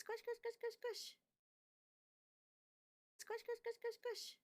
Squish, squish, squish, squish, squish. Squish, squish, squish, squish, squish.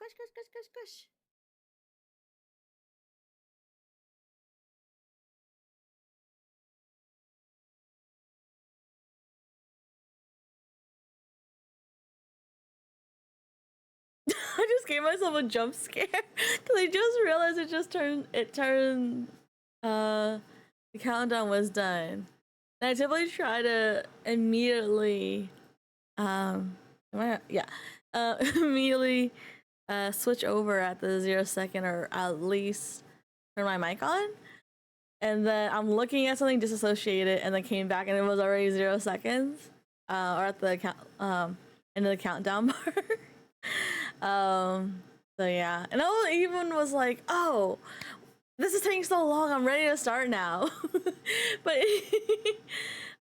Squish, squish, squish, squish, squish. I just gave myself a jump scare because I just realized the countdown was done. And I typically try to immediately immediately switch over at the 0 second or at least turn my mic on. And then I'm looking at something disassociated and then came back and it was already 0 seconds. Or at the end of the countdown bar. So yeah. And I even was like, oh, this is taking so long, I'm ready to start now. But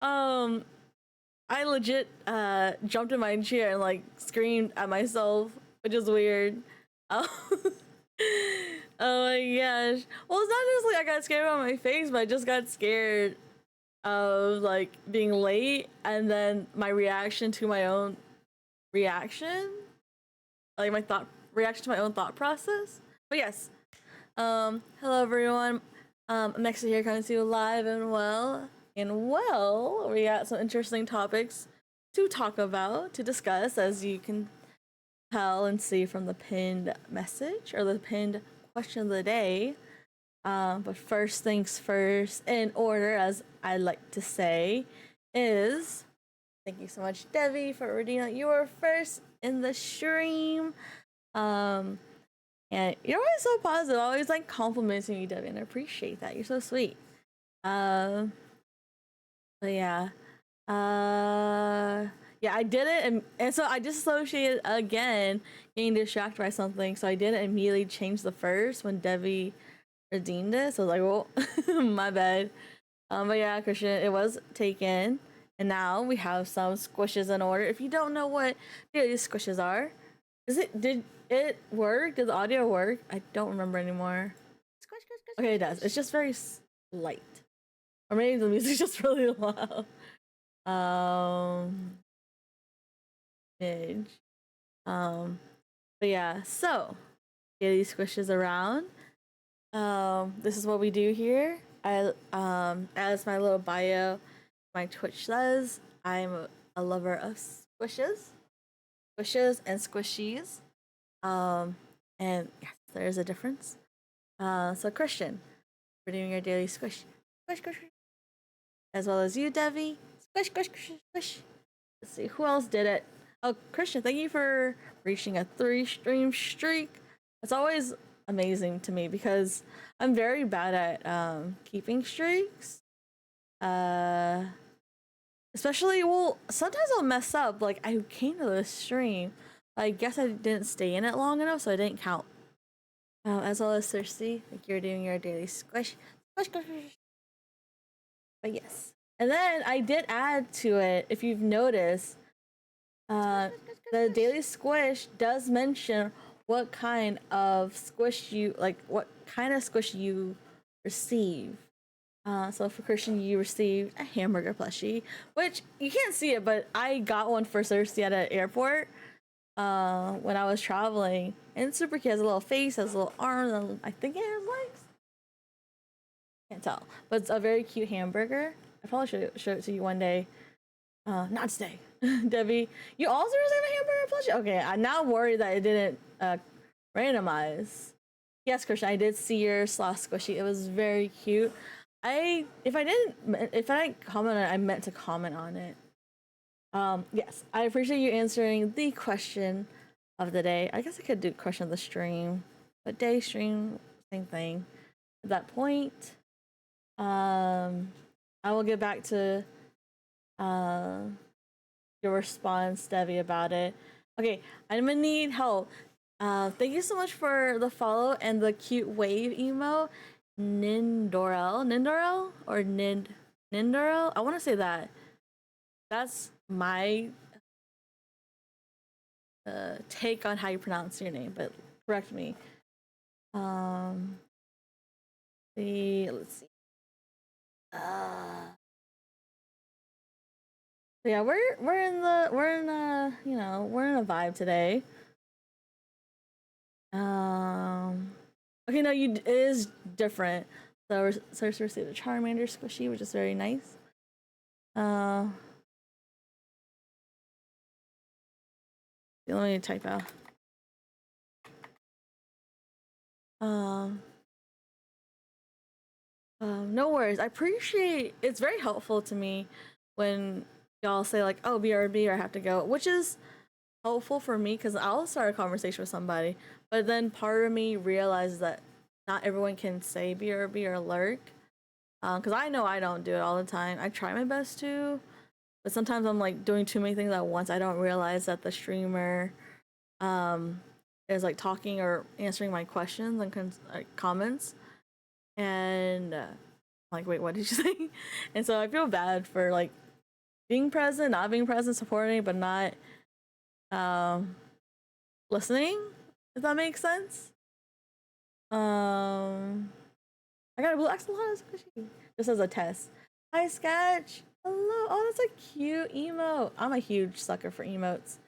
I legit jumped in my chair and like screamed at myself, which is weird. Oh, oh my gosh. Well, it's not just like I got scared on my face, but I just got scared of like being late and then my reaction to my own reaction. Like my thought reaction to my own thought process. But yes. Hello everyone. Next here coming to you live and well. And well, we got some interesting topics to talk about, to discuss, as you can tell and see from the pinned message or the pinned question of the day. But first things first, in order, as I like to say, is thank you so much, Devi, for reading you were first in the stream. And you're always so positive, always like complimenting me, Devi, and I appreciate that. You're so sweet. But yeah. Yeah, I did it, and so I dissociated again, getting distracted by something, so I didn't immediately change the first when Devi redeemed it, so I was like, well, my bad. But yeah, Christian, it was taken, and now we have some squishes in order. If you don't know what these squishes are, did it work? Did the audio work? I don't remember anymore. Squish, squish, squish, okay, it does. It's just very light. Or maybe the music's just really loud. Midge. But yeah, so get these squishes around. This is what we do here. As my little bio, my Twitch says, I'm a lover of squishes and squishies. And yes, there is a difference. So Christian, we're doing your daily squish, squish, squish, as well as you, Devi. Squish, squish, squish, squish. Let's see who else did it. Oh, Christian, thank you for reaching a 3-stream streak. It's always amazing to me because I'm very bad at keeping streaks. Especially, well, sometimes I'll mess up. Like, I came to the stream. I guess I didn't stay in it long enough, so I didn't count. As well as Thirsty, like you're doing your daily squish. Squish, squish, squish. But yes. And then I did add to it, if you've noticed, the daily squish does mention what kind of squish you receive. So for Christian, you received a hamburger plushie, which you can't see it, but I got one for Cersei at an airport when I was traveling. And it's super cute. It has a little face, has a little arms, and I think it has legs. Can't tell, but it's a very cute hamburger. I probably should show it to you one day. Not today. Debbie, you also received a hamburger plushie? Okay, I'm now worried that it didn't randomize. Yes, Christian, I did see your sloth squishy. It was very cute. If I didn't comment on it, I meant to comment on it. Yes, I appreciate you answering the question of the day. I guess I could do question of the stream, but day stream, same thing. At that point, I will get back to your response, Debbie, about it. Okay, I'm gonna need help. Thank you so much for the follow and the cute wave emo. Nindorel or Nindorel. I want to say that. That's my take on how you pronounce your name, but correct me. Let's see. Yeah, we're in a we're in a vibe today. Okay, no, it is different. So Cersei received a Charmander squishy, which is very nice. Let me type out. No worries. I appreciate it's very helpful to me when y'all say like, "Oh, BRB," or "I have to go," which is helpful for me because I'll start a conversation with somebody, but then part of me realizes that not everyone can say BRB or lurk. Because I know I don't do it all the time. I try my best to, but sometimes I'm like doing too many things at once. I don't realize that the streamer is like talking or answering my questions and comments, and like, wait, what did you say? And so I feel bad for like being present, not being present, supporting, but not listening. If that makes sense. I got a blue axolotl squishy. Just as a test. Hi, Sketch. Hello. Oh, that's a cute emote. I'm a huge sucker for emotes.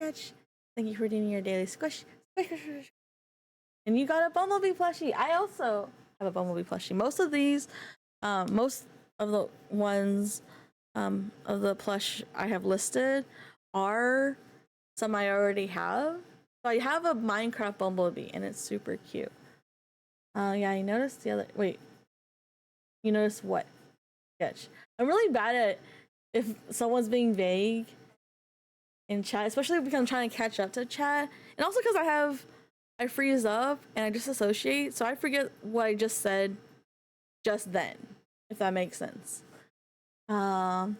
Sketch, thank you for doing your daily squish. Squish, squish, squish. And you got a Bumblebee plushie. I also have a Bumblebee plushie. Most of these, most of the ones of the plush I have listed are some I already have. So I have a Minecraft Bumblebee, and it's super cute. Yeah, I noticed the other. Wait, you noticed what? Sketch. I'm really bad at if someone's being vague in chat, especially because I'm trying to catch up to chat, and also because I freeze up and I disassociate, so I forget what I just said just then, if that makes sense. Cersei,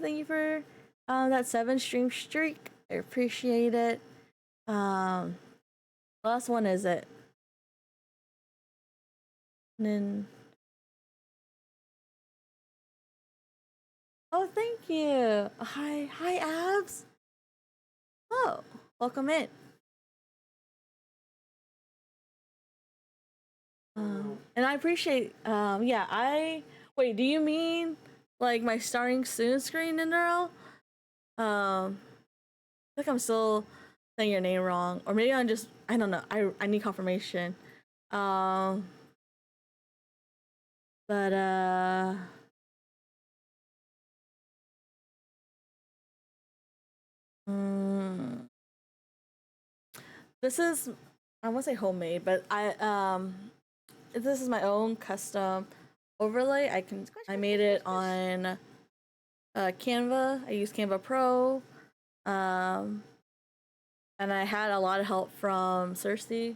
thank you for that 7 stream streak. I appreciate it. Last one is it? Then oh, thank you. Hi, Abs. Oh, welcome in. And I appreciate. Yeah, I wait. Do you mean like my starting soon screen, Nindero? I think I'm still saying your name wrong, or maybe I'm just. I don't know. I need confirmation. Um, but mm, this is I won't say homemade, but this is my own custom overlay. I made it on Canva. I use Canva Pro. Um, and I had a lot of help from Cersei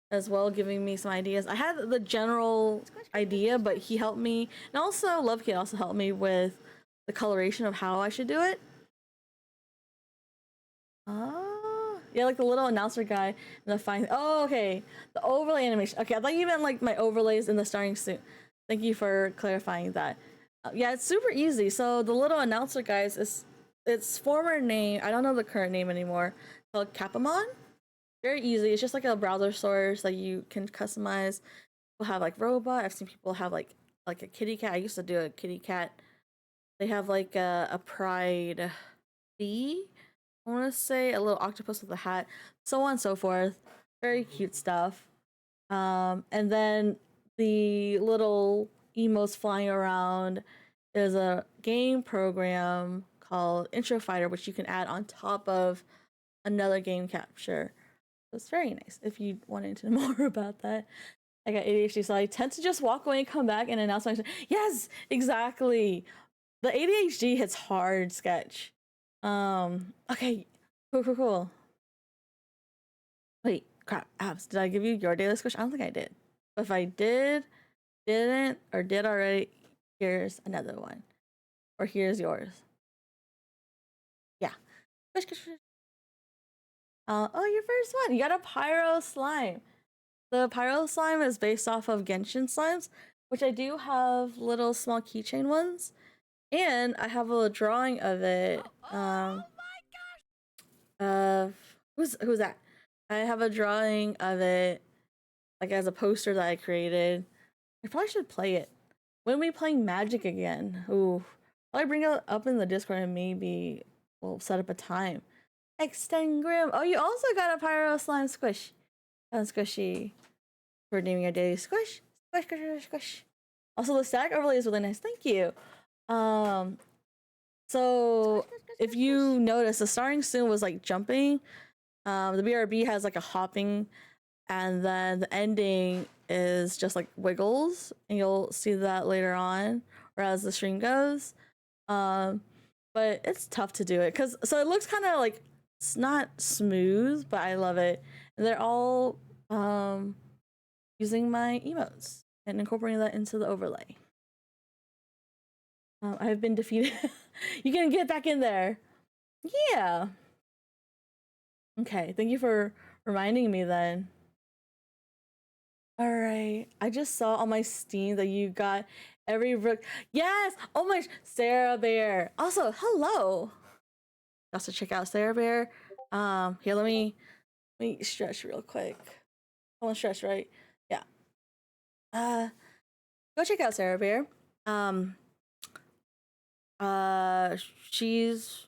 as well, giving me some ideas. I had the general idea, but he helped me, and also Lovekid also helped me with the coloration of how I should do it. Oh, yeah, like the little announcer guy and the fine. Oh, okay, the overlay animation. Okay, I thought you meant like my overlays in the starting suit. Thank you for clarifying that. Yeah, it's super easy. So the little announcer guys is its former name. I don't know the current name anymore. Called Capamon. Very easy. It's just like a browser source that you can customize. People have like robot. I've seen people have like a kitty cat. I used to do a kitty cat. They have like a pride bee. I want to say a little octopus with a hat, so on and so forth. Very cute stuff. And then the little emotes flying around is a game program called Intro Fighter, which you can add on top of another game capture. It's very nice if you wanted to know more about that. I got ADHD, so I tend to just walk away and come back and announce my. Yes, exactly. The ADHD hits hard, Sketch. Okay, cool. Wait, crap, Abs, did I give you your daily squish? I don't think I did. But if I didn't, or did already, here's another one. Or here's yours. Yeah. Squish, squish, squish. Oh, your first one. You got a pyro slime. The pyro slime is based off of Genshin slimes, which I do have little small keychain ones. And I have a drawing of it. Oh my gosh! Who's that? I have a drawing of it, like as a poster that I created. I probably should play it. When are we playing Magic again? Ooh, I'll bring it up in the Discord and maybe we'll set up a time. Extend Grim. Oh, you also got a Pyro Slime Squish. That squishy. For naming your daily squish. Squish, squish, squish, squish. Also, the stack overlay is really nice. Thank you. So if you notice, the starting soon was like jumping. The BRB has like a hopping, and then the ending is just like wiggles, and you'll see that later on, or as the stream goes. But it's tough to do it because so it looks kind of like it's not smooth, but I love it. And they're all using my emotes and incorporating that into the overlay. I have been defeated. You can get back in there. Yeah. Okay, thank you for reminding me then. All right, I just saw on my Steam that you got every book. Yes! Oh my, Sarah Bear. Also, hello. Also check out Sarah Bear. Here, let me stretch real quick. I want to stretch, right? Yeah. Go check out Sarah Bear. She's,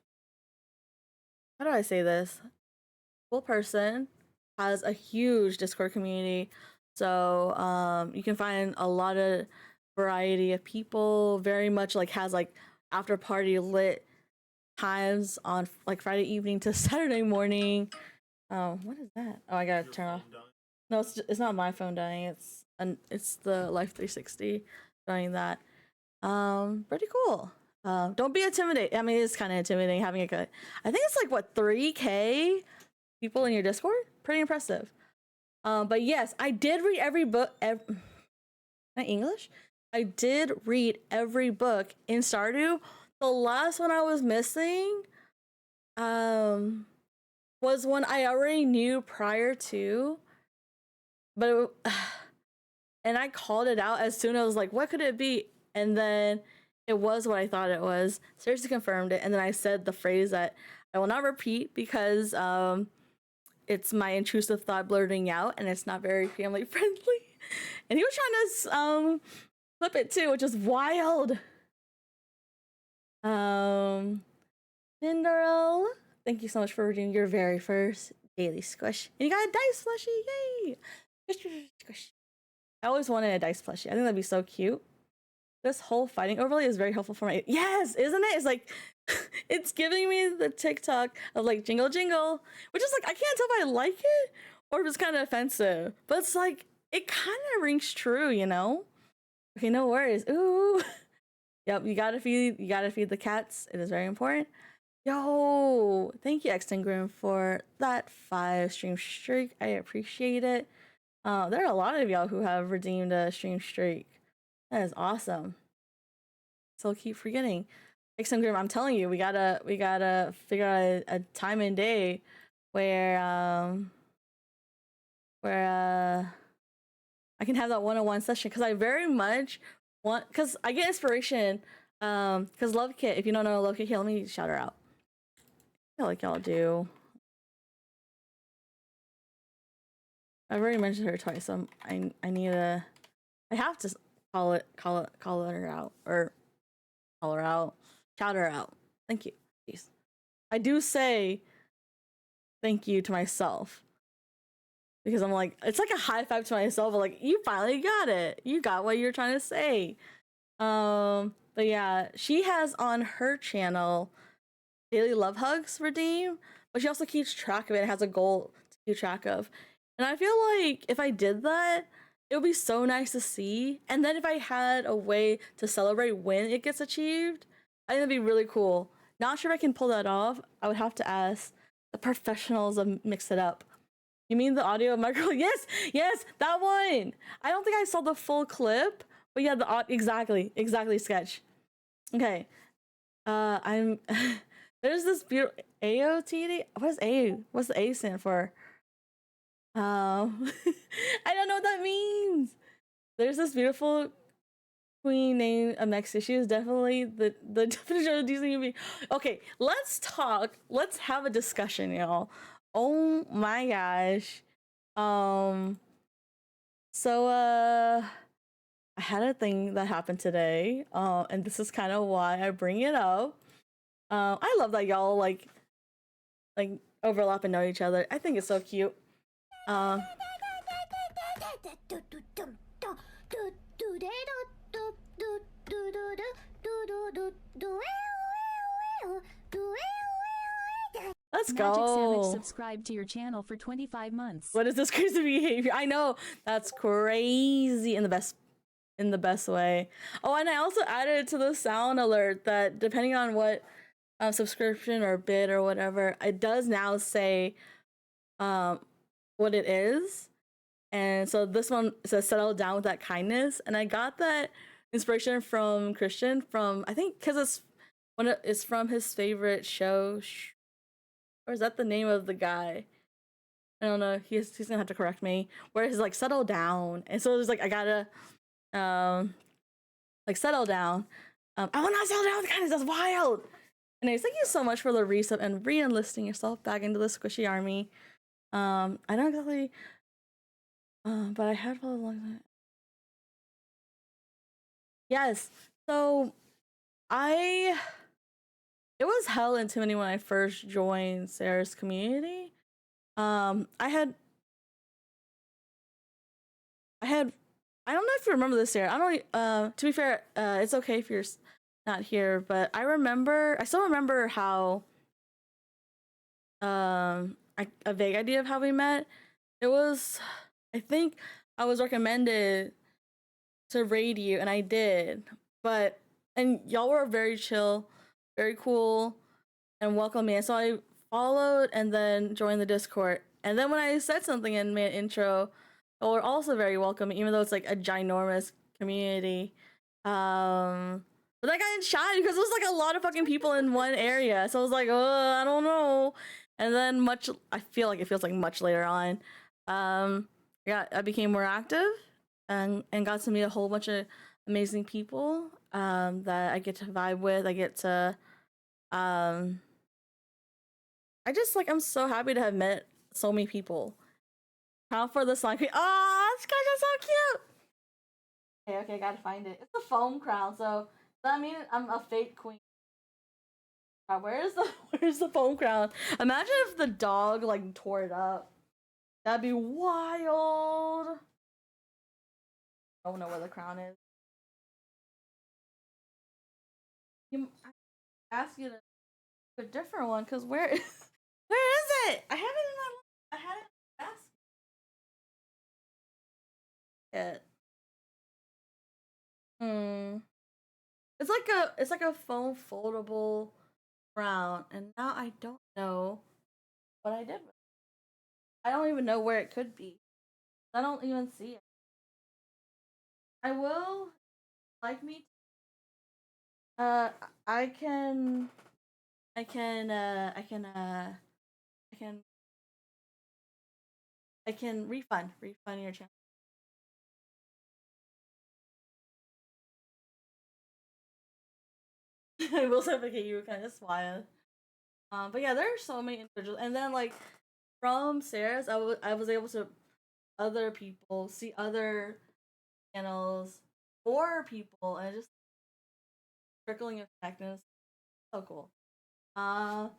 how do I say this? Cool person, has a huge Discord community, so you can find a lot of variety of people. Very much like has like after party lit times on like Friday evening to Saturday morning. What is that? Oh, I gotta turn off. No, it's not my phone dying. It's the Life 360 doing that. Pretty cool. Don't be intimidated. I mean, it's kind of intimidating having I think it's like what 3K people in your Discord. Pretty impressive. But yes, I did read every book. English? I did read every book in Stardew. The last one I was missing, was one I already knew prior to, but and I called it out as soon as I was like, what could it be? And then it was what I thought it was. Seriously confirmed it, and then I said the phrase that I will not repeat because it's my intrusive thought blurting out, and it's not very family friendly. And he was trying to flip it too, which is wild. Cinderella, thank you so much for redeeming your very first daily squish. And you got a dice plushie, yay! Squish, squish. I always wanted a dice plushie. I think that'd be so cute. This whole fighting overlay is very helpful for my, yes, isn't it? It's like, it's giving me the TikTok of like jingle jingle, which is like, I can't tell if I like it or if it's kind of offensive, but it's like, it kind of rings true, you know? Okay, no worries. Ooh. Yep, you gotta feed the cats. It is very important. Yo, thank you, Extengrim, for that 5 stream streak. I appreciate it. There are a lot of y'all who have redeemed a stream streak. That is awesome. So I'll keep forgetting. Extengrim, I'm telling you, we gotta figure out a time and day where I can have that one-on-one session because I very much want, because I get inspiration. Because Love Kit, if you don't know Love Kit, here, let me shout her out. I feel like y'all do. I've already mentioned her twice, so I have to call her out, or call her out, shout her out. Thank you. Jeez. I do say thank you to myself because I'm like, it's like a high five to myself, but like, you finally got it. You got what you're trying to say. But yeah, she has on her channel daily love hugs redeem, but she also keeps track of it and has a goal to keep track of. And I feel like if I did that, it would be so nice to see. And then if I had a way to celebrate when it gets achieved, I think that'd be really cool. Not sure if I can pull that off. I would have to ask the professionals of Mix It Up. You mean the audio micro? Yes, that one. I don't think I saw the full clip, but yeah, exactly sketch. Okay, I'm. There's this beautiful AOTD. What is A? What's the A stand for? I don't know what that means. There's this beautiful queen named Amexia. She is definitely the definition of a decent human being. Okay, let's talk. Let's have a discussion, y'all. Oh my gosh. So I had a thing that happened today. And this is kind of why I bring it up. I love that y'all like overlap and know each other. I think it's so cute. Let's Magic go. Sandwich subscribed to your channel for 25 months. What is this crazy behavior? I know, that's crazy in the best way. Oh, and I also added to the sound alert that depending on what subscription or bid or whatever, it does now say what it is. And so this one says settle down with that kindness. And I got that inspiration from Christian from, I think, because it's from his favorite show. Or is that the name of the guy? I don't know. He's gonna have to correct me. Where he's like, settle down. And so it's like, I gotta like settle down. I will not settle down with kindness. That's wild. Anyways, thank you so much for the resub and re-enlisting yourself back into the squishy army. I don't exactly, but I had for a long time. Yes. So it was hell intimidating when I first joined Sarah's community. I don't know if you remember this, Sarah. I don't. To be fair, it's okay if you're not here, but I still remember how. A vague idea of how we met. It was, I think, I was recommended to raid you, and I did. And y'all were very chill, very cool, and welcoming. And so I followed and then joined the Discord. And then when I said something and made an intro, y'all were also very welcoming, even though it's like a ginormous community. But I got shy because there was like a lot of fucking people in one area. So I was like, oh, I don't know. And then I feel like it feels like much later on, I became more active and got to meet a whole bunch of amazing people that I get to vibe with. I get to I just like I'm so happy to have met so many people. Crown for the Slime Queen. Oh, this guy's just so cute. Okay, gotta find it. It's a foam crown, so does that mean I'm a fake queen? Where's the foam crown? Imagine if the dog like tore it up. That'd be wild. I don't know where the crown is. I ask you to a different one, cause where is it? I have it in my. I had it in the basket. It's like a foam foldable crown, and now I don't know what I did with it. I don't even know where it could be. I don't even see it. I will like me. Uh, I can, I can, I can, I can, I can refund your channel. I will suffocate you, kind of wild. But yeah, there are so many individuals, and then like from Sarah's, I was able to other people see other channels, more people, and just trickling effect, and it's so cool. Uh,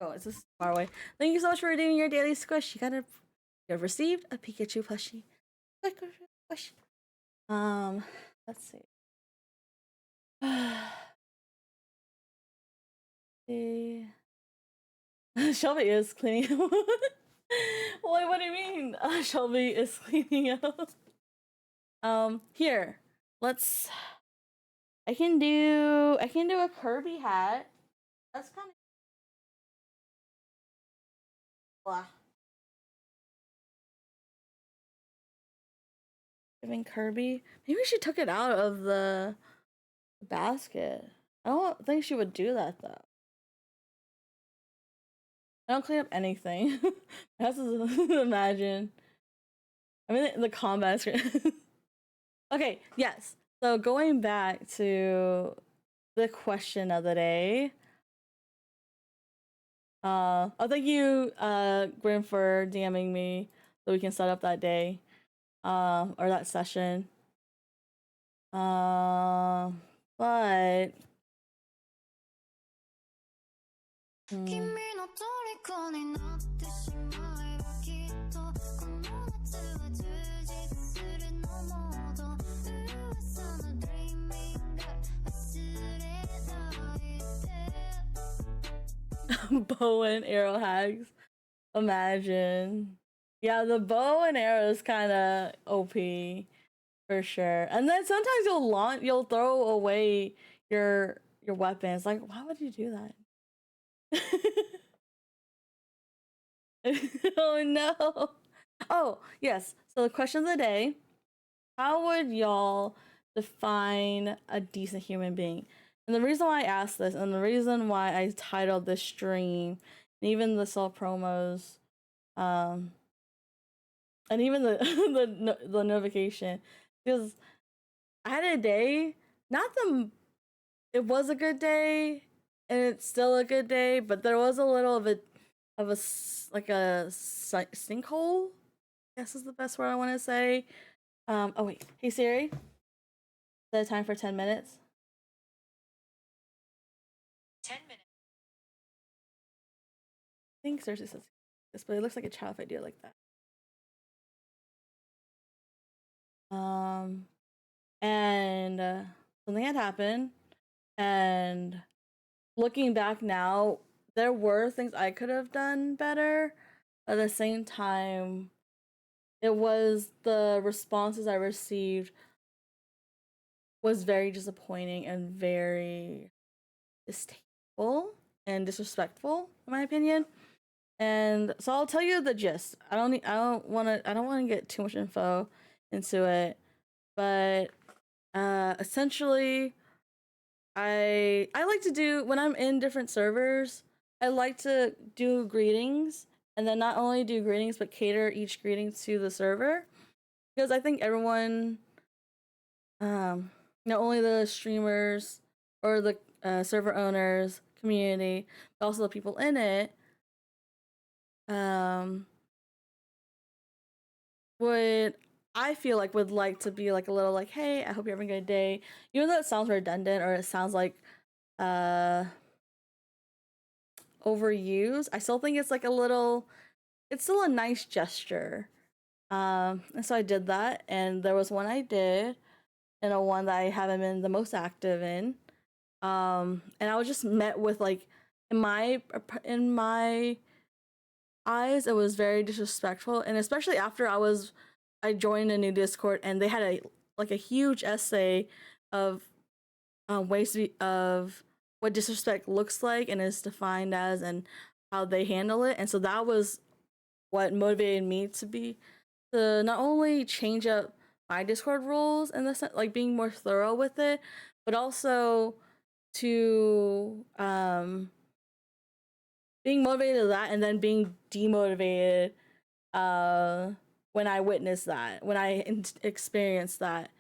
oh, it's just far away. Thank you so much for redeeming your daily squish. You have received a Pikachu plushie. Squish. Let's see. Shelby is cleaning up. What do you mean? Shelby is cleaning up. Here. Let's. I can do a Kirby hat. That's kind of blah. Giving Kirby. Maybe she took it out of the basket. I don't think she would do that though. I don't clean up anything. I have to imagine. I mean, the combat screen. Okay, yes. So going back to the question of the day. Thank you, Grim, for DMing me so we can set up that day, or that session. But Hmm. Bow and arrow hacks. Imagine. Yeah, the bow and arrow is kind of OP for sure. And then sometimes you'll throw away your weapons. Like, why would you do that? Oh no. Oh, yes. So the question of the day, how would y'all define a decent human being? And the reason why I asked this, and the reason why I titled this stream, and even the self promos, um, and even the the notification, because I had a day, not the, it was a good day, and it's still a good day, but there was a little of a like a sinkhole. I guess is the best word I want to say. Oh wait, hey Siri, is that time for 10 minutes? 10 minutes. I think Cersei says this, but it looks like a child if I do it like that. And something had happened, and looking back now, there were things I could have done better. At the same time, it was the responses I received was very disappointing and very distasteful and disrespectful, in my opinion. And so I'll tell you the gist. I don't want to get too much info into it, but essentially I like to do when I'm in different servers, I like to do greetings, and then not only do greetings but cater each greeting to the server, because I think everyone, not only the streamers or the server owners, community, but also the people in it, um, would I feel like would like to be like a little like, hey, I hope you're having a good day. Even though it sounds redundant or it sounds like uh overused, I still think it's like a little, it's still a nice gesture. And so I did that, and there was one I did, and a one that I haven't been the most active in. And I was just met with like, in my eyes, it was very disrespectful, and especially after I joined a new Discord, and they had a huge essay of ways of what disrespect looks like and is defined as, and how they handle it, and so that was what motivated me to not only change up my Discord rules and the sense, like being more thorough with it, but also to being motivated to that, and then being demotivated when I witnessed that, when I experienced that.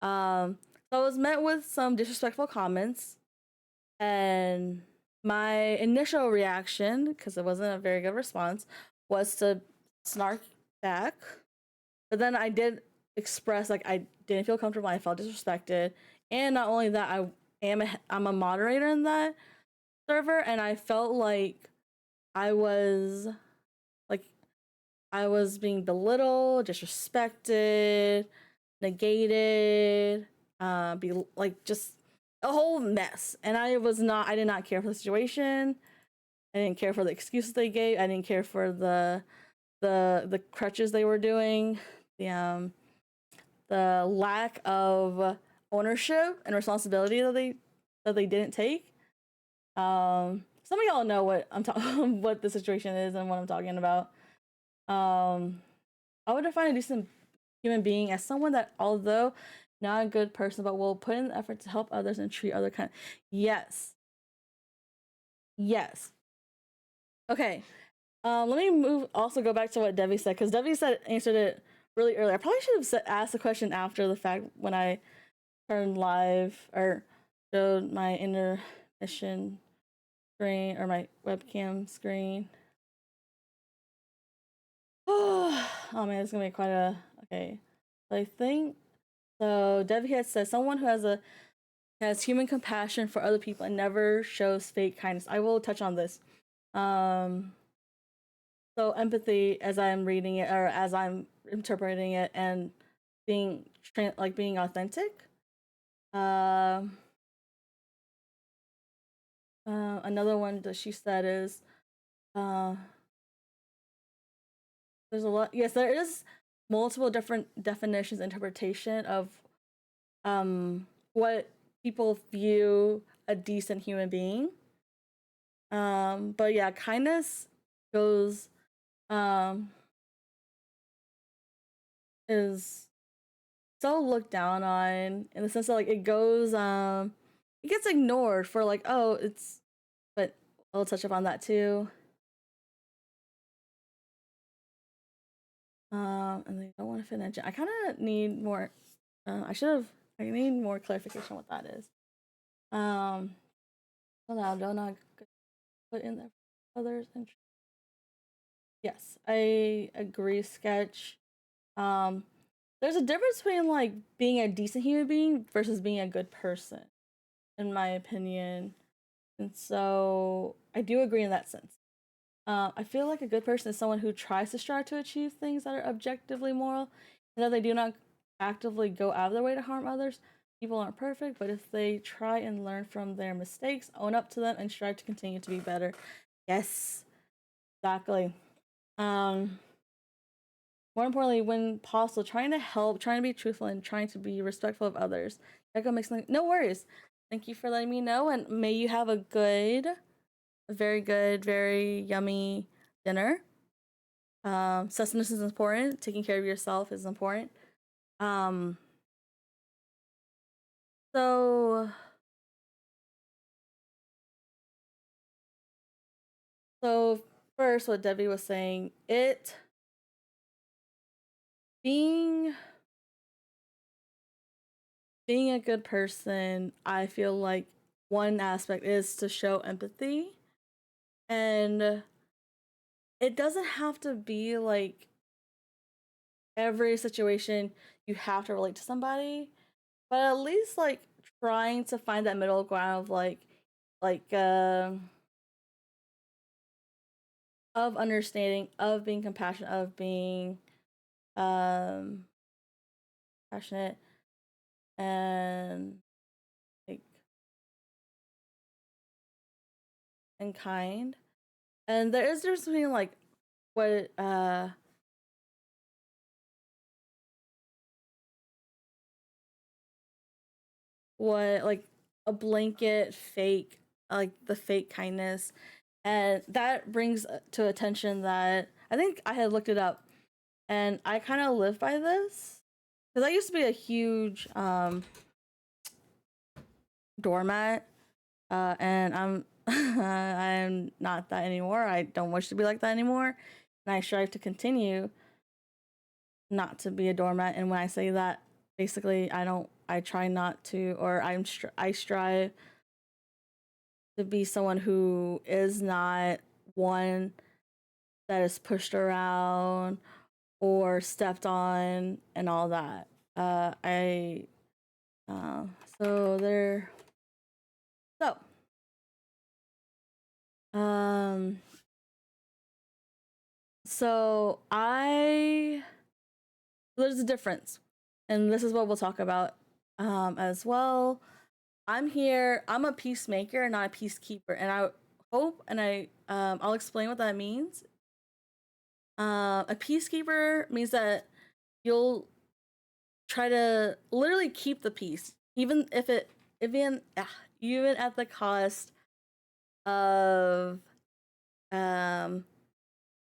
So I was met with some disrespectful comments, and my initial reaction, because it wasn't a very good response, was to snark back. But then I did express like I didn't feel comfortable. I felt disrespected, and not only that, I'm a moderator in that server, and I felt like I was like I was being belittled, disrespected, negated, be like just a whole mess. And I did not care for the situation. I didn't care for the excuses they gave. I didn't care for the crutches they were doing. The lack of ownership and responsibility that they didn't take. Some of y'all know what I'm talking what the situation is and what I'm talking about. I would define a decent human being as someone that, although not a good person, but will put in the effort to help others and treat other kind. Yes, yes. Okay. Let me move. Also, go back to what Debbie said, because Debbie said answered it really early. I probably should have asked the question after the fact when I turned live or showed my intermission screen or my webcam screen. Oh man, it's gonna be quite a okay. I think so. Debbie had said someone who has human compassion for other people and never shows fake kindness. I will touch on this. Um, so empathy, as I'm reading it or as I'm interpreting it, and being like being authentic. Um, Another one that she said is, uh, there's a lot. Yes, there is multiple different definitions, interpretation of what people view a decent human being. But yeah, kindness goes is so looked down on in the sense that like it goes it gets ignored for like, oh, it's, but I'll touch upon that too. And they don't want to fit in. I kind of need more. I need more clarification what that is. Allow, do not put in there others. Yes, I agree. Sketch. Um, there's a difference between like being a decent human being versus being a good person, in my opinion. And so I do agree in that sense. I feel like a good person is someone who tries to strive to achieve things that are objectively moral, and that they do not actively go out of their way to harm others. People aren't perfect, but if they try and learn from their mistakes, own up to them, and strive to continue to be better. Yes, exactly. Um, More importantly, when possible, trying to help, trying to be truthful, and trying to be respectful of others. Echo makes no worries. Thank you for letting me know, and may you have a very good, very yummy dinner. Sustenance is important. Taking care of yourself is important. Um, so so first, what Debbie was saying, it being being a good person, I feel like one aspect is to show empathy, and it doesn't have to be like every situation you have to relate to somebody, but at least like trying to find that middle ground of like of understanding, of being compassionate, of being um passionate, and like and kind. And there is difference between like what what like a blanket fake, like the fake kindness, and that brings to attention that I think I had looked it up, and I kind of live by this because I used to be a huge doormat, and I'm I'm not that anymore. I don't wish to be like that anymore, and I strive to continue not to be a doormat. And when I say that, basically, I try not to, or I strive to be someone who is not one that is pushed around or stepped on and all that. I so there. So um so I there's a difference, and this is what we'll talk about as well. I'm a peacemaker, not a peacekeeper, and I hope and I'll explain what that means. A peacekeeper means that you'll try to literally keep the peace, even if it even even at the cost of um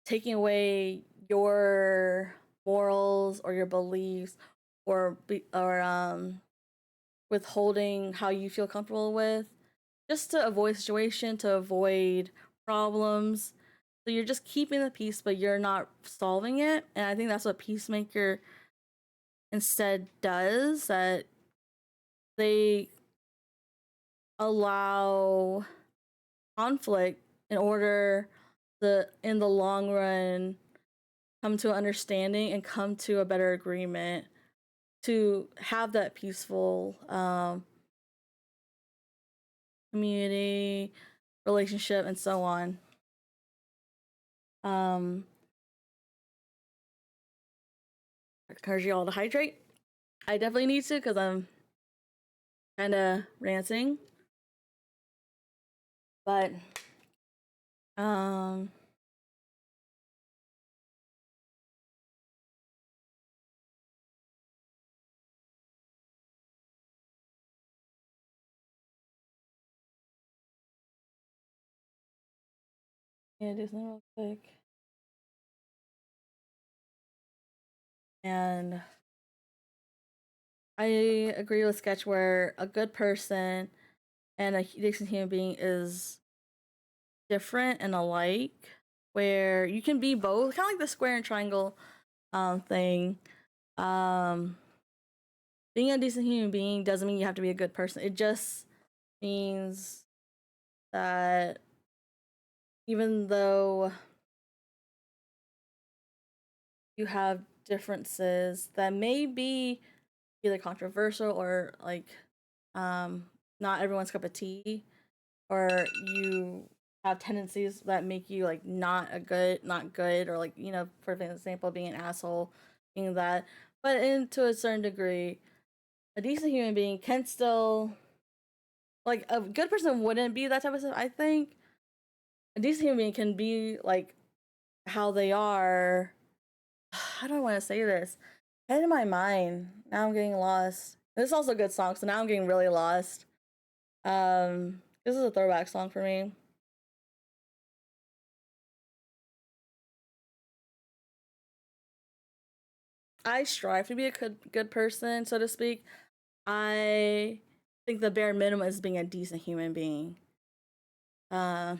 taking away your morals or your beliefs, or withholding how you feel comfortable with, just to avoid situation, to avoid problems. So you're just keeping the peace, but you're not solving it. And I think that's what Peacemaker instead does, that they allow conflict in order to, in the long run, come to an understanding and come to a better agreement to have that peaceful community, relationship, and so on. Um, encourage you all to hydrate. I definitely need to because I'm kind of ranting. But um, yeah, do something real quick. And I agree with Sketch where a good person and a decent human being is different and alike, where you can be both, kind of like the square and triangle thing. Um, being a decent human being doesn't mean you have to be a good person. It just means that even though you have differences that may be either controversial or like not everyone's cup of tea, or you have tendencies that make you like not good, or like, you know, for example, being an asshole, being that. But to a certain degree, a decent human being can still, like, a good person wouldn't be that type of stuff. I think a decent human being can be like how they are. How do I want to say this? Head in my mind. Now I'm getting lost. This is also a good song, so now I'm getting really lost. This is a throwback song for me. I strive to be a good person, so to speak. I think the bare minimum is being a decent human being. Uh,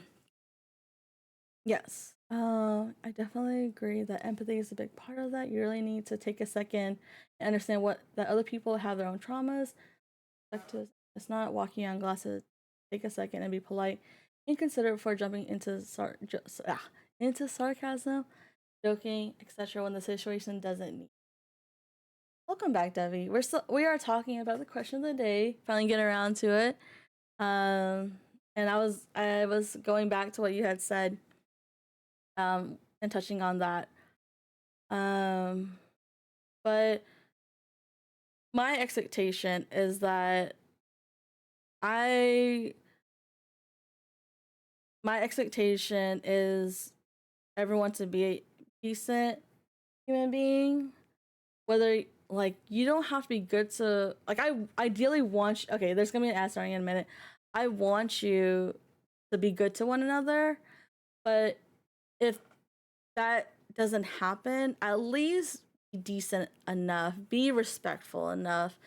yes. I definitely agree that empathy is a big part of that. You really need to take a second and understand what that other people have their own traumas. It's not walking on glasses. Take a second and be polite and considerate before jumping into into sarcasm, joking, etc. when the situation doesn't need. Welcome back, Debbie. We are talking about the question of the day. Finally getting around to it. And I was going back to what you had said, and touching on that. Um, but my expectation is that I my expectation is everyone to be a decent human being. Whether, like, you don't have to be good to, like, I ideally want you, okay, there's gonna be an ad starting in a minute. I want you to be good to one another, but if that doesn't happen, at least be decent enough, be respectful enough,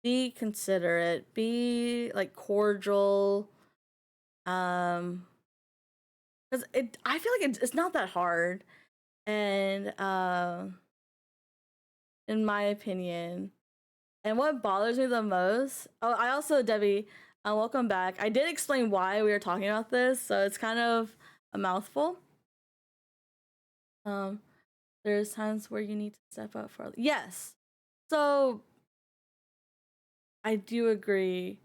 be considerate, be like cordial. Because I feel like it's not that hard, and in my opinion. And what bothers me the most, oh, I also, Debbie, welcome back. I did explain why we were talking about this, so it's kind of a mouthful. Um, there's times where you need to step up for, yes. So I do agree.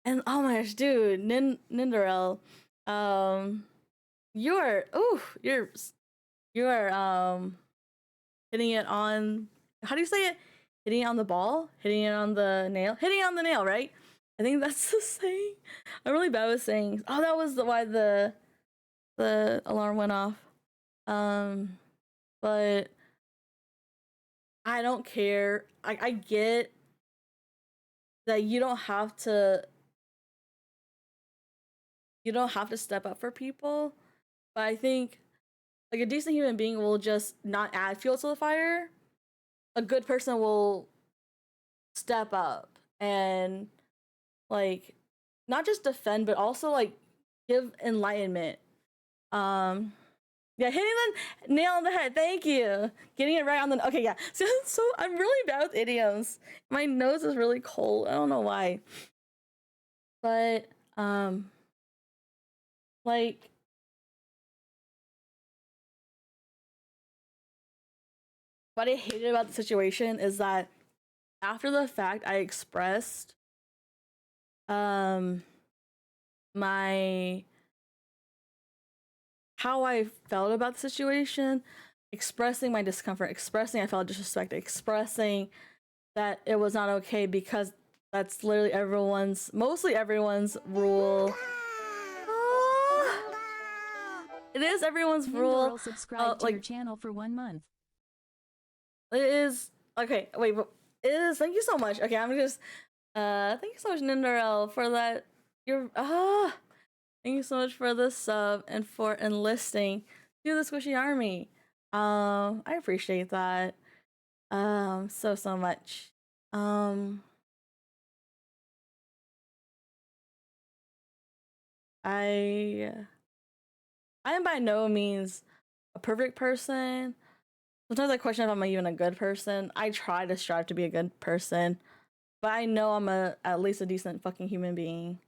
And oh my gosh, dude, Ninderel, um, you're hitting it on, how do you say it? Hitting it on the ball, hitting it on the nail, hitting it on the nail, right? I think that's the saying. I'm really bad with sayings. Oh, that was why the alarm went off. But I don't care. I get that you don't have to step up for people, but I think like a decent human being will just not add fuel to the fire. A good person will step up and, like, not just defend but also like give enlightenment. Um yeah, hitting the nail on the head. Thank you. Getting it right on the, okay, yeah. So I'm really bad with idioms. My nose is really cold. I don't know why. But like, what I hated about the situation is that after the fact I expressed um my how I felt about the situation, expressing my discomfort, expressing I felt disrespected, expressing that it was not okay because that's literally mostly everyone's rule. It is everyone's rule. Nindorl subscribed to Like your channel for 1 month. it is okay. Wait, but it is. Thank you so much. Okay, I'm just. Thank you so much, Nindorl, for that. You're Thank you so much for the sub and for enlisting to the Squishy Army. I appreciate that. So much. I am by no means a perfect person. Sometimes I question if I'm even a good person. I try to strive to be a good person, but I know I'm at least a decent fucking human being.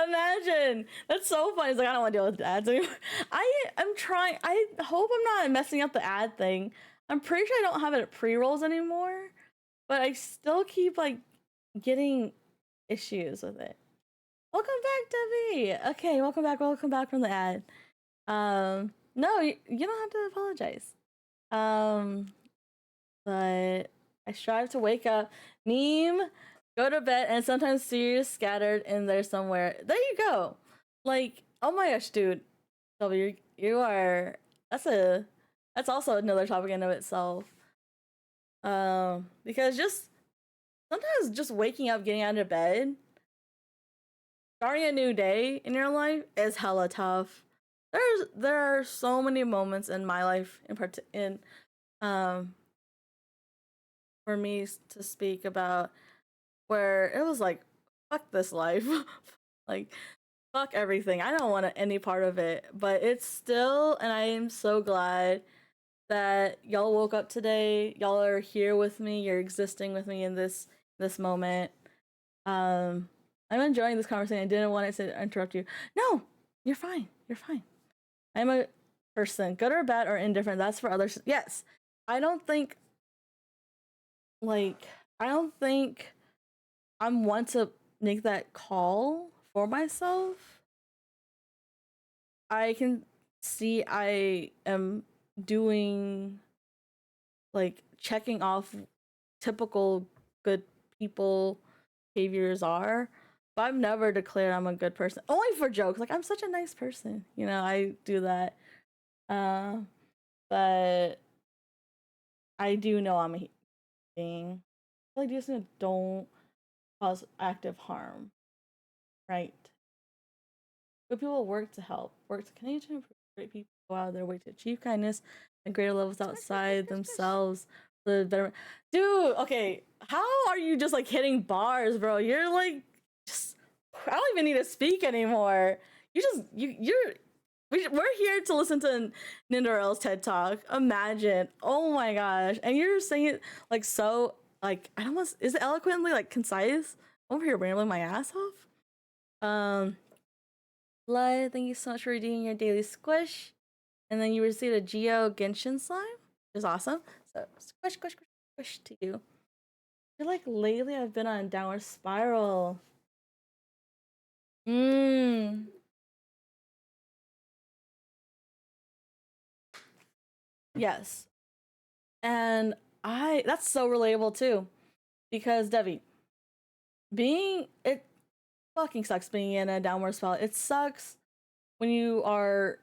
Imagine, that's so funny. It's like I don't want to deal with ads anymore. I'm trying. I hope I'm not messing up the ad thing. I'm pretty sure I don't have it at pre-rolls anymore, but I still keep like getting issues with it. Welcome back, Debbie. Okay, welcome back from the ad. No, you don't have to apologize. But I strive to wake up, meme, go to bed, and sometimes see you scattered in there somewhere. There you go. Like, oh my gosh, dude, W, you are. That's also another topic in of itself. Because sometimes just waking up, getting out of bed, starting a new day in your life is hella tough. There are so many moments in my life for me to speak about where it was like, fuck this life. Like, fuck everything. I don't want any part of it. But it's still, and I am so glad that y'all woke up today. Y'all are here with me. You're existing with me in this moment. I'm enjoying this conversation. I didn't want it to interrupt you. No, you're fine. You're fine. I'm a person, good or bad or indifferent. That's for others. Yes, I don't think I'm one to make that call for myself. I can see I am doing like checking off typical good people behaviors are, but I've never declared I'm a good person. Only for jokes. Like I'm such a nice person. I do that. But I do know I'm a being. Like just don't cause active harm. Right. But people work to help, work to continue to improve. Great people go out of their way to achieve kindness and greater levels outside themselves for the better. Dude, okay, how are you just like hitting bars, bro? You're like, just I don't even need to speak anymore. We're here to listen to Nindorl's TED Talk. Imagine, oh my gosh, and you're saying it like so like I almost is it eloquently like concise? I'm over here rambling my ass off. Blood, thank you so much for redeeming your daily squish. And then you received a Geo Genshin slime, which is awesome. So squish, squish, squish, squish to you. I feel like lately I've been on a downward spiral. Yes. And that's so relatable too. Because Devi, it fucking sucks being in a downward spiral. It sucks when you are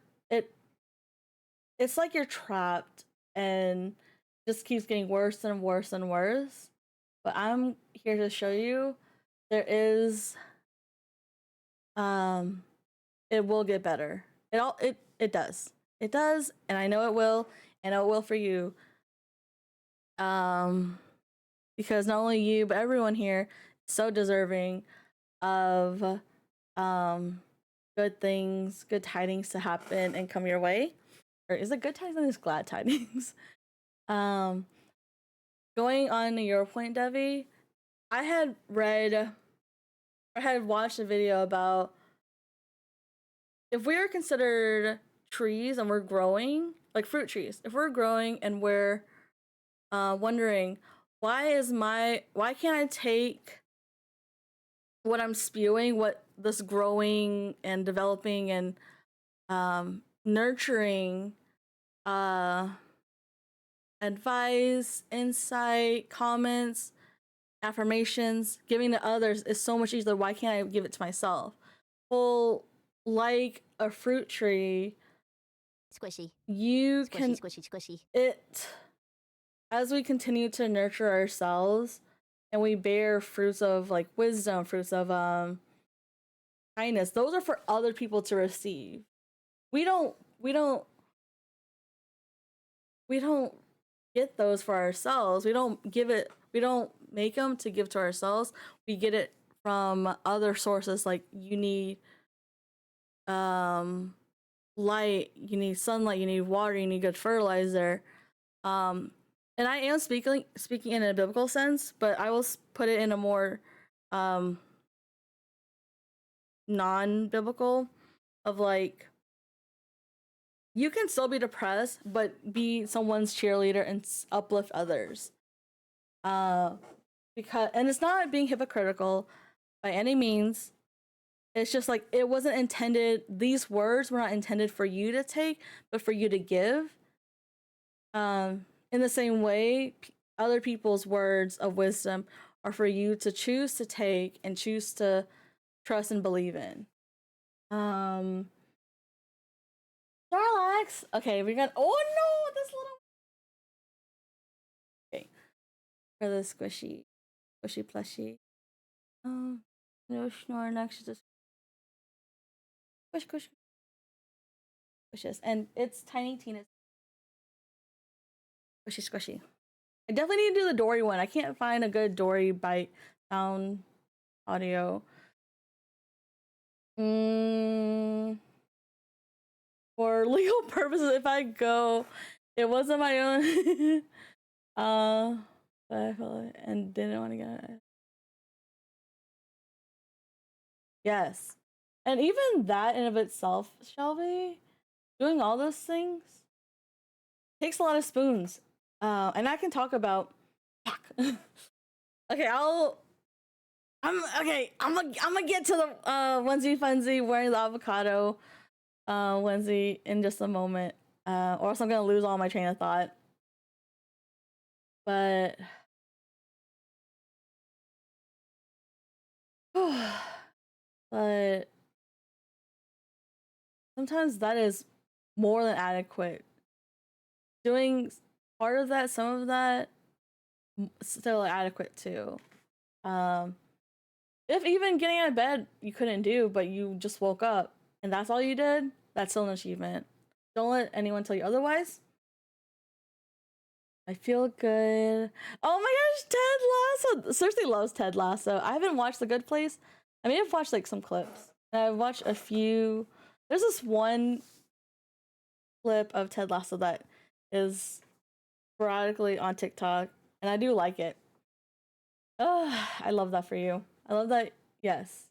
it's like you're trapped and just keeps getting worse and worse and worse. But I'm here to show you there is it will get better. It does. It does, and I know it will, and it will for you. Because not only you, but everyone here is so deserving of good things, good tidings to happen and come your way. Or is it good tidings or is glad tidings? Going on to your point, Devi, I had watched a video about if we are considered trees and we're growing, like fruit trees, if we're growing and we're wondering why can't I take what I'm spewing, what this growing and developing and nurturing advice, insight, comments, affirmations, giving to others is so much easier. Why can't I give it to myself? Well, like a fruit tree, Squishy. you Squishy, can squishy, squishy. it as we continue to nurture ourselves and we bear fruits of like wisdom, fruits of kindness, those are for other people to receive. We don't get those for ourselves. We don't make them to give to ourselves. We get it from other sources. Like you need light, you need sunlight, you need water, you need good fertilizer. And I am speaking in a biblical sense, but I will put it in a more non-biblical of like you can still be depressed but be someone's cheerleader and uplift others. Because and it's not being hypocritical by any means. It's just like it wasn't intended, these words were not intended for you to take, but for you to give. In the same way, other people's words of wisdom are for you to choose to take and choose to trust and believe in. Starlax. Okay, we got. Oh no, this little. Okay, for the squishy plushie. No snore next to squish. Squishes, and it's Tiny Tina's squishy. I definitely need to do the Dory one. I can't find a good Dory bite sound audio. For legal purposes, if I go, it wasn't my own. But I felt it and didn't want to get it. Yes, and even that in of itself, Shelby, doing all those things takes a lot of spoons. And I can talk about. Okay, I'm gonna get to the onesie funsy wearing the avocado onesie in just a moment, or else I'm gonna lose all my train of thought. But but sometimes that is more than adequate. Doing part of that, some of that, still adequate too. If even getting out of bed you couldn't do, but you just woke up and that's all you did, that's still an achievement. Don't let anyone tell you otherwise. I feel good. Oh my gosh, Ted Lasso! Seriously loves Ted Lasso. I haven't watched The Good Place. I mean, I've watched like some clips. And I've watched a few. There's this one clip of Ted Lasso that is sporadically on TikTok, and I do like it. I love that for you. I love that. Yes.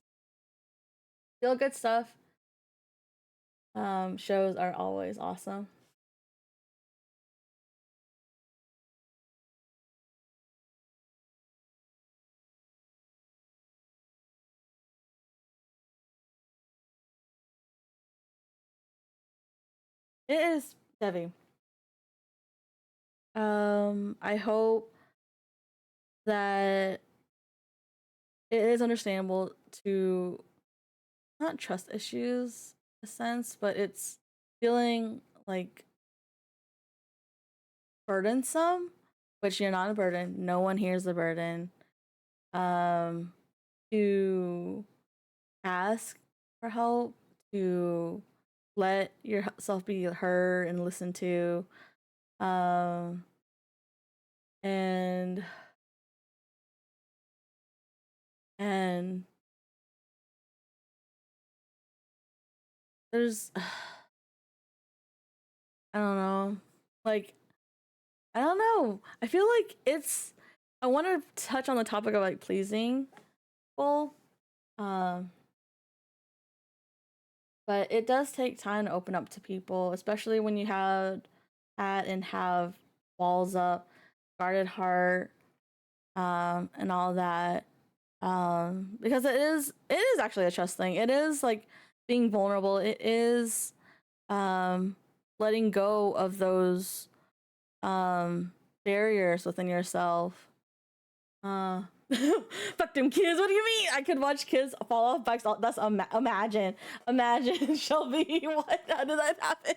Feel good stuff. Shows are always awesome. It is, Debbie. I hope that it is understandable to not trust issues in a sense, but it's feeling like burdensome, which you're not a burden. No one hears the burden. To ask for help, to let yourself be heard and listened to, and there's I don't know, like I don't know. I feel like I want to touch on the topic of like pleasing people, but it does take time to open up to people, especially when you have walls up, guarded heart, and all that. Because it is actually a trust thing. It is like being vulnerable. It is um letting go of those barriers within yourself. uh Fuck them kids. What do you mean I could watch kids fall off bikes? That's imagine Shelby. What? How did that happen?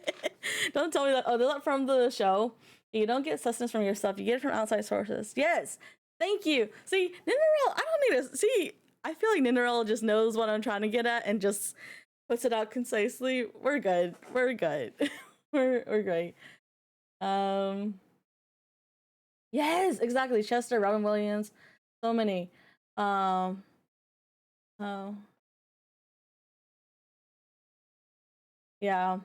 Don't tell me that. Oh, they're not from the show. You don't get sustenance from yourself, you get it from outside sources. Yes, thank you. See, Ninderell, I don't need to see. I feel like Ninderell just knows what I'm trying to get at and just puts it out concisely. We're good. We're good. We're great. Um, yes, exactly. Chester, Robin Williams, so many. Um, oh, yeah.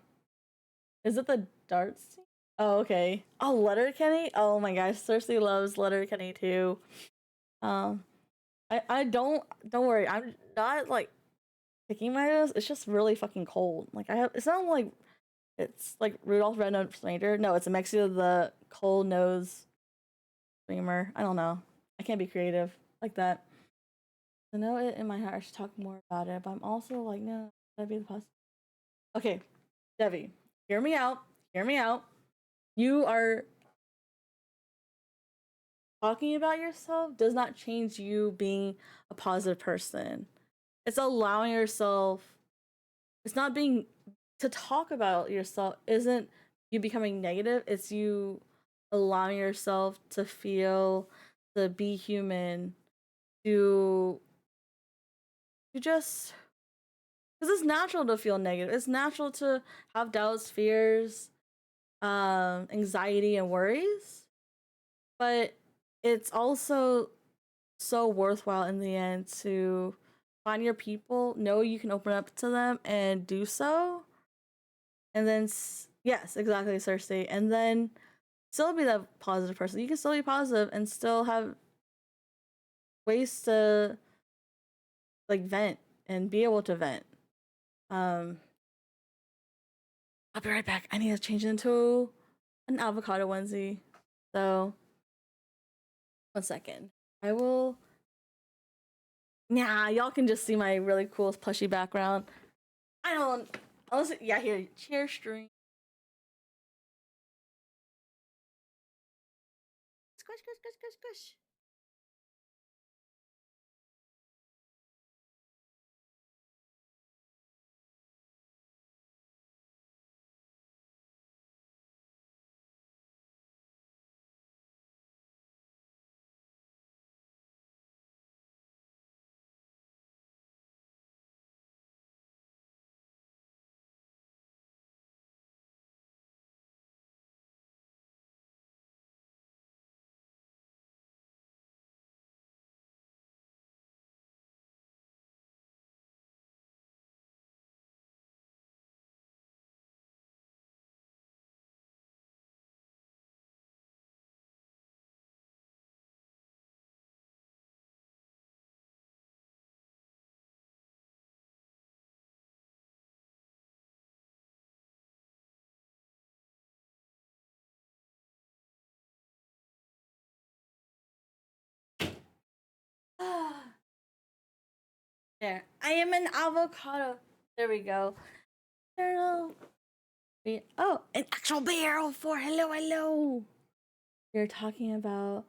Is it the darts team? Oh, okay. Oh, Letterkenny. Oh my gosh, Cersei loves Letterkenny too. Um, I don't worry. I'm not like picking my nose. It's just really fucking cold. Like I have. It's not like it's like Rudolph Red-Nosed Reindeer. No, it's a mix of the cold nose streamer. I don't know. I can't be creative like that. I know it in my heart. I should talk more about it, but I'm also like, no, that'd be the possible. Okay, Devi, hear me out. Hear me out. You are talking about yourself does not change you being a positive person. It's allowing yourself, it's not being, to talk about yourself isn't you becoming negative, it's you allowing yourself to feel, to be human, to just, because it's natural to feel negative. It's natural to have doubts, fears, anxiety, and worries. But it's also so worthwhile in the end to find your people, know you can open up to them and do so. And then, yes, exactly, Cersei. And then still be that positive person. You can still be positive and still have ways to like vent and be able to vent. Um, I'll be right back. I need to change into an avocado onesie. So, 1 second. I will. Nah, y'all can just see my really cool plushy background. I don't. Unless, yeah, here, chair string. Squish, squish, squish, squish, squish. There. I am an avocado. There we go. Barrel. Oh, an actual barrel for hello, hello. We're talking about.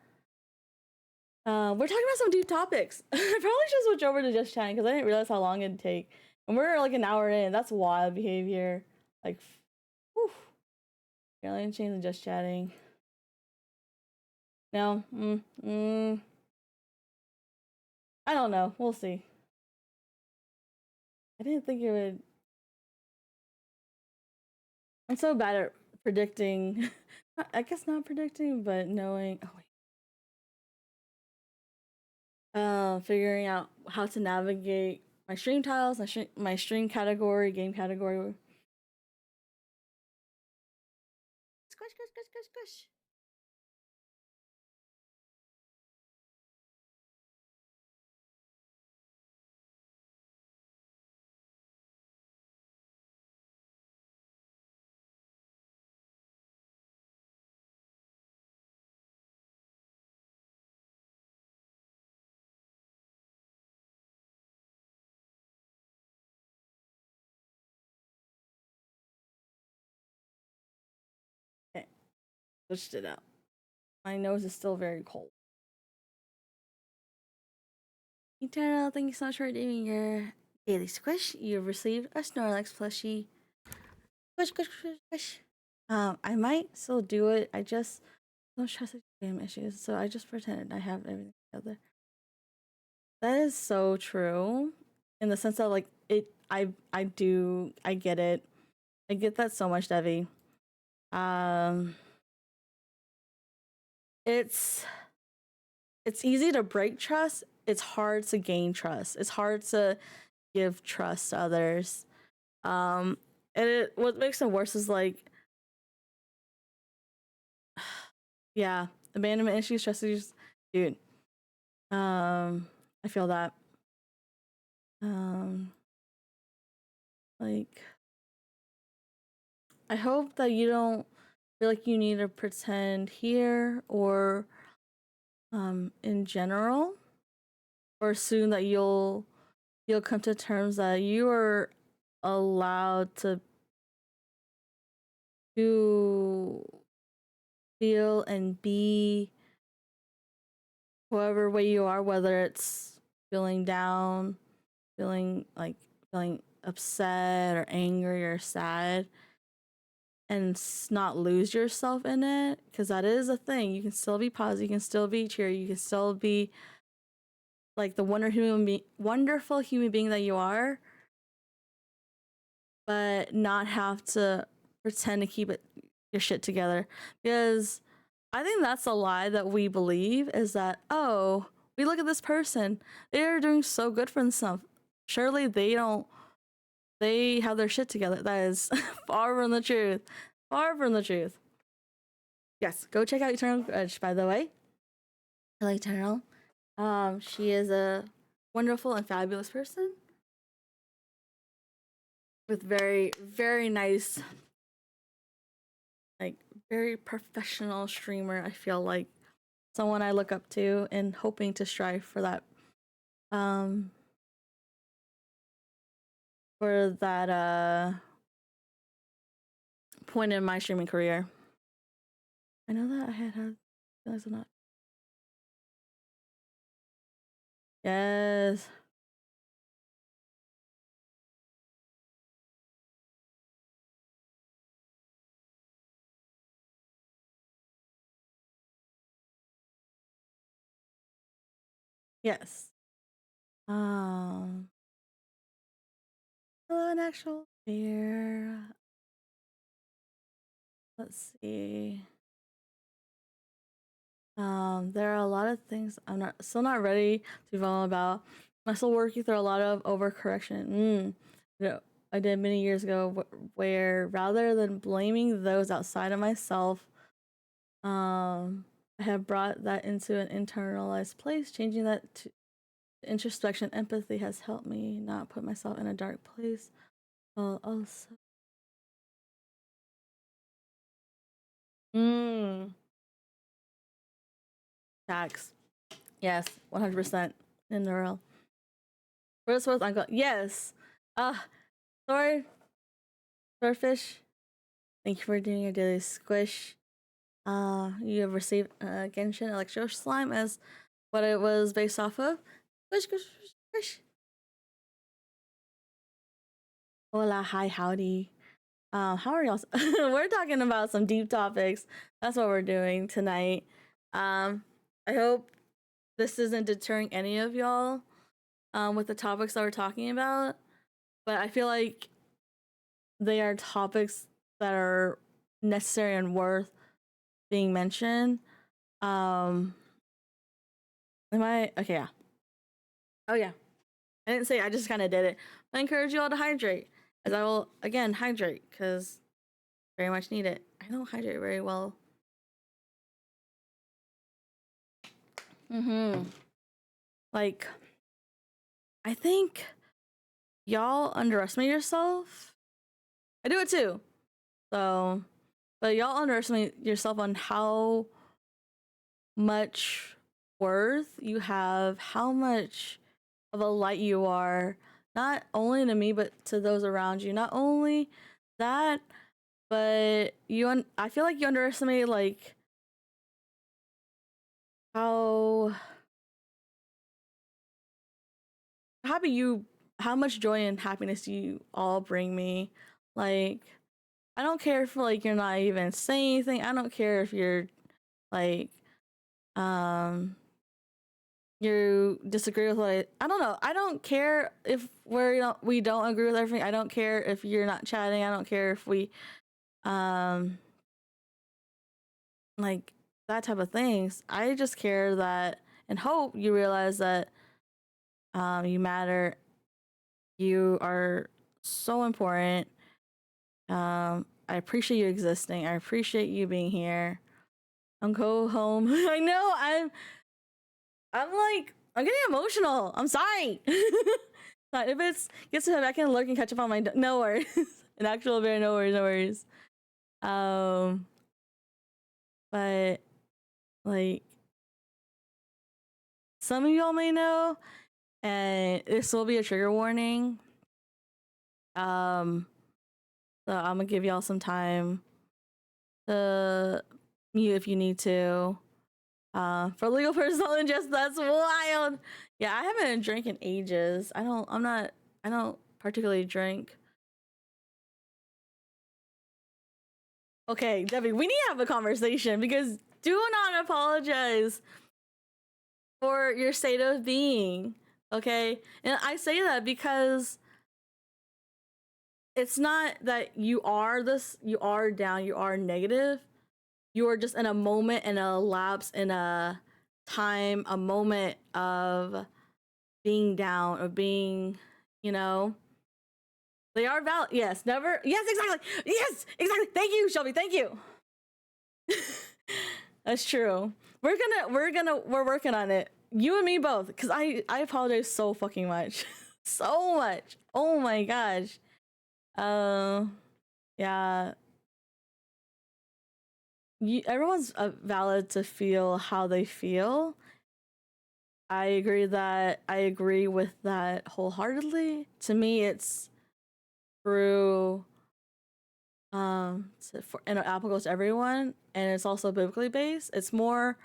We're talking about some deep topics. I probably should switch over to just chatting because I didn't realize how long it'd take. And we're like an hour in. That's wild behavior. Like, whew. Alien chains and just chatting. No. I don't know. We'll see. I didn't think it would. I'm so bad at predicting. I guess not predicting, but knowing. Oh wait. Figuring out how to navigate my stream tiles, my stream category, game category. Squish, squish, squish, squish, squish. Switched it out. My nose is still very cold. Eternal, thank you so much for doing your daily squish. You've received a Snorlax plushie. Squish, squish, squish, squish. I might still do it. I just don't trust the game issues, so I just pretended I have everything together. That is so true, in the sense that like I get it. I get that so much, Devi. It's easy to break trust. It's hard to gain trust. It's hard to give trust to others. And what makes it worse is like, yeah, abandonment issues, trust issues, dude. I feel that. Like, I hope that you don't feel like you need to pretend here or in general, or soon that you'll come to terms that you are allowed to feel and be whoever way you are, whether it's feeling down, feeling upset or angry or sad, and not lose yourself in it, because that is a thing. You can still be positive, you can still be cheery, you can still be like the wonderful human being that you are, but not have to pretend to keep your shit together. Because I think that's a lie that we believe, is that, oh, we look at this person, they're doing so good for themselves, surely they have their shit together. That is far from the truth. Far from the truth. Yes, go check out Eternal Grudge, by the way. I like Eternal. She is a wonderful and fabulous person with very, very nice, like, very professional streamer. I feel like someone I look up to and hoping to strive for that, point in my streaming career. I know that I had feelings of not. Yes. Yes. Hello, an actual fear. Let's see. There are a lot of things I'm still not ready to be vulnerable about. I'm still working through a lot of overcorrection. I did many years ago, where rather than blaming those outside of myself, I have brought that into an internalized place. Changing that to introspection, empathy has helped me not put myself in a dark place. Also, facts. Yes, 100% in the real. First was Uncle. Yes. Sword, Swordfish. Thank you for doing your daily squish. You have received Genshin Electro Slime as what it was based off of. Squish, squish, squish. Hola, hi, howdy. How are y'all? We're talking about some deep topics. That's what we're doing tonight. I hope this isn't deterring any of y'all with the topics that we're talking about, but I feel like they are topics that are necessary and worth being mentioned. Am I okay? Yeah. Oh yeah. I didn't say. I just kind of did it. I encourage you all to hydrate, as I will again hydrate because very much need it. I don't hydrate very well. Like, I think y'all underestimate yourself. I do it too. So, but y'all underestimate yourself on how much worth you have, how much of a light you are, not only to me but to those around you. Not only that, but I feel like you underestimate like how much joy and happiness you all bring me. Like, I don't care if like you're not even saying anything. I don't care if you're like you disagree with what I don't know. I don't care if we don't agree with everything. I don't care if you're not chatting. I don't care if we like that type of things. I just care that and hope you realize that you matter. You are so important. I appreciate you existing. I appreciate you being here. I'm go home. I know I'm getting emotional. I'm sorry. If it's gets to I can lurk and catch up on my no worries. An actual bear, no worries, no worries. But like some of y'all may know, and this will be a trigger warning. So I'm gonna give y'all some time to mute if you need to. For legal personal injustice, that's wild. Yeah, I haven't drank in ages. I don't particularly drink. Okay, Debbie, we need to have a conversation because do not apologize for your state of being. Okay? And I say that because it's not that you are down, you are negative. You are just in a moment, in a lapse, in a time, a moment of being down or being, they are valid. Yes, never. Yes, exactly. Yes, exactly. Thank you, Shelby. Thank you. That's true. We're working on it. You and me both. Cause I apologize so fucking much. So much. Oh my gosh. Yeah. Everyone's valid to feel how they feel. I agree with that wholeheartedly. To me, it's through and it applicable to everyone, and it's also biblically based. It's more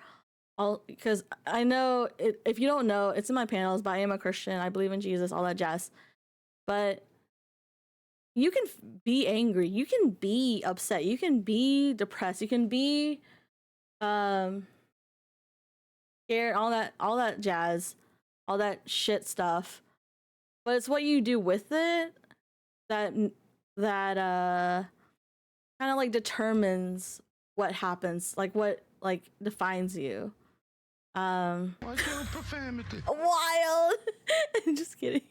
all because I know if you don't know, it's in my panels, but I am a Christian. I believe in Jesus, all that jazz. But you can be angry, you can be upset, you can be depressed, you can be scared, all that jazz, all that shit stuff. But it's what you do with it that kind of like determines what happens, like what like defines you. Watch your profanity. Wild. Just kidding.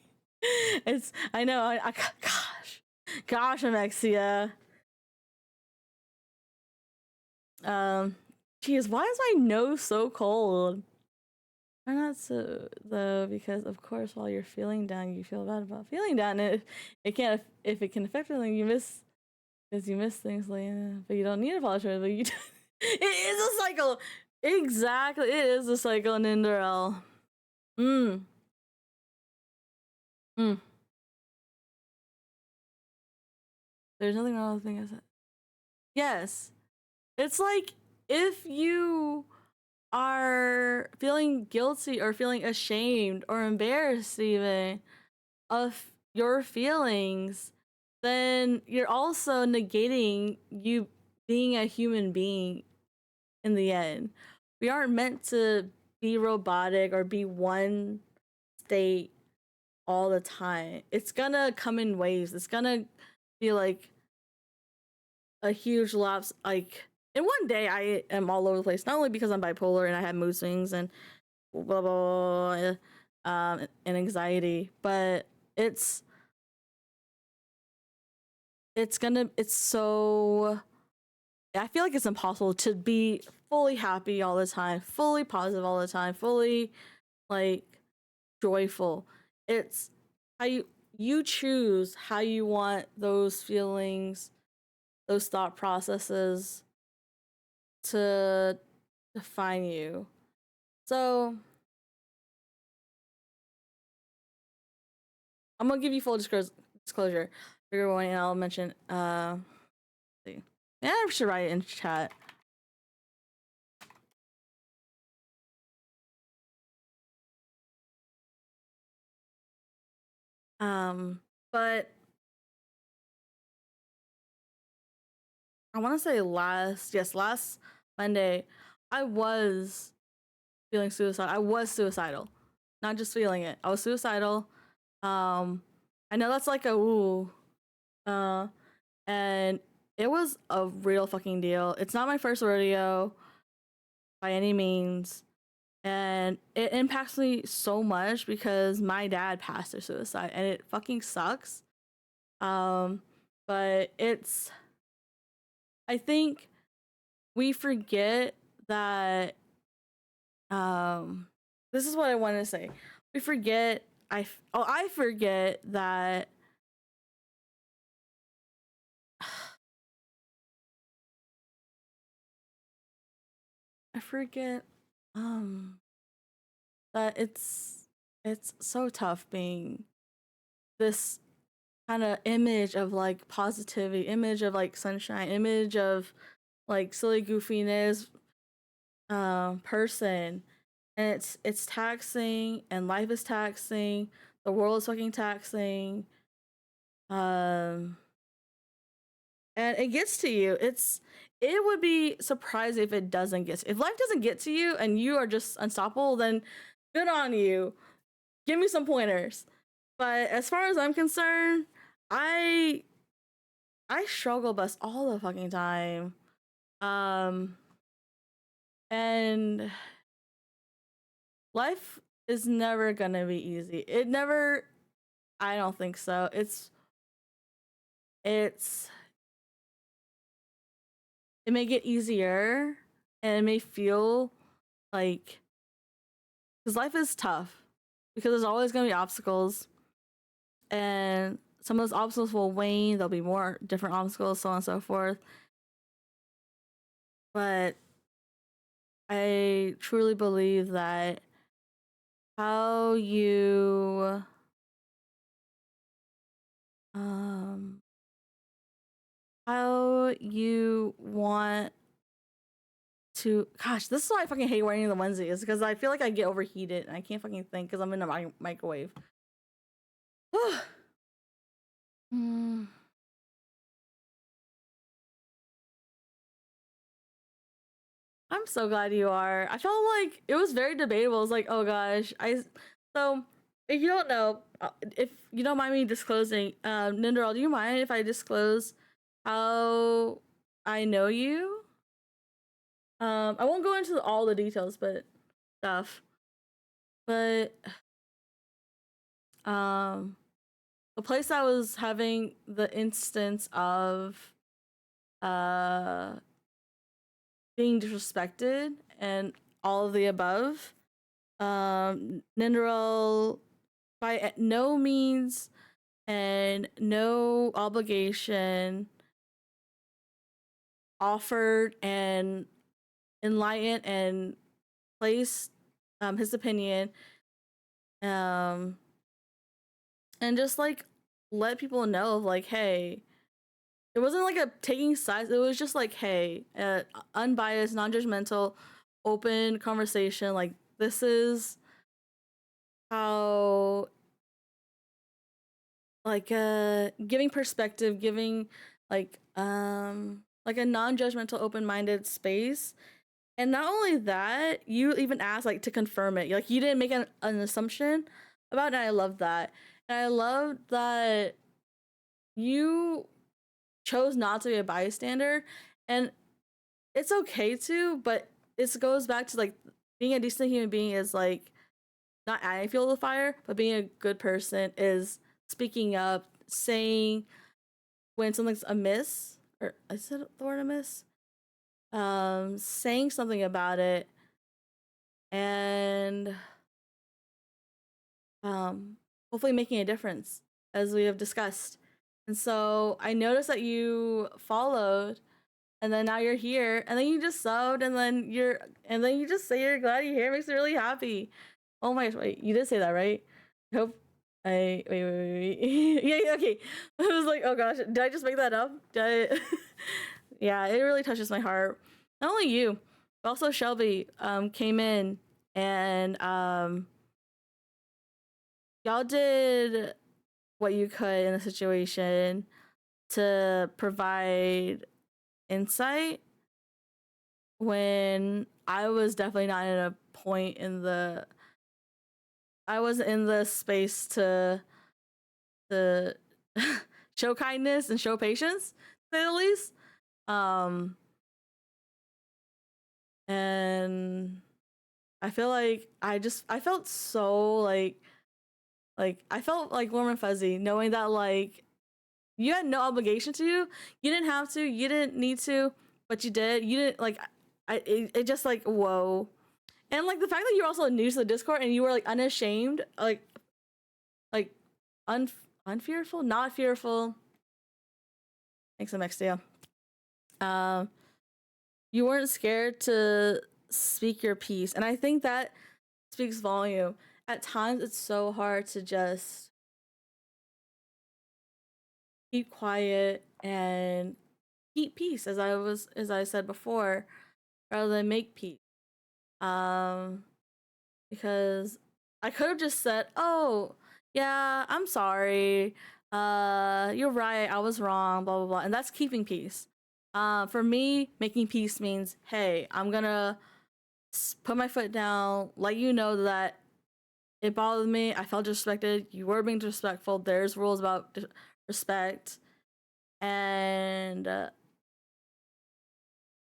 It's I know. Gosh, Amexia. Geez, why is my nose so cold? Why not so though? Because of course, while you're feeling down, you feel bad about feeling down. It can't if it can affect feeling you miss because you miss things like, but you don't need to apologize. But you, it is a cycle. Exactly, it is a cycle in Indorel. There's nothing wrong with the thing I said. Yes, it's like if you are feeling guilty or feeling ashamed or embarrassed even of your feelings, then you're also negating you being a human being in the end. We aren't meant to be robotic or be one state all the time. It's gonna come in waves. It's gonna be like a huge lapse. Like in one day, I am all over the place. Not only because I'm bipolar and I have mood swings and blah blah, blah and anxiety, but it's so. I feel like it's impossible to be fully happy all the time, fully positive all the time, fully like joyful. It's how you choose how you want those feelings, those thought processes to define you. So I'm gonna give you full disclosure. Figure one, and I'll mention. See, yeah, I should write it in chat. But I want to say last Monday, I was feeling suicidal. I was suicidal, not just feeling it. I was suicidal. I know that's like a ooh, uh, and it was a real fucking deal. It's not my first rodeo by any means, and it impacts me so much because my dad passed through suicide, and it fucking sucks. But I think we forget that this is what I want to say. We forget I forget that I forget that it's so tough being this kind of image of like positivity, image of like sunshine, image of like silly goofiness person, and it's taxing, and life is taxing, the world is fucking taxing, um and it gets to you. It would be surprising if it doesn't get to, if life doesn't get to you and you are just unstoppable, then good on you, give me some pointers. But as far as I'm concerned, i I struggle bus all the fucking time. um and life is never gonna be easy. It never, I don't think so. It's it may get easier, and it may feel like, because life is tough, because there's always going to be obstacles, and some of those obstacles will wane, there'll be more different obstacles, so on and so forth. But I truly believe that how you um how you want to, gosh, this is why I fucking hate wearing the onesie, is because I feel like I get overheated and I can't fucking think because I'm in a microwave. Mm. I'm so glad you are. I felt like it was very debatable. I was like, oh gosh, so if you don't know, if you don't mind me disclosing, Ninderall, do you mind if I disclose how I know you? I won't go into all the details, but stuff. But um, the place I was having the instance of uh being disrespected and all of the above, Ninderall, by no means and no obligation, offered and enlightened and placed his opinion, um and just like let people know of like, hey, it wasn't like a taking sides, it was just like, hey, unbiased, non-judgmental, open conversation, like this is how, like giving perspective, giving like a non-judgmental, open-minded space. And not only that, you even asked like to confirm it, like you didn't make an assumption about it, and I love that. And I love that you chose not to be a bystander, and it's okay to, but it goes back to like being a decent human being is like not adding fuel to the fire, but being a good person is speaking up, saying when something's amiss, or I said the word amiss, saying something about it, and hopefully making a difference, as we have discussed. And so I noticed that you followed, and then now you're here, and then you just subbed, and then you just say you're glad you're here. It makes me really happy. Oh my gosh, wait, you did say that, right? I hope wait. Yeah, okay. I was like, oh gosh, did I just make that up? Did I Yeah, it really touches my heart. Not only you, but also Shelby came in, and y'all did what you could in a situation to provide insight when I was definitely not in a point in the I wasn't in the space to show kindness and show patience, to say the least. And I feel like I felt so like I felt like warm and fuzzy knowing that like you had no obligation to. You didn't have to. You didn't need to, but you did. You didn't like. It just like whoa, and like the fact that you're also new to the Discord and you were like unashamed, like unfearful, not fearful. Makes a mixed deal. You weren't scared to speak your piece, and I think that speaks volume. At times, it's so hard to just keep quiet and keep peace, as I said before, rather than make peace. Because I could have just said, "Oh, yeah, I'm sorry. You're right. I was wrong. Blah blah blah," and that's keeping peace. For me, making peace means, hey, I'm gonna put my foot down, let you know that it bothered me. I felt disrespected. You were being disrespectful. There's rules about respect, and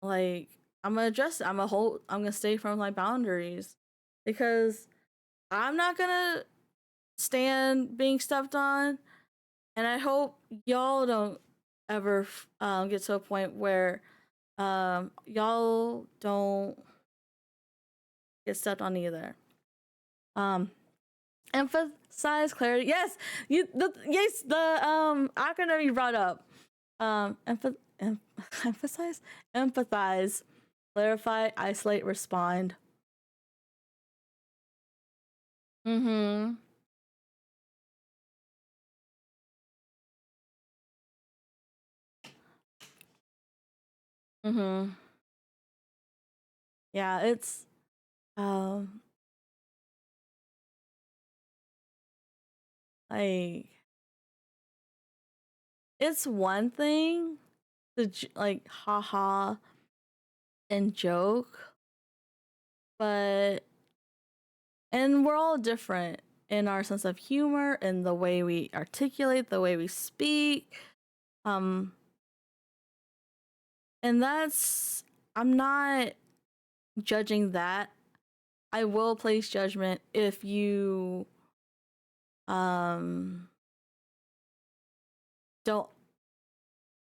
like I'm gonna address it. I'm gonna stay from my boundaries because I'm not gonna stand being stepped on, and I hope y'all don't ever get to a point where y'all don't get stepped on either. Emphasize clarity. Yes, the acronym you brought up. Emphasize, empathize, clarify, isolate, respond. Mm-hmm. Mm-hmm. Yeah, it's um like it's one thing to like haha and joke, but and we're all different in our sense of humor and the way we articulate, the way we speak. Um and that's I'm not judging that. I will place judgment if you um don't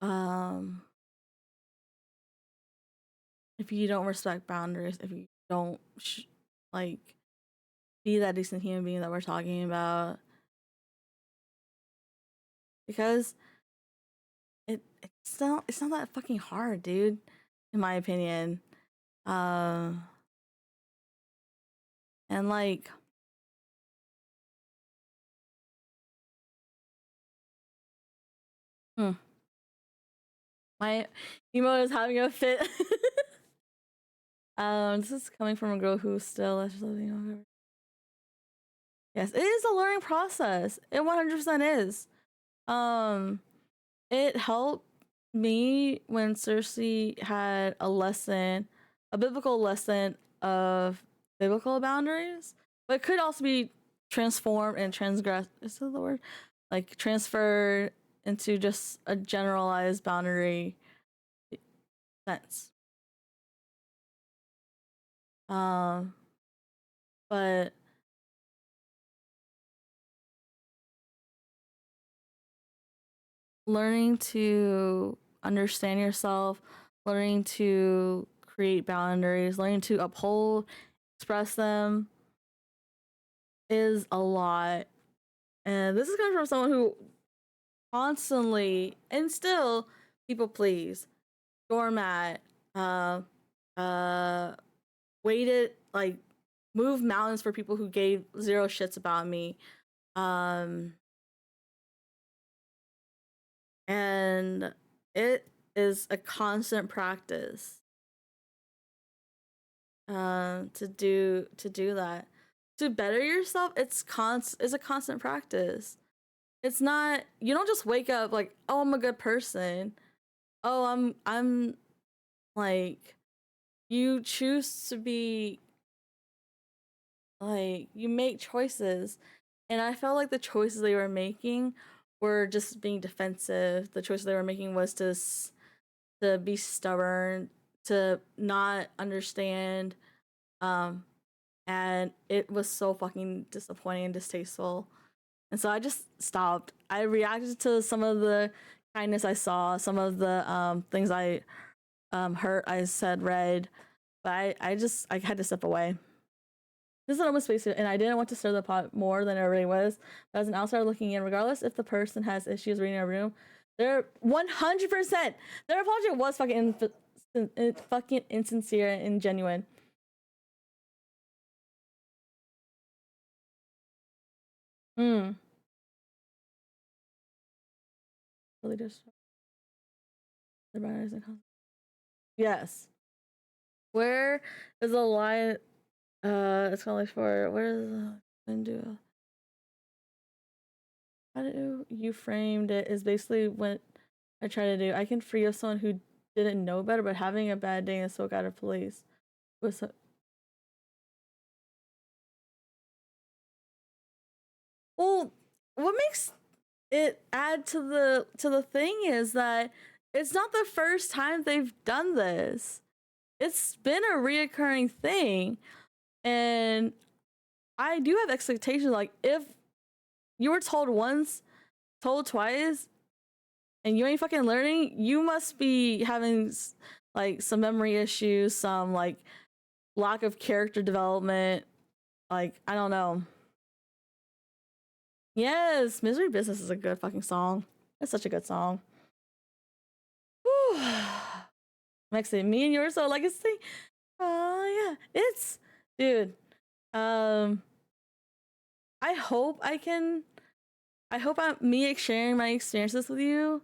um if you don't respect boundaries, if you don't like be that decent human being that we're talking about, because it's not that fucking hard, dude, in my opinion. Um and like hmm, my emo is having a fit. This is coming from a girl who's still yes, it is a learning process. It 100% is. Um it helped me when Cersei had a lesson, a biblical lesson of biblical boundaries, but it could also be transformed and transgressed. Is that the word? Like transferred into just a generalized boundary sense. Um, but learning to understand yourself, learning to create boundaries, learning to uphold, express them is a lot. And this is coming from someone who constantly and still people please, doormat, uh, waited like move mountains for people who gave zero shits about me. Um, and it is a constant practice to do that. To better yourself, it's a constant practice. it's not, you don't just wake up like, oh, I'm a good person. Oh, I'm like, you choose to be like, you make choices. And I felt like the choices they were making were just being defensive. The choices they were making was to be stubborn, to not understand, and it was so fucking disappointing and distasteful. And so I just stopped. I reacted to some of the kindness I saw, some of the things I heard, I said, read, but I had to step away. This is an open space, and I didn't want to stir the pot more than it already was. But as an outsider looking in, regardless if the person has issues reading a room, they're 100%. Their apology was fucking insincere and genuine. Really just the banners and yes. Where is the line? It's kind of like for where is the window? How do you framed it is basically what I try to do. I can free up someone who didn't know better, but having a bad day and spoke out of police was. Well, what makes it add to the thing is that it's not the first time they've done this. It's been a reoccurring thing, and I do have expectations. Like, if you were told once, told twice, and you ain't fucking learning, you must be having like some memory issues, some like lack of character development. Like, I don't know. Yes, Misery Business is a good fucking song. It's such a good song. Whew. Next thing, me and yours are legacy. Oh yeah, it's dude. I hope I can. I hope me sharing my experiences with you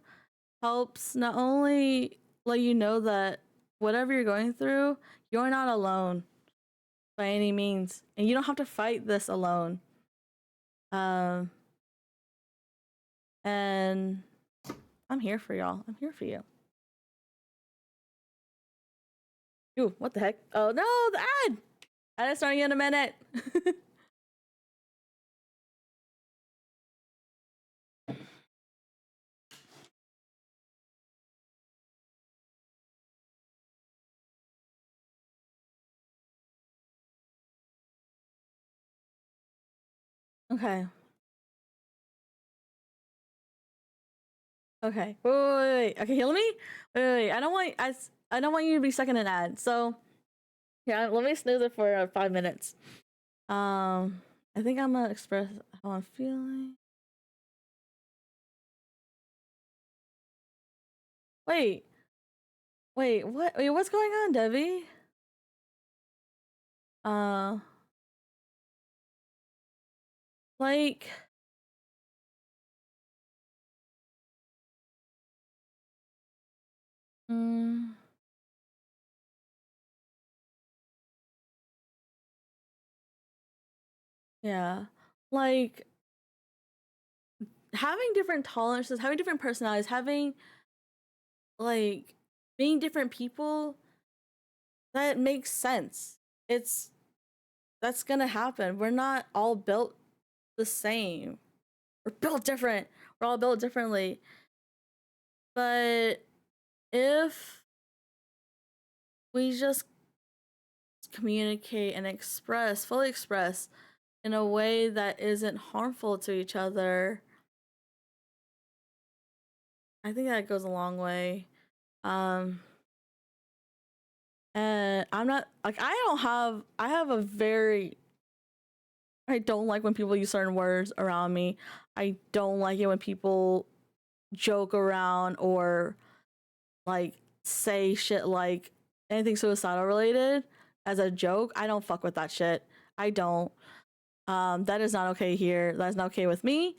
helps not only let you know that whatever you're going through, you're not alone by any means, and you don't have to fight this alone. And I'm here for y'all. I'm here for you. Ooh, what the heck? Oh no, the ad! Ad is starting in a minute. Okay. Okay. Wait. Okay, heal me. Wait. I don't want you to be stuck in an ad. So yeah, let me snooze it for 5 minutes. I think I'm gonna express how I'm feeling. Wait. Wait. What? Wait. What's going on, Debbie? Uh, like. Mm, yeah. Like having different tolerances, having different personalities, having like being different people, that makes sense. It's That's gonna happen. We're not all built the same. We're built different. We're all built differently. But if we just communicate and fully express in a way that isn't harmful to each other, I think that goes a long way. And I'm not like I don't like when people use certain words around me. I don't like it when people joke around or like say shit like anything suicidal related as a joke. I don't fuck with that shit. I don't. That is not okay here. That is not okay with me.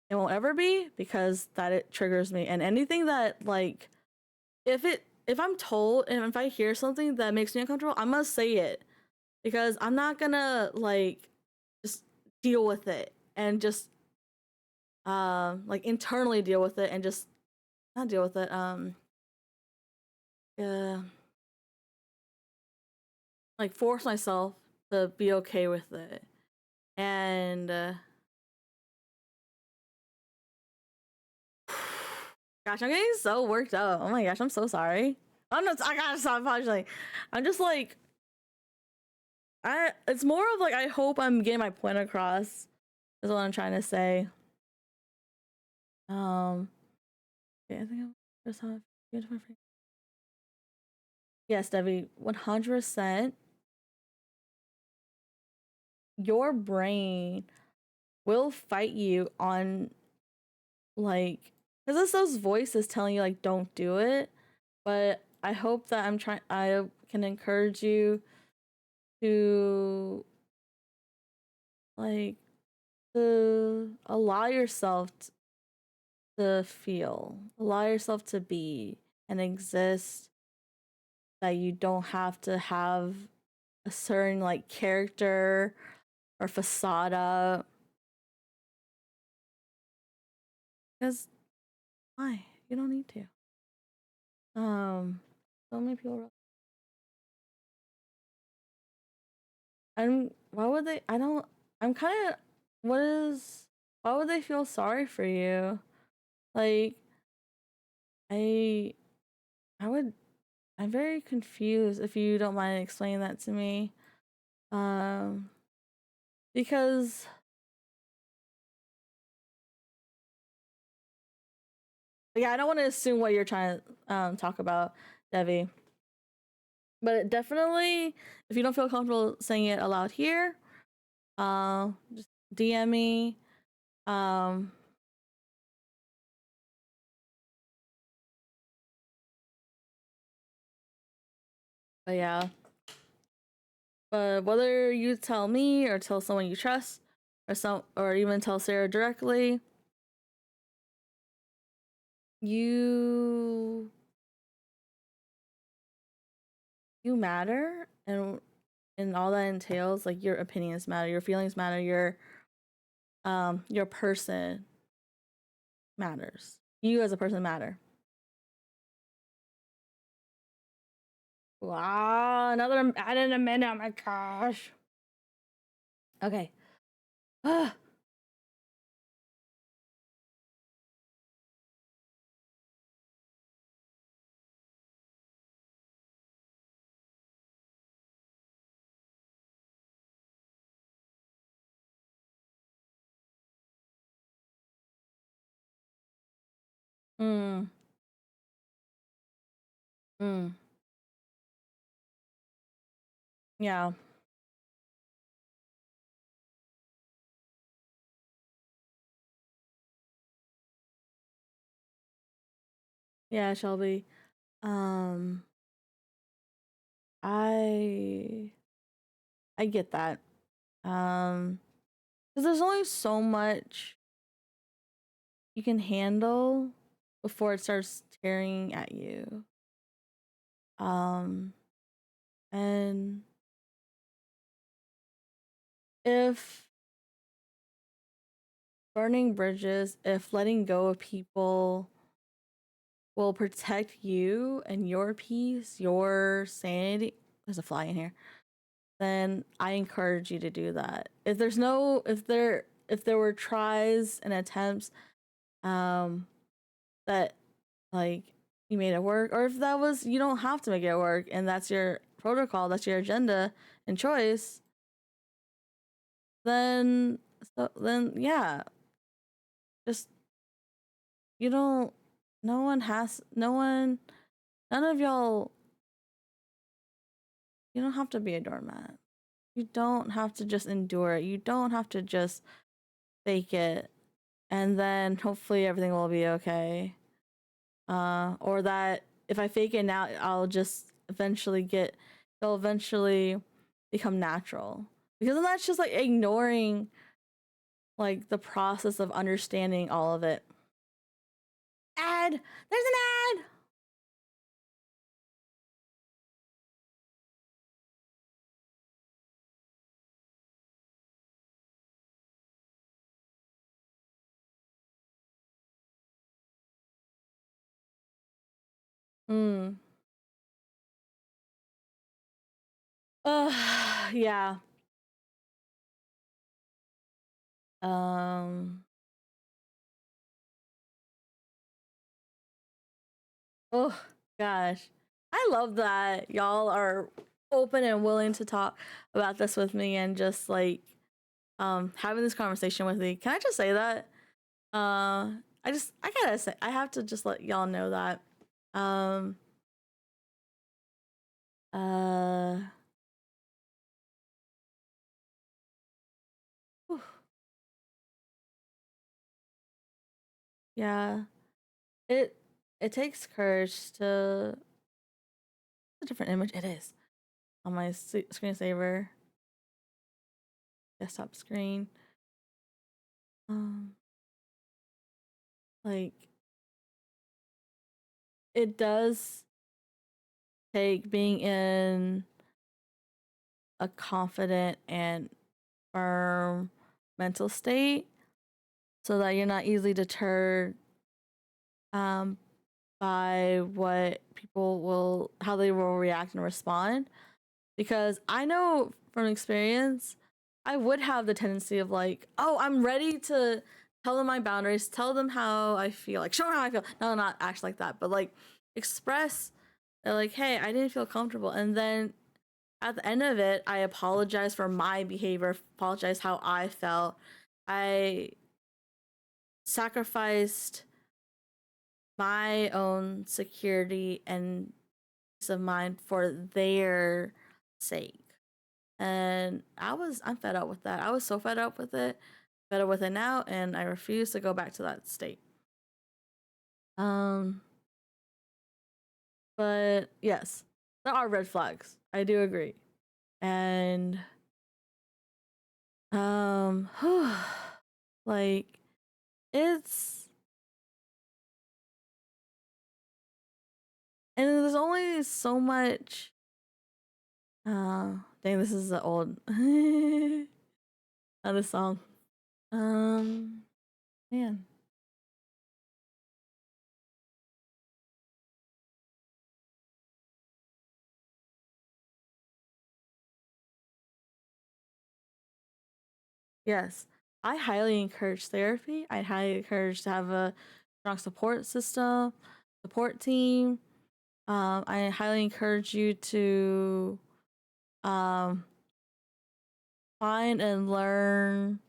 It won't ever be, because it triggers me. And anything that like if I'm told and if I hear something that makes me uncomfortable, I must say it, because I'm not gonna like just deal with it and just like internally deal with it and just not deal with it. Yeah, like force myself to be okay with it. And gosh, I'm getting so worked up. Oh my gosh, I'm so sorry. I'm not. I gotta stop apologizing. I'm just like, It's more of like I hope I'm getting my point across. Is what I'm trying to say. Yeah, I think I just have. Yes, Debbie, 100%. Your brain will fight you on like because it's those voices telling you like don't do it. But I hope that I can encourage you to like to allow yourself to feel, allow yourself to be and exist, that you don't have to have a certain like character or facade up. Because why? You don't need to. So many people. Why would they? I don't. I'm kind of. What is? Why would they feel sorry for you? Like, I. I would. I'm very confused. If you don't mind explaining that to me, because yeah, I don't want to assume what you're trying to talk about, Devi. But definitely, if you don't feel comfortable saying it aloud here, just DM me. Um, but yeah, but whether you tell me or tell someone you trust, or even tell Sarah directly, you you matter, and all that entails, like your opinions matter, your feelings matter, your person matters. You as a person matter. Wow, another add in a minute. Oh my gosh. Okay. mm, mm. Yeah. Yeah, Shelby. Um, I I get that. Because there's only so much you can handle before it starts tearing at you. Um, and if burning bridges, if letting go of people will protect you and your peace, your sanity. There's a fly in here. Then I encourage you to do that. If there were tries and attempts, that like you made it work, or if that was you don't have to make it work, and that's your protocol, that's your agenda and choice, then then yeah, just you don't. No one has. No one. None of y'all. You don't have to be a doormat. You don't have to just endure it. You don't have to just fake it, and then hopefully everything will be okay. Or that if I fake it now, I'll just eventually get. It'll eventually become natural. Because then that's just like ignoring like the process of understanding all of it. Ad! There's an ad! Mm. Yeah. Um. Oh gosh, I love that y'all are open and willing to talk about this with me and just like having this conversation with me. Can I just say that? I gotta say I have to just let y'all know that. Um. Uh. whew, yeah. It it takes courage to a different image. It is on my screensaver desktop screen. Um. Like it does take being in a confident and firm mental state so that you're not easily deterred um, by what people will, how they will react and respond. Because I know from experience, I would have the tendency of like, oh, I'm ready to tell them my boundaries, tell them how I feel, like show them how I feel. No, not act like that, but like express, like, hey, I didn't feel comfortable. And then at the end of it, I apologize for my behavior, apologize how I felt. I sacrificed my own security and peace of mind for their sake. And I'm fed up with that. I was so fed up with it, fed up with it now, and I refuse to go back to that state. Um, but yes, there are red flags. I do agree. And um like it's and there's only so much dang, this is an old other song. Um man. Yes. I highly encourage therapy. I highly encourage to have a strong support system, support team. I highly encourage you to um find and learn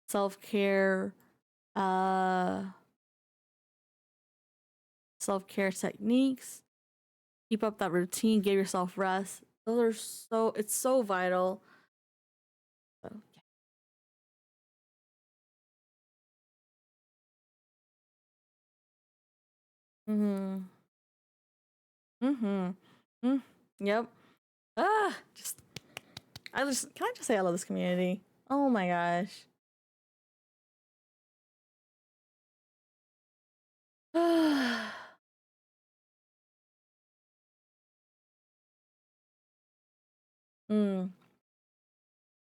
self-care uh self-care techniques. Keep up that routine, give yourself rest. Those are it's so vital. So, yeah. Mhm. Mm. Yep. Just can I just say I love this community? Oh my gosh. mm.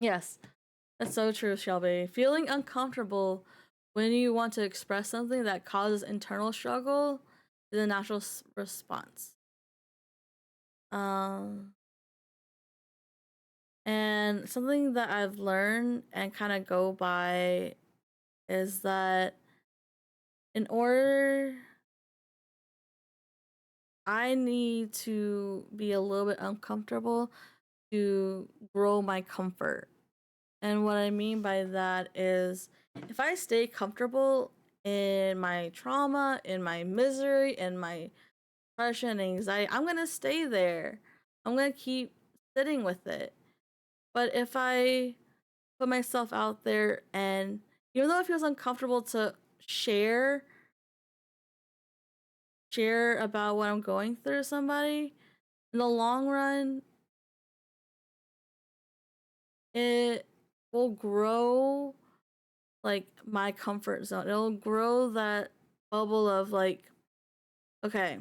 Yes, that's so true, Shelby. Feeling uncomfortable when you want to express something that causes internal struggle is a natural response. Um, and something that I've learned and kind of go by is that in order, I need to be a little bit uncomfortable to grow my comfort. And what I mean by that is if I stay comfortable in my trauma, in my misery, in my depression and anxiety, I'm going to stay there. I'm going to keep sitting with it. But if I put myself out there and even though it feels uncomfortable to share share about what I'm going through to somebody, in the long run, it will grow like my comfort zone. It'll grow that bubble of like, okay,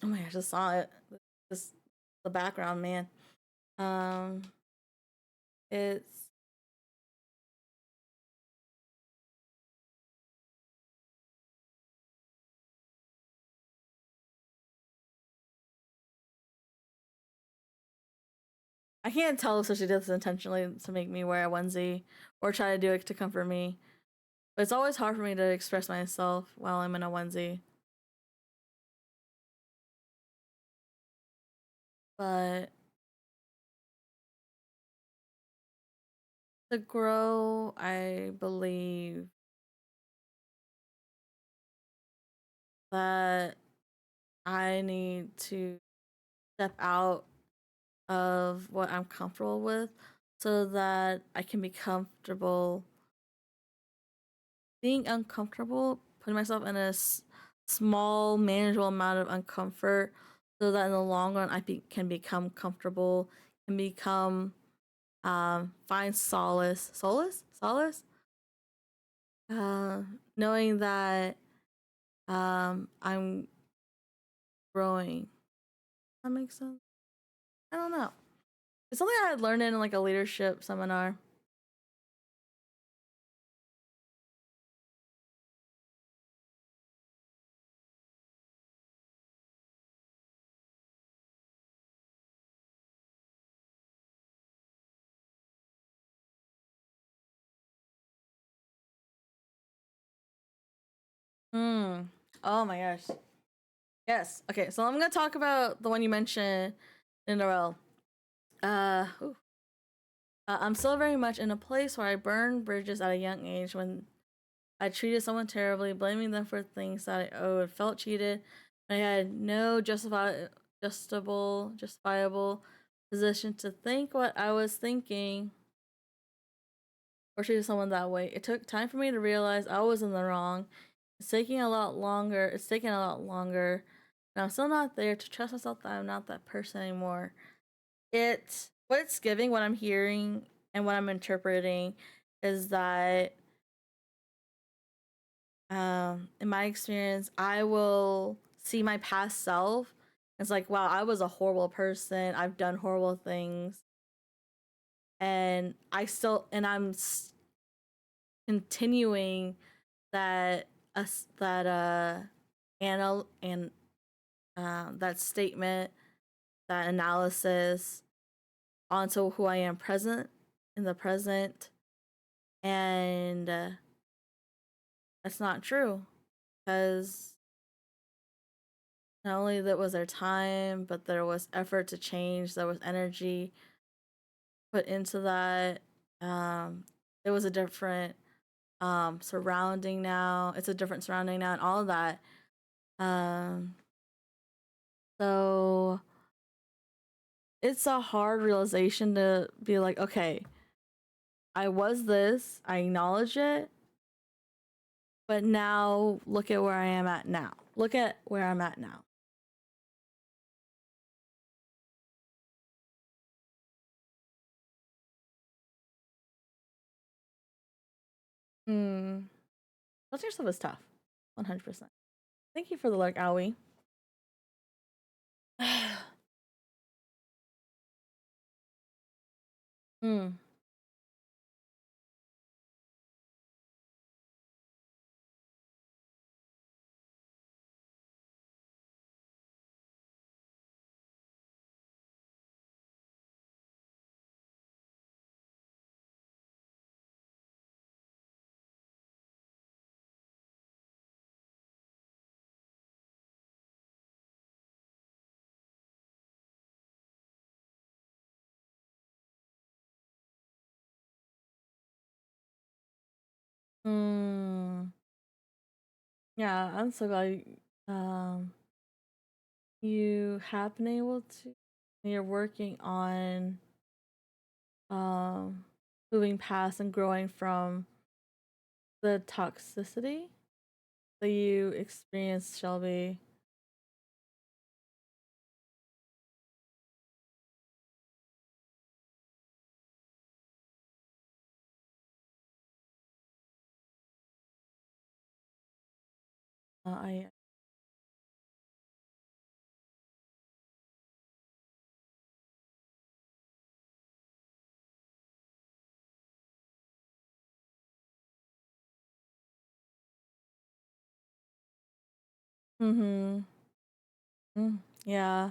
oh my gosh, I just saw it. Just the background, man. Um, it's I can't tell if she did this intentionally to make me wear a onesie or try to do it to comfort me. But it's always hard for me to express myself while I'm in a onesie. But to grow, I believe that I need to step out of what I'm comfortable with so that I can be comfortable being uncomfortable, putting myself in a small, manageable amount of uncomfort so that in the long run can become comfortable, can become, find solace, uh, knowing that I'm growing. That makes sense. I don't know. It's something I had learned in like a leadership seminar. Hmm. Oh my gosh. Yes. Okay. So I'm gonna talk about the one you mentioned in a row. Ooh. I'm still very much in a place where I burned bridges at a young age when I treated someone terribly, blaming them for things that I owed, felt cheated, and I had no justifiable position to think what I was thinking or treated someone that way. It took time for me to realize I was in the wrong. It's taking a lot longer. It's taking a lot longer. And I'm still not there to trust myself that I'm not that person anymore. What it's giving, what I'm hearing, and what I'm interpreting is that in my experience, I will see my past self. It's like, wow, I was a horrible person. I've done horrible things, and I'm continuing that that anal and that statement, that analysis onto who I am present in the present, and that's not true because not only that was there time, but there was effort to change. There was energy put into that. Um, it was a different surrounding now. It's a different surrounding now, and all of that. Um, so it's a hard realization to be like, okay, I was this. I acknowledge it, but now look at where I am at now. Look at where I'm at now. Hmm. Trusting yourself is tough. 100%. Thank you for the look, Aoi. Hmm. Hmm. Yeah, I'm so glad you have been able to. You're working on um moving past and growing from the toxicity that you experienced, Shelby. I mm-hmm. Mm, yeah.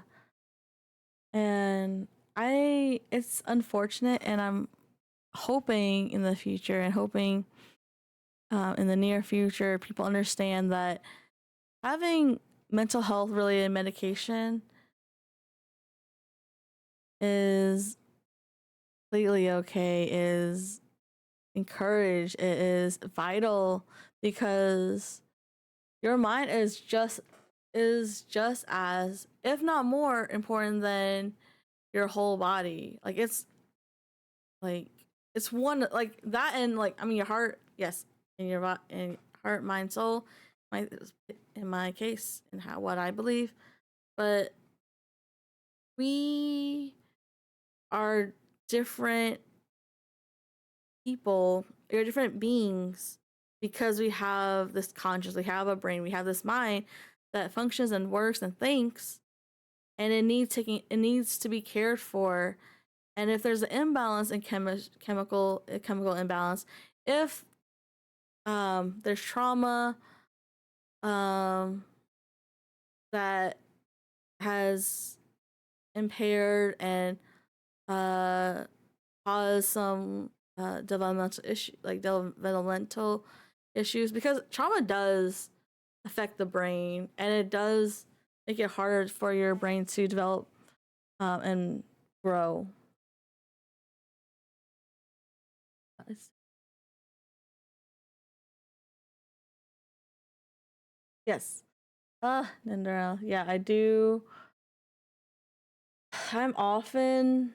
And it's unfortunate, and I'm hoping in the future and hoping in the near future people understand that having mental health related medication is completely okay, is encouraged, it is vital, because your mind is just as, if not more important than your whole body. Like like it's one, like that, and like, I mean, your heart, yes, and your and heart, mind, soul, my in my case, and how what I believe, but we are different people, we're different beings, because we have this conscience, we have a brain, we have this mind that functions and works and thinks, and it needs to be cared for. And if there's an imbalance in chemical imbalance, if there's trauma that has impaired and caused some developmental issues, because trauma does affect the brain, and it does make it harder for your brain to develop and grow. Yes. Nindera. Yeah, I do. I'm often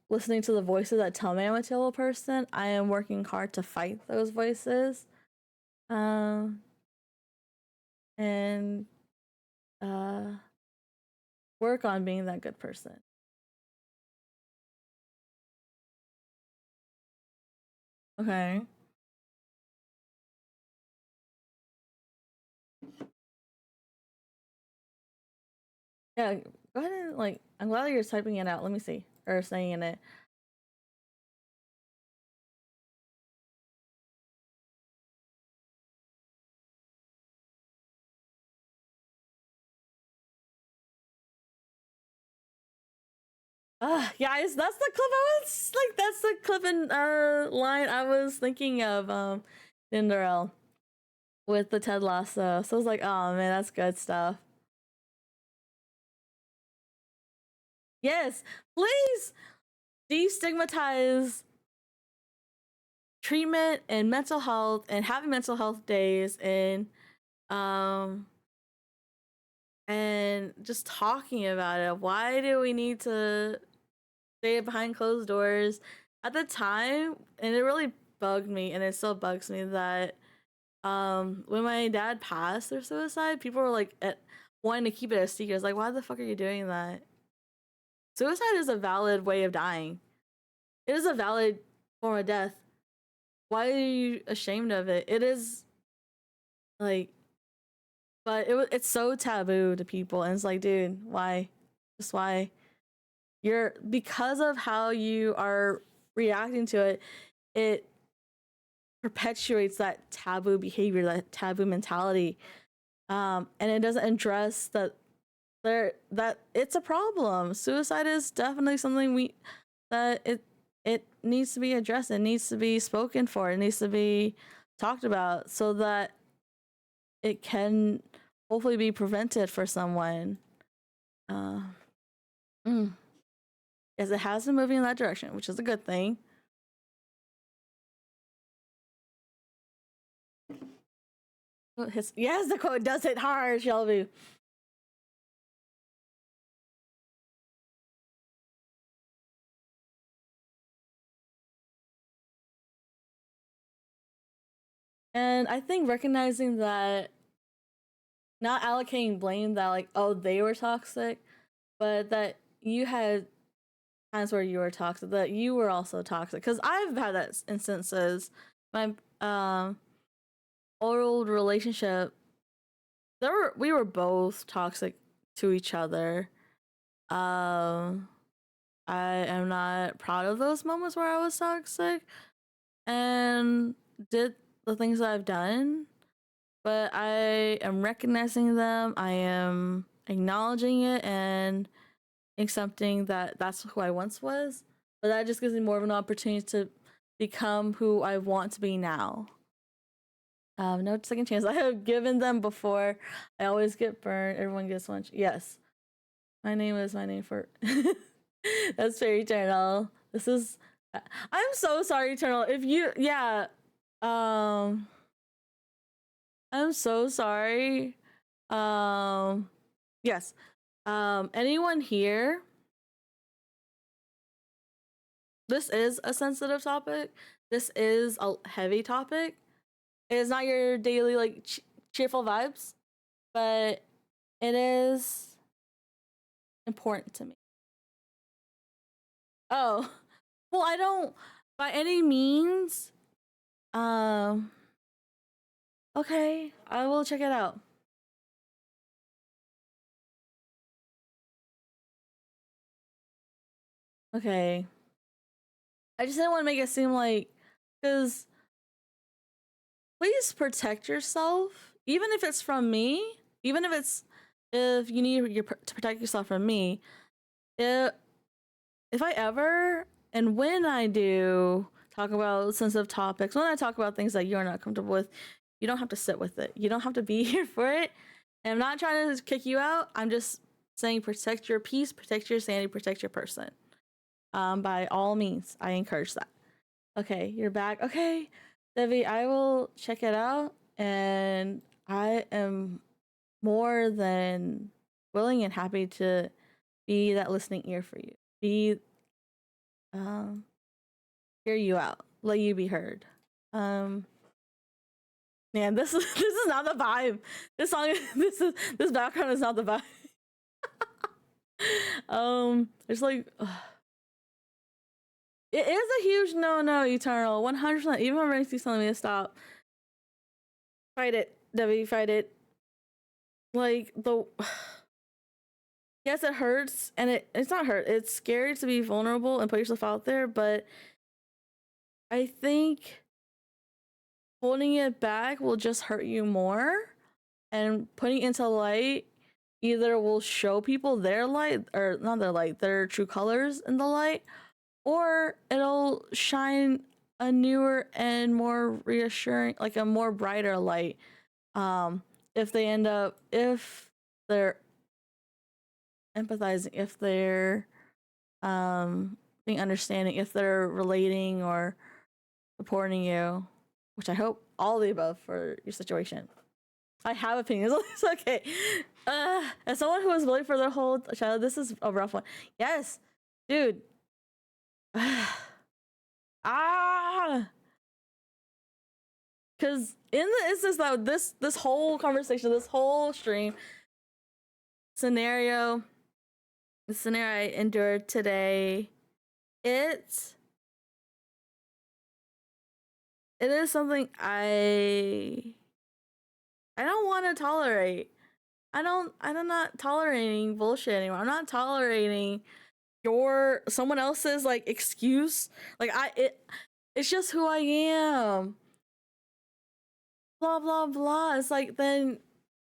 listening to the voices that tell me I'm a terrible person. I am working hard to fight those voices. And work on being that good person. Okay. Yeah, go ahead and, like, I'm glad that you're typing it out. Let me see. Or saying it. Yeah, that's the clip I was like, that's the clip and line I was thinking of, Cinderella with the Ted Lasso. So I was like, oh man, that's good stuff. Yes, please destigmatize treatment and mental health and having mental health days, um and just talking about it. Why do we need to say it behind closed doors? At the time, and it really bugged me, and it still bugs me, that when my dad passed through suicide, people were like wanting to keep it a secret. It's like, why the fuck are you doing that? Suicide is a valid way of dying. It is a valid form of death. Why are you ashamed of it? It is, like, but it's so taboo to people, and it's like, dude, why? Just why? You're, because of how you are reacting to it, it perpetuates that taboo behavior, that taboo mentality, and it doesn't address that it's a problem. Suicide is definitely something that it needs to be addressed. It needs to be spoken for. It needs to be talked about, so that it can hopefully be prevented for someone. Uh, mm. Yes, it has been moving in that direction, which is a good thing. Yes, the quote does hit hard, Shelby. And I think recognizing that, not allocating blame that, like, oh, they were toxic, but that you had times where you were toxic, that you were also toxic. Because I've had that instances. My old relationship, we were both toxic to each other. I am not proud of those moments where I was toxic and did the things that I've done, but I am recognizing them. I am acknowledging it, and accepting that that's who I once was, but that just gives me more of an opportunity to become who I want to be now. No second chance. I have given them before. I always get burned. Everyone gets one. Yes. My name is my name for. That's very Eternal. This is. I'm so sorry, Eternal. If you, yeah. I'm so sorry. Yes. Anyone here? This is a sensitive topic. This is a heavy topic. It is not your daily like cheerful vibes, but it is important to me. Oh, well, I don't by any means. Okay, I will check it out. Okay. I just didn't want to make it seem like, because please protect yourself, even if it's from me, even if you need to protect yourself from me. If I ever and when I do talk about sensitive topics, when I talk about things that you're not comfortable with, you don't have to sit with it. You don't have to be here for it. And I'm not trying to kick you out. I'm just saying protect your peace, protect your sanity, protect your person. By all means, I encourage that. Okay, you're back. Okay, Devi, I will check it out, and I am more than willing and happy to be that listening ear for you. Be hear you out, let you be heard. Man, this is this is not the vibe. This song, this background is not the vibe. It's like. It is a huge no, Eternal. 100%. Even when Renexy's telling me to stop. Fight it, Debbie, fight it. Like, yes, it hurts, and it's not hurt. It's scary to be vulnerable and put yourself out there, but I think holding it back will just hurt you more, and putting it into light either will show people their light, or not their light, their true colors in the light, or it'll shine a newer and more reassuring, like a more brighter light. If they're empathizing, if they're being understanding, if they're relating or supporting you, which I hope all the above for your situation. I have opinions. It's okay. As someone who was bullied for their whole childhood, this is a rough one. Yes, dude. Because in the instance that this whole conversation, this whole stream scenario, the scenario I endured today, it is something I don't want to tolerate. I'm not tolerating bullshit anymore. I'm not tolerating someone else's like excuse. Like it's just who I am. Blah blah blah. It's like, then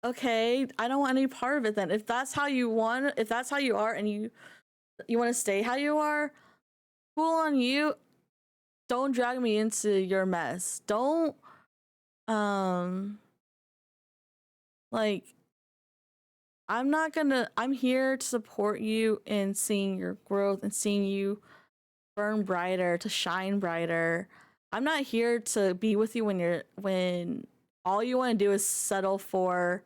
okay, I don't want any part of it then. If that's how you are and you want to stay how you are, cool on you. Don't drag me into your mess. Don't like, I'm here to support you in seeing your growth and seeing you burn brighter, to shine brighter. I'm not here to be with you when all you want to do is settle for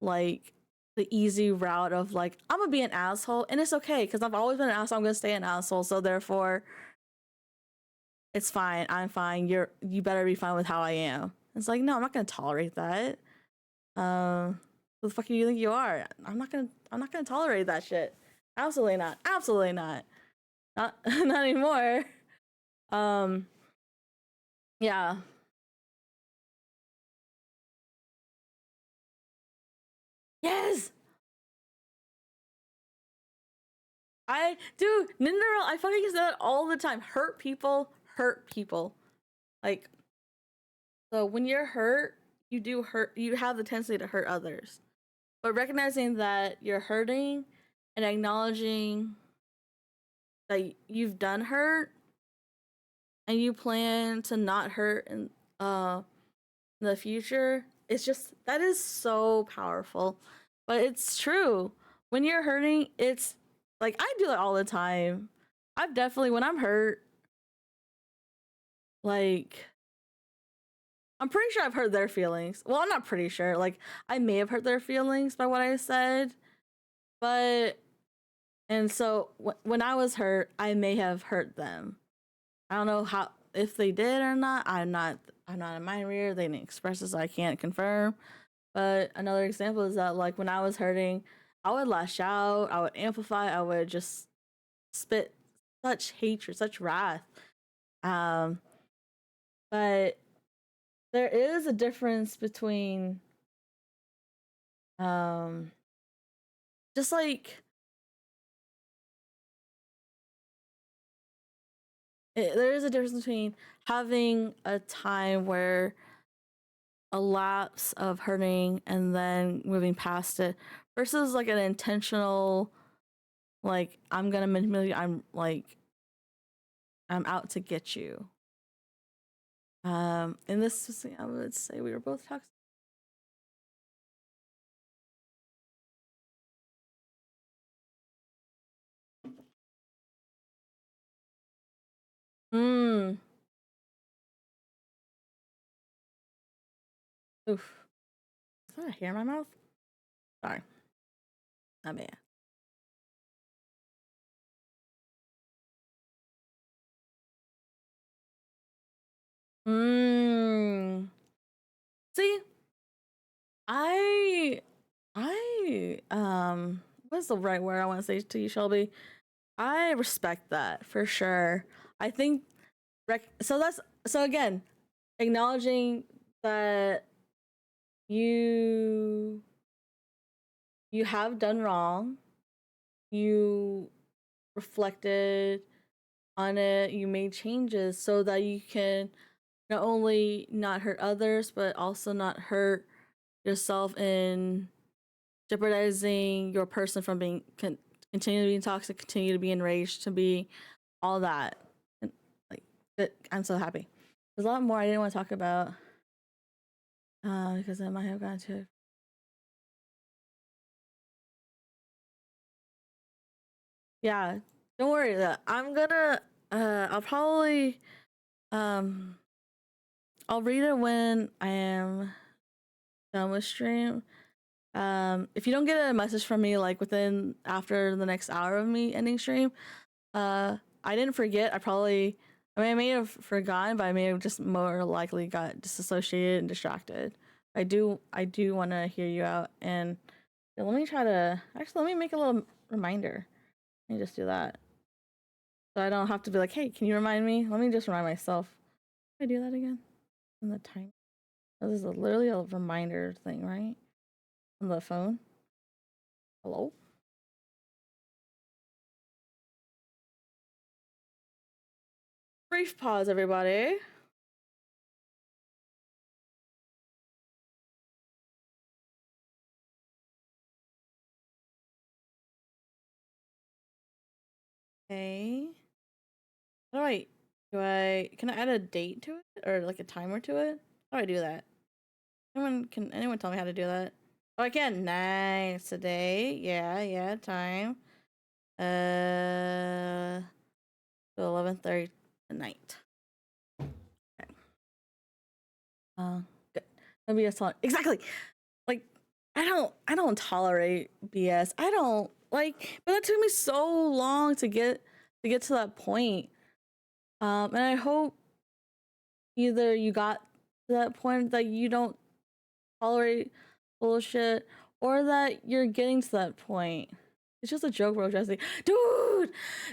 like the easy route of like, I'm gonna be an asshole, and it's okay because I've always been an asshole. I'm gonna stay an asshole, so therefore it's fine. I'm fine. You better be fine with how I am. It's like, no, I'm not gonna tolerate that. Who the fuck do you think you are? I'm not gonna tolerate that shit. Absolutely not. Absolutely not. Not not anymore. Yeah. Yes. I do. Ninderel, I fucking say that all the time. Hurt people. Like, so when you're hurt, you have the tendency to hurt others. But recognizing that you're hurting and acknowledging that you've done hurt and you plan to not hurt in the future, it's just that is so powerful. But it's true. When you're hurting, it's like I do it all the time. I've definitely when I'm hurt, like I'm pretty sure I've hurt their feelings. Well, I'm not pretty sure. Like I may have hurt their feelings by what I said, but and so when I was hurt, I may have hurt them. I don't know how if they did or not. I'm not a mind reader. They didn't express this, so I can't confirm. But another example is that like when I was hurting, I would lash out, I would amplify, I would just spit such hatred, such wrath. Um, but there is a difference between just like there is a difference between having a time where a lapse of hurting and then moving past it versus like an intentional like I'm gonna manipulate I'm out to get you. In this I would say we were both toxic. Mm. Oof. Is that a hair in my mouth? Sorry. Not bad. Mm. See, what's the right word I want to say to you, Shelby? I respect that for sure. I think so that's so again, acknowledging that you you have done wrong. You reflected on it, you made changes so that you can not only not hurt others but also not hurt yourself in jeopardizing your person from being continue to be toxic, continue to be enraged, to be all that. And like I'm so happy. There's a lot more I didn't want to talk about because I might have gotten to. Yeah, don't worry. That I'm gonna. I'll probably. Um, I'll read it when I am done with stream. If you don't get a message from me like within after the next hour of me ending stream, I didn't forget. I may have forgotten, but I may have just more likely got disassociated and distracted. I do want to hear you out, and let me try to actually let me make a little reminder. Let me just do that, so I don't have to be like, hey, can you remind me? Let me just remind myself. Can I do that again? On the time. Oh, this is literally a reminder thing, right? On the phone. Hello. Brief pause, everybody. Okay. How can I add a date to it or like a timer to it? How do I do that? Can anyone tell me how to do that? Oh, I can. Nice. Today. Yeah, time. 11:30 tonight. Okay. Good. Maybe it's on exactly. Like I don't tolerate BS. I don't like, but that took me so long to get to that point. And I hope either you got to that point that you don't tolerate bullshit, or that you're getting to that point. It's just a joke, bro, Jesse. Dude.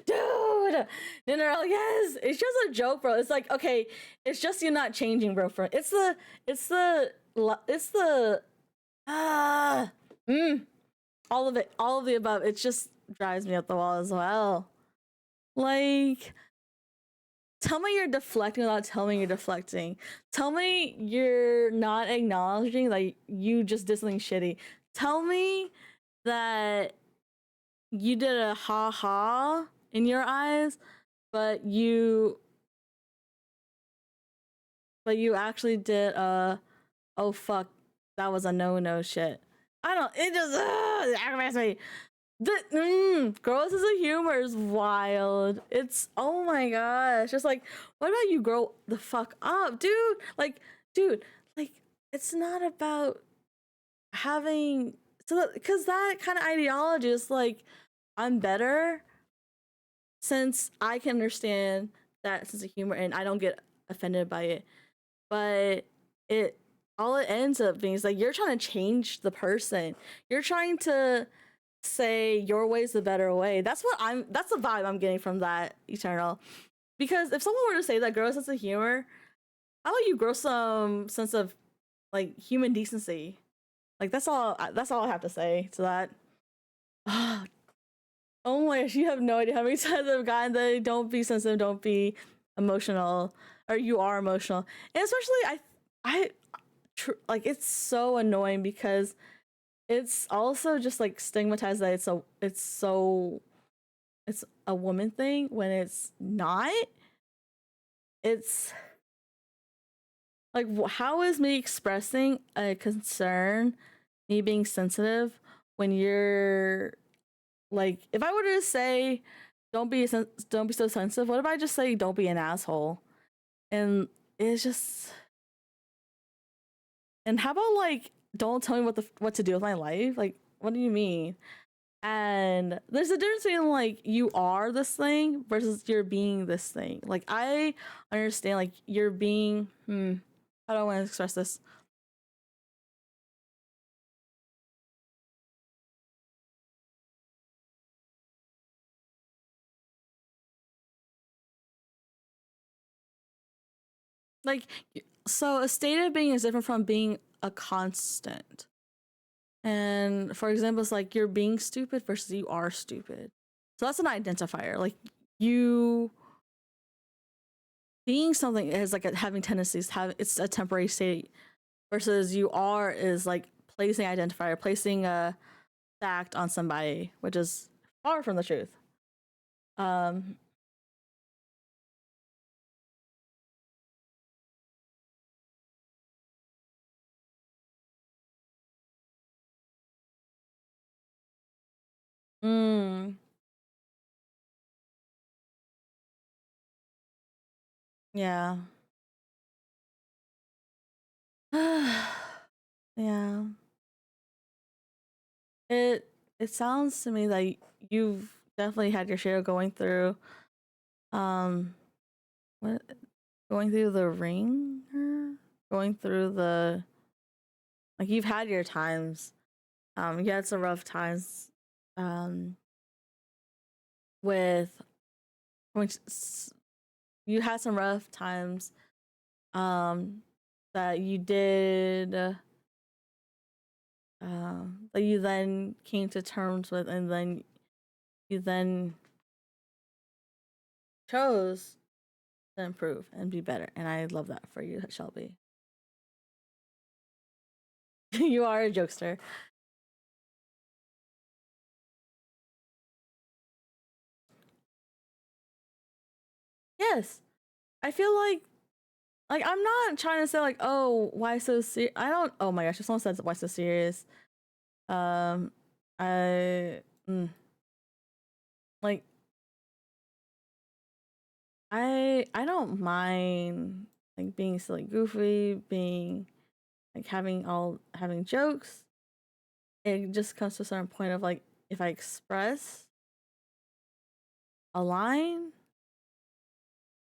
No, yes. It's just a joke, bro. It's like, okay, it's just you not changing, bro. It's the all of it, all of the above. It just drives me up the wall as well. Like, tell me you're deflecting without telling me you're deflecting. Tell me you're not acknowledging that you just did something shitty. Tell me that you did a ha ha in your eyes, but you actually did a oh fuck, that was a no shit. I don't. It just aggravates me. Girls' sense of humor is wild. It's oh my gosh. Just like, what about you grow the fuck up, dude? Dude, like, it's not about having so because that kind of ideology is like, I'm better since I can understand that sense of humor and I don't get offended by it. But it all it ends up being is like you're trying to change the person. You're trying to say your way's the better way. That's the vibe I'm getting from that, Eternal. Because if someone were to say that grow a sense of humor, how about you grow some sense of like human decency? Like that's all I have to say to that. Oh my gosh, you have no idea how many times I've gotten the don't be sensitive, don't be emotional, or you are emotional. And especially like it's so annoying because it's also just like stigmatized that it's a woman thing when it's not. It's like, how is me expressing a concern, me being sensitive, when you're like, if I were to say, don't be so sensitive, what if I just say, don't be an asshole? And it's just, and how about like, don't tell me what to do with my life? Like, what do you mean? And there's a difference between like you are this thing versus you're being this thing. Like I understand like you're being how do I want to express this? Like so a state of being is different from being a constant. And for example, it's like you're being stupid versus you are stupid. So that's an identifier. Like you being something is like having tendencies, it's a temporary state versus you are is like placing identifier, placing a fact on somebody, which is far from the truth. Um mm, yeah. Yeah. It it sounds to me like you've definitely had your share going through um what going through the ring, going through the like you've had your times. You had some rough times um with which you had some rough times that you did that you then came to terms with and then you then chose to improve and be better. And I love that for you, Shelby. You are a jokester. Yes. I feel like I'm not trying to say like, oh, why so serious? I don't. Oh my gosh, if someone says why so serious, um, I like I don't mind like being silly, goofy, being like having jokes. It just comes to a certain point of like if I express a line,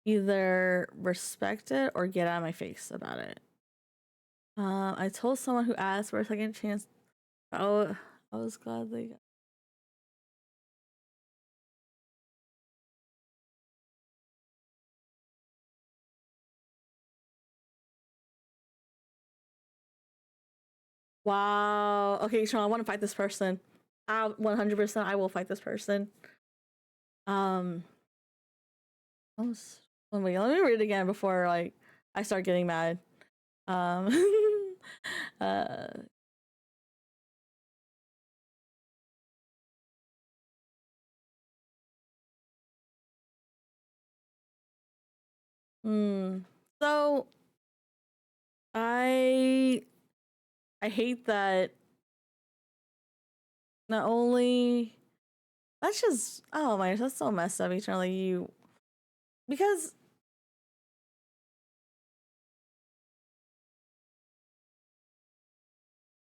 either respect it or get out of my face about it. I told someone who asked for a second chance. Oh, I was glad they got. Wow. Okay, Sean, I want to fight this person. 100%, I will fight this person. Um, I was, wait, let me read it again before like I start getting mad. Um, uh, So I hate that not only that's just oh my that's so messed up eternally you because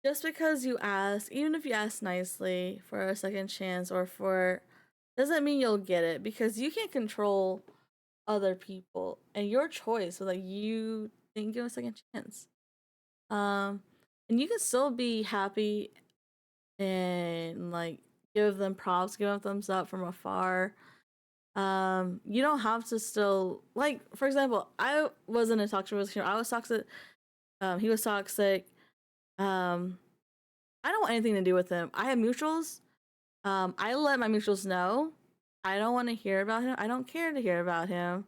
just because you ask, even if you ask nicely for a second chance or for doesn't mean you'll get it because you can't control other people and your choice so that you didn't give a second chance. Um and you can still be happy and like give them props, give them thumbs up from afar. You don't have to still like for example, I was in a toxic relationship. I was toxic, he was toxic. Um I don't want anything to do with him. I have mutuals. I let my mutuals know. I don't want to hear about him. I don't care to hear about him.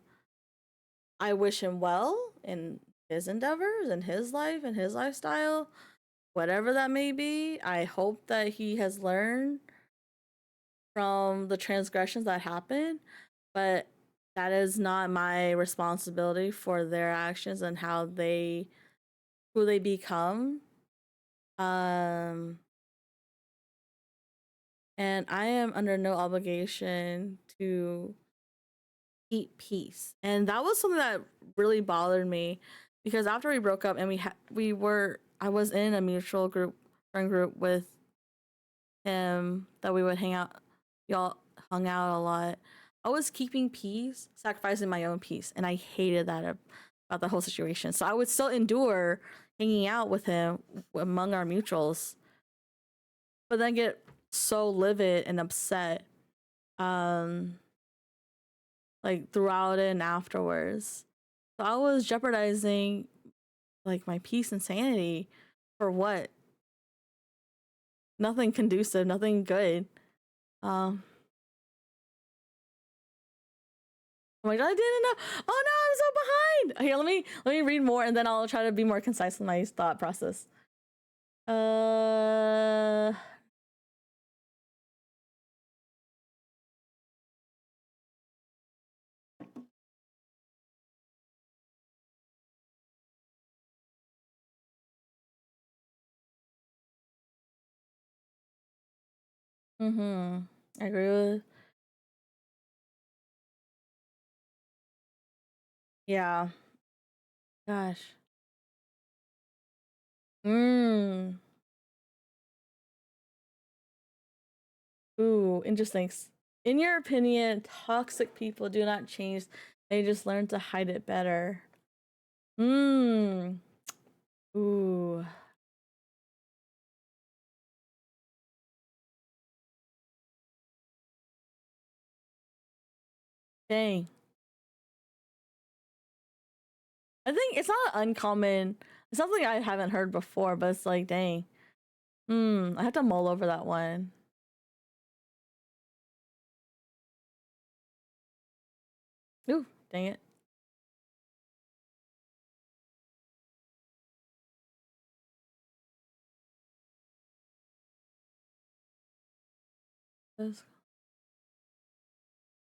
I wish him well in his endeavors and his life and his lifestyle, whatever that may be. I hope that he has learned from the transgressions that happened, but that is not my responsibility for their actions and how they who they become. Um and I am under no obligation to keep peace. And that was something that really bothered me because after we broke up and we were I was in a mutual friend group with him that we would hang out y'all hung out a lot. I was keeping peace, sacrificing my own peace, and I hated that about the whole situation. So I would still endure hanging out with him among our mutuals, but then get so livid and upset um like throughout it and afterwards. So I was jeopardizing like my peace and sanity for what? Nothing conducive, nothing good. Um Oh my god, I didn't know. Oh no, I'm so behind. Here, let me read more and then I'll try to be more concise in my thought process. Uh I agree with yeah. Gosh. Mm. Ooh, interesting. In your opinion, toxic people do not change. They just learn to hide it better. Hmm. Ooh. Dang. I think it's not uncommon. It's something I haven't heard before, but it's like, dang. I have to mull over that one. Ooh, dang it.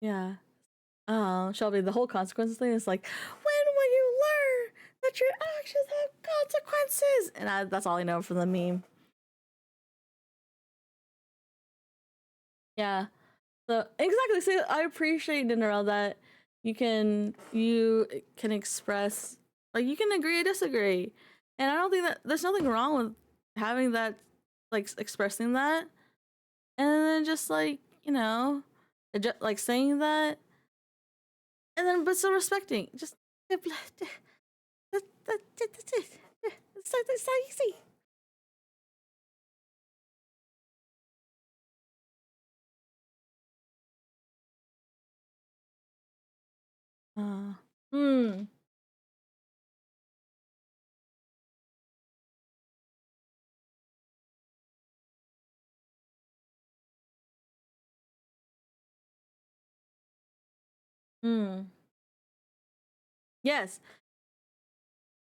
Yeah. Shelby, the whole consequences thing is like, when will you learn that your actions have consequences? And that's all I know from the meme. Yeah. So exactly. See, I appreciate Dinnerel that you can express like you can agree or disagree, and I don't think that there's nothing wrong with having that, like expressing that, and then just like like saying that, and then but still respecting. Just that's it. That's so easy. Uh, hmm. Hmm. Yes,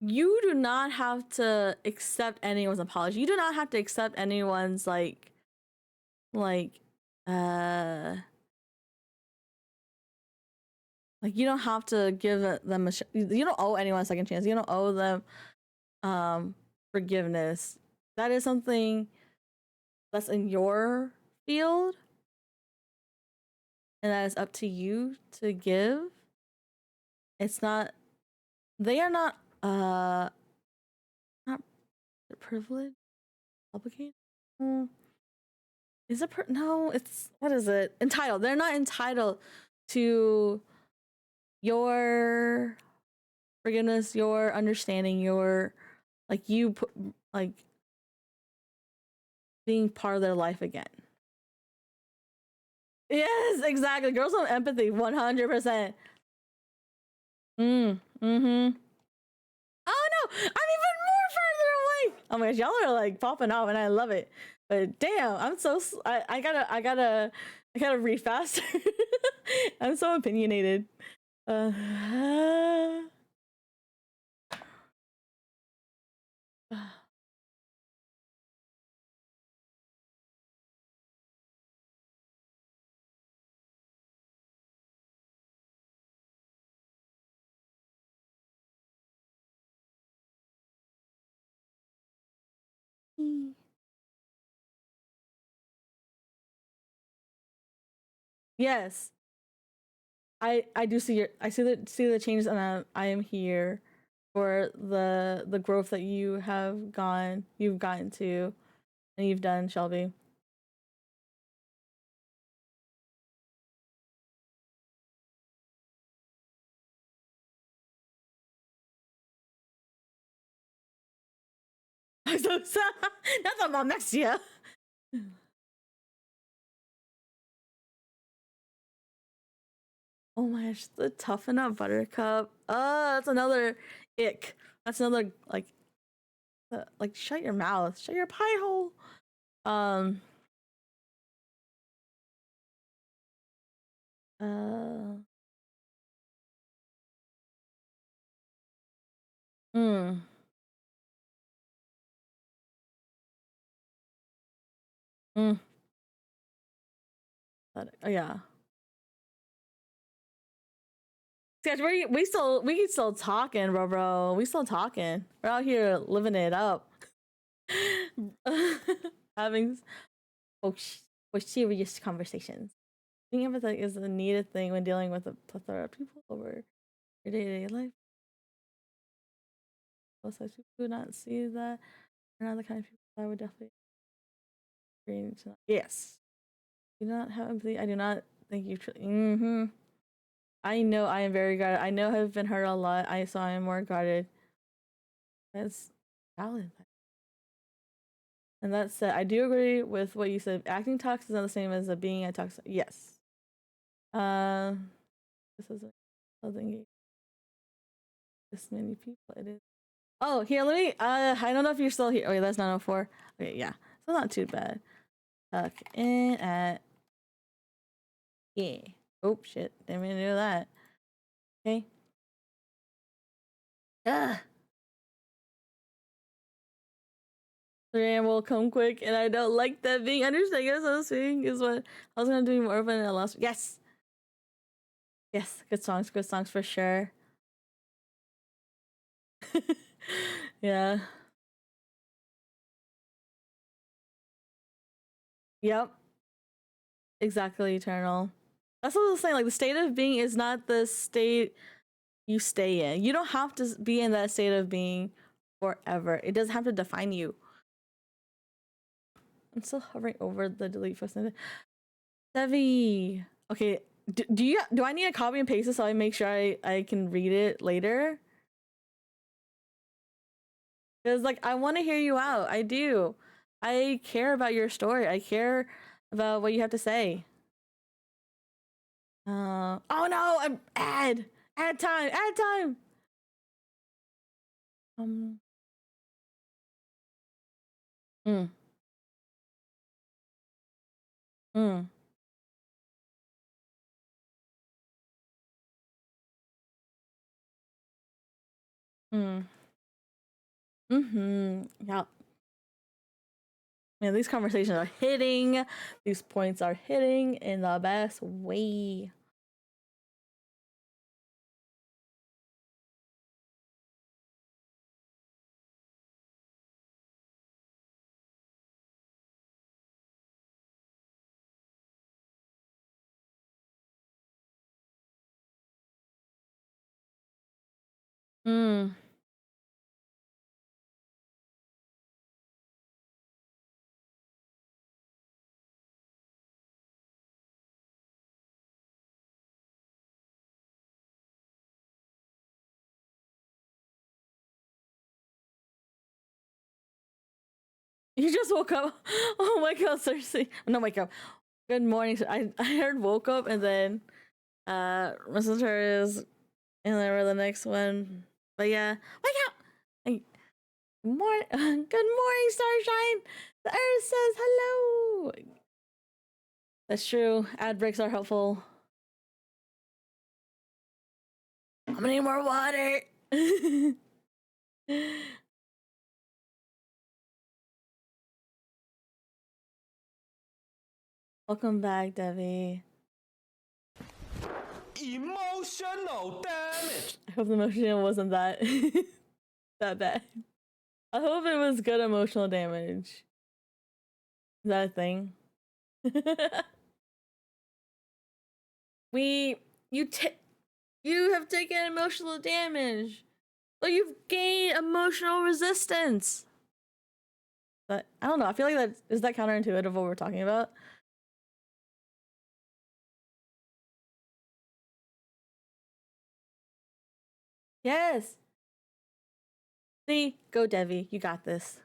you do not have to accept anyone's apology. You do not have to accept anyone's like uh Like, you don't have to give them you don't owe anyone a second chance. You don't owe them forgiveness. That is something that's in your field, and that is up to you to give. It's not, they are not not privileged, obligated. Is it no, it's, what is it? Entitled. They're not entitled to your forgiveness, your understanding, your, like, you put, like, being part of their life again. Yes, exactly. Girls have empathy, 100%. Mm-hmm. Oh no, I'm even more further away. Oh my gosh, y'all are like popping off, and I love it. But damn, I'm so I gotta read faster. I'm so opinionated. Uh, yes, I do see your, I see the changes, and I am here for the growth that you've gotten to, and you've done, Shelby. I'm so sad. That's a mom next year. Oh my gosh, the toughen up buttercup. That's another ick. That's another like shut your mouth, shut your pie hole. Um. Uh. Mm. Mm. Oh yeah. Guys, we can still talking, bro. We still talking. We're out here living it up. Having serious conversations. Being empathetic is a needed thing when dealing with a plethora of people over your day-to-day life. Most people do not see that. They're not the kind of people I would definitely agree to. Yes. Do not have empathy. I do not think you truly. Mm-hmm. I know I am very guarded. I know I've been hurt a lot. So I am more guarded. That's valid. And that said, I do agree with what you said. Acting toxic is not the same as being a toxic. Yes. This isn't something this many people. It is. Oh, here, let me. I don't know if you're still here. Oh, yeah, that's 904. Okay, yeah, so not too bad. Tuck in at. Yeah. Oh shit! Didn't mean to do that. Okay. Ugh. 3 a.m. will come quick, and I don't like that being understanding. As I was saying, is what I was gonna do more of it in the last. Yes. Yes, good songs for sure. Yeah. Yep. Exactly, eternal. That's what I was saying. Like, the state of being is not the state you stay in. You don't have to be in that state of being forever. It doesn't have to define you. I'm still hovering over the delete first. Sevi. Okay. Do I need to copy and paste this so I make sure I can read it later? Because, like, I want to hear you out. I do. I care about your story. I care about what you have to say. Oh no! I'm add time. Um. Mm. Mm. Mm. Yeah. Man, these conversations are hitting. These points are hitting in the best way. Mm. You just woke up. Oh my god, Cersei. No, wake up. Good morning. I heard woke up and then messenger is and then we're the next one. But yeah, wake up. Hey, good morning, Starshine. The Earth says hello. That's true. Ad breaks are helpful. I'm gonna need more water. Welcome back, Debbie. Emotional damage. I hope the emotion wasn't that that bad. I hope it was good emotional damage. Is that a thing? you have taken emotional damage. So you've gained emotional resistance. But I don't know. I feel like that counterintuitive what we're talking about. Yes. See, go Devi. You got this.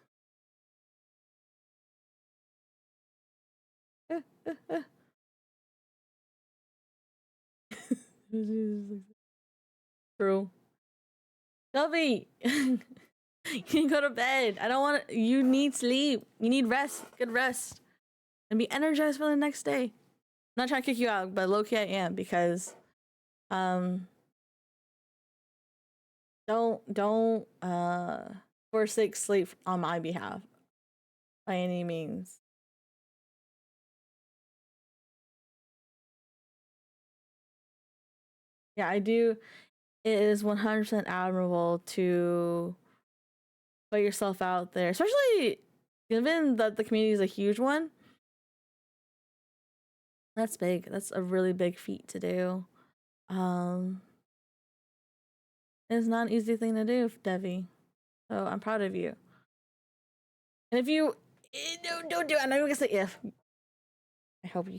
True. Devi, you can go to bed. I don't want to. You need sleep. You need rest. Good rest. And be energized for the next day. I'm not trying to kick you out, but low key I am because don't forsake sleep on my behalf by any means. Yeah, I do. It is 100% admirable to put yourself out there, especially given that the community is a huge one. That's big. That's a really big feat to do. It's not an easy thing to do, Devi. So I'm proud of you. And if you don't do it, I'm not even gonna say if. I hope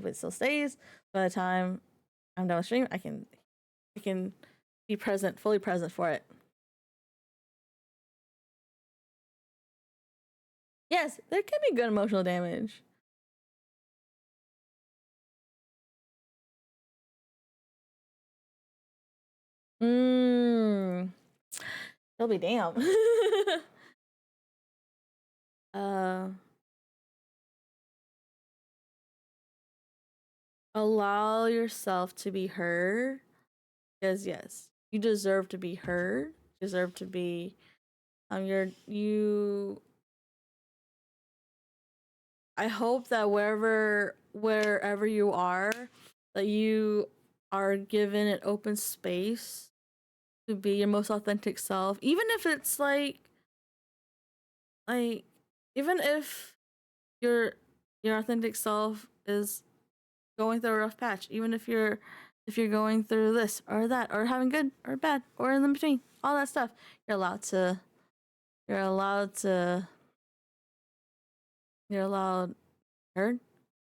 it still stays. By the time I'm done with stream, I can be present, fully present for it. Yes, there can be good emotional damage. He'll be damn. Allow yourself to be heard. Because yes, you deserve to be heard. You deserve to be I hope that wherever you are, that you are given an open space to be your most authentic self, even if it's like even if your authentic self is going through a rough patch, even if you're going through this or that or having good or bad or in between, all that stuff, you're allowed heard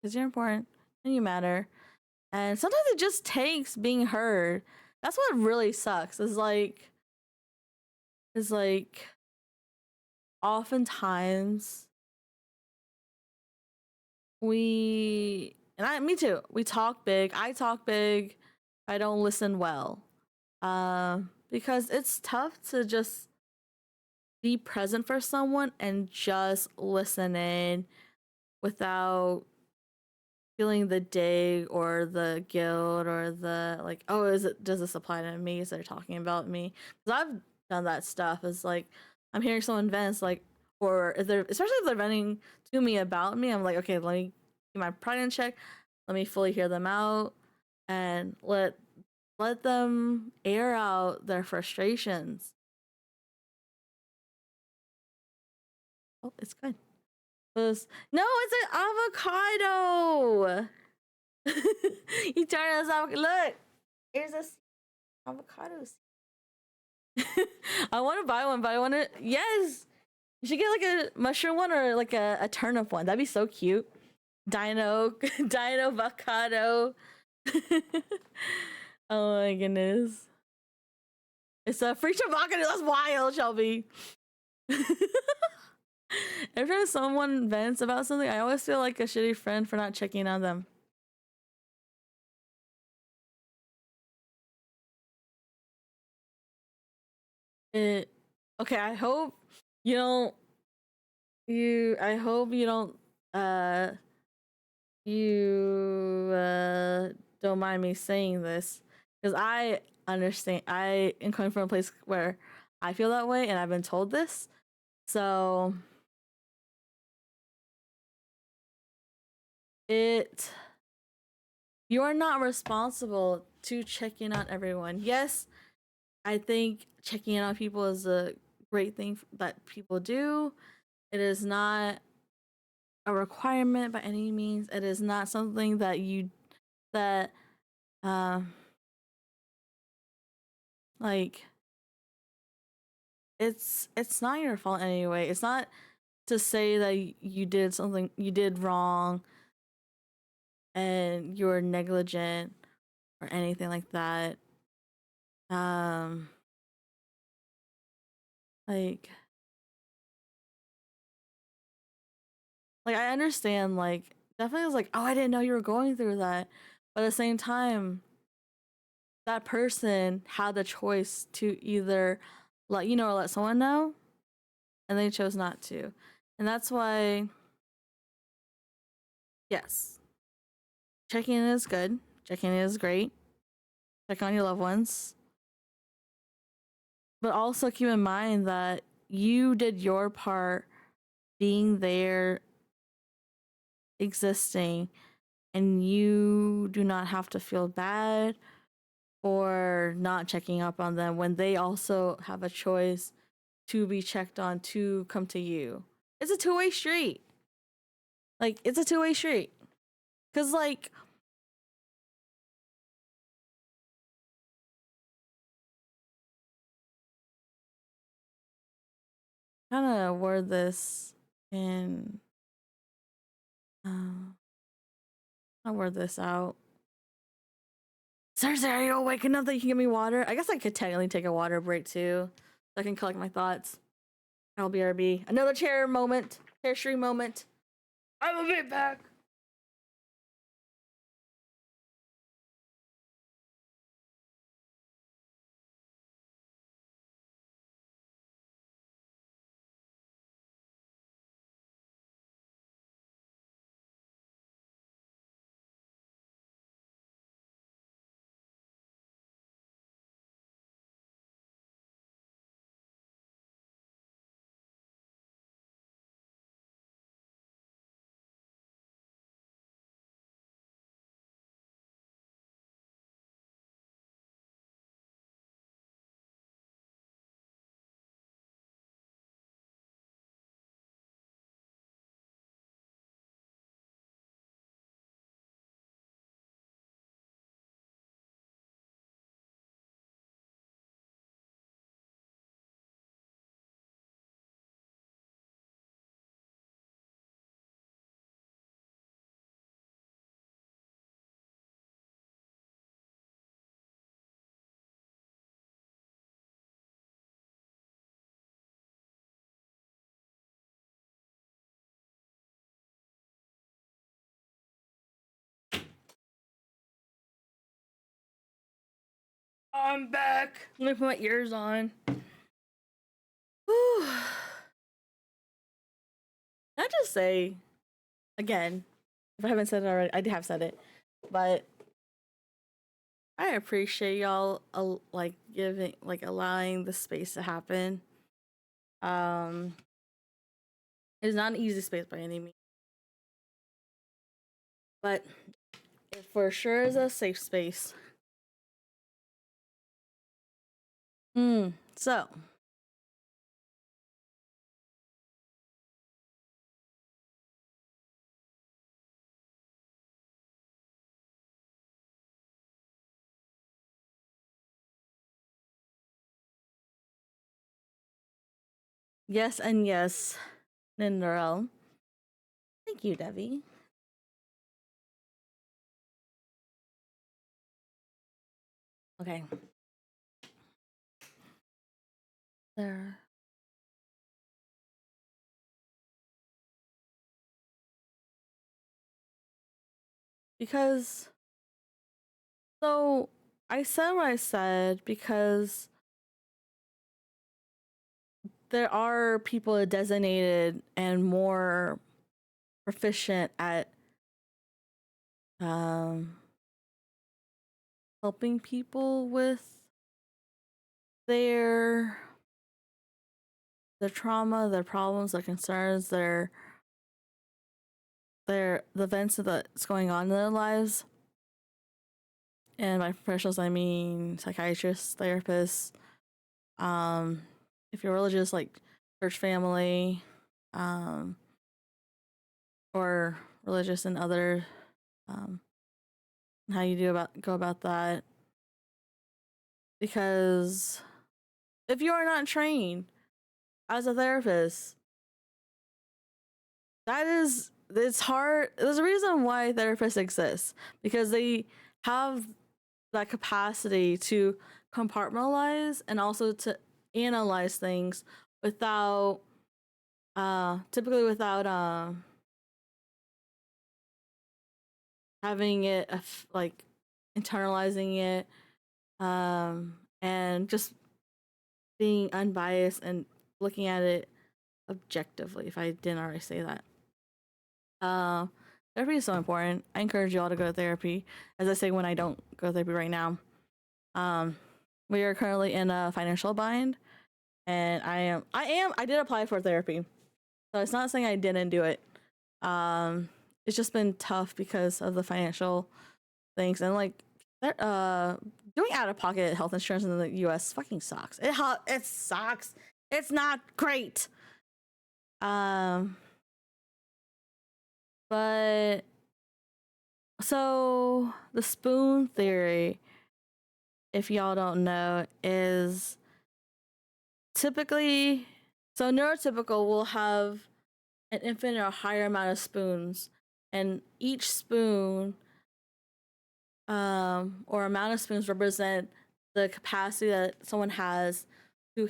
because you're important and you matter. And sometimes it just takes being heard. That's what really sucks. Is like oftentimes me too. We talk big. I talk big. I don't listen well. Because it's tough to just be present for someone and just listen in without feeling the dig or the guilt or the like, oh, does this apply to me? Is they're talking about me? Because I've done that stuff. It's like I'm hearing someone vent, it's like, or if they're, especially if they're venting to me about me, I'm like, okay, let me get my pride in check. Let me fully hear them out and let them air out their frustrations. Oh, it's good. No, it's an avocado. You turn us off. Look, here's a avocado. I want to buy one, but I want to. Yes, you should get like a mushroom one or like a turnip one. That'd be so cute. Dino, Dino avocado. Oh my goodness. It's a free avocado. That's wild, Shelby. Every time someone vents about something, I always feel like a shitty friend for not checking on them. It okay, I hope you don't I hope you don't uh you don't mind me saying this because I understand I am coming from a place where I feel that way and I've been told this. So it you are not responsible to check in on everyone. Yes, I think checking in on people is a great thing that people do. It is not a requirement by any means. It is not something that that um like it's not your fault anyway. It's not to say that you did something you did wrong and you're negligent or anything like that. Um like I understand like definitely was like, "Oh, I didn't know you were going through that." But at the same time, that person had the choice to either let you know or let someone know, and they chose not to. And that's why, yes, checking in is good. Checking in is great. Check on your loved ones. But also keep in mind that you did your part being there, existing, and you do not have to feel bad or not checking up on them when they also have a choice to be checked on to come to you. It's a two-way street. Like it's a two-way street. Cause like kind of word this in I'll word this out. Seriously, are you awake enough that you can give me water? I guess I could technically take a water break too. So I can collect my thoughts. LBRB. Another chair moment. Chair stream moment. I will be back. I'm back. Let me put my ears on. Whew. Can I just say, again, if I haven't said it already, I have said it, but I appreciate y'all like giving, like allowing the space to happen. Um, it's not an easy space by any means, but it for sure is a safe space. So Yes and yes, Ninderel. Thank you, Debbie. Okay. There. Because so I said what I said because there are people designated and more proficient at helping people with their trauma, their problems, their concerns, the events that's going on in their lives. And by professionals, I mean psychiatrists, therapists. If you're religious, like church family, or religious and other, how you go about that. Because if you are not trained as a therapist, it's hard. There's a reason why therapists exist, because they have that capacity to compartmentalize and also to analyze things without typically without having it like internalizing it, and just being unbiased and looking at it objectively, if I didn't already say that. Therapy is so important. I encourage you all to go to therapy. As I say, when I don't go to therapy right now, we are currently in a financial bind, and I did apply for therapy, so it's not saying I didn't do it. It's just been tough because of the financial things, and like doing out of pocket health insurance in the U.S. fucking sucks. It sucks. It's not great. But so the spoon theory, if y'all don't know, is typically, so neurotypical will have an infinite or higher amount of spoons, and each spoon or amount of spoons represent the capacity that someone has to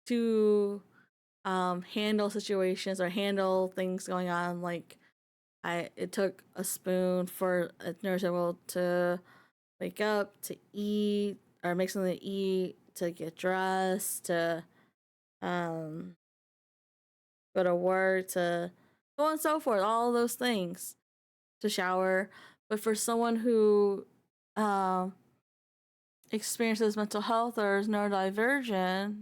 to handle situations or handle things going on. Like it took a spoon for a neurotypical to wake up, to eat, or make something to eat, to get dressed, to go to work, to so on and so forth, all those things, to shower. But for someone who experiences mental health or is neurodivergent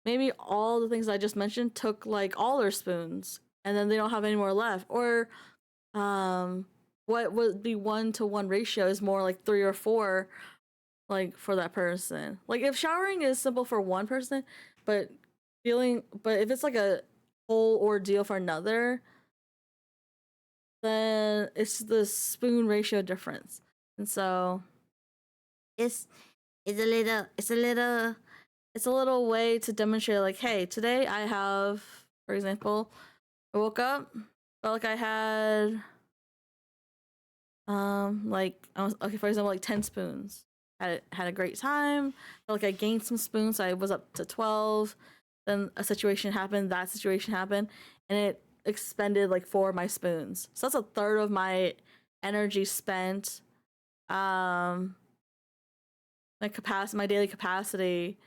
maybe all the things I just mentioned took like all their spoons, and then they don't have any more left. Or what would be 1-to-1 ratio is more like 3 or 4, like for that person. Like if showering is simple for one person, but if it's like a whole ordeal for another, then it's the spoon ratio difference. And so it's a little way to demonstrate, like, hey, today I have, for example, I woke up, felt like I had for example, like 10 spoons. Had a great time. Felt like I gained some spoons, so I was up to 12. Then that situation happened, and it expended like 4 of my spoons. So that's a third of my energy spent. My daily capacity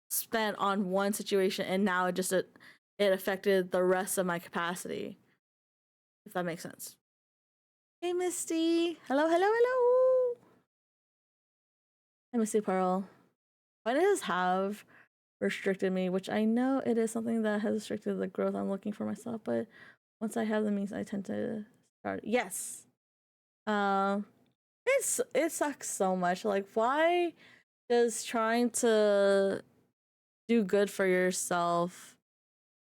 spent on one situation, and now it affected the rest of my capacity. If that makes sense. Hey, Misty. Hello, hello, hello. Hi, Misty Pearl. Why does have restricted me? Which I know it is something that has restricted the growth I'm looking for myself, but once I have the means, I tend to start. Yes. It sucks so much. Like, why does trying to do good for yourself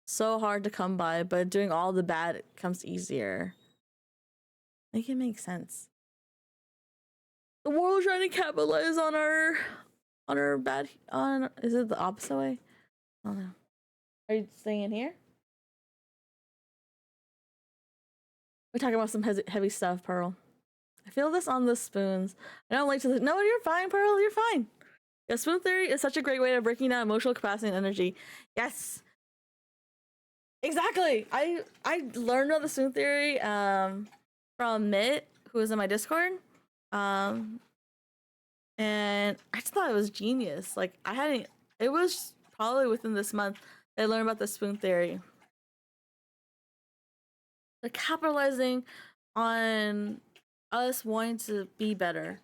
so hard to come by, but doing all the bad comes easier? Make it make sense. The world's trying to capitalize on our on our bad on? Is it the opposite way? I don't know. Are you staying in here? We're talking about some heavy stuff, Pearl. I feel this on the spoons. I don't like to. No, you're fine, Pearl. You're fine. Yeah, spoon theory is such a great way of breaking down emotional capacity and energy. Yes, exactly. I learned about the spoon theory from Mitt, who was in my Discord, um, and I just thought it was genius. Like I hadn't. It was probably within this month that I learned about the spoon theory. They're capitalizing on us wanting to be better.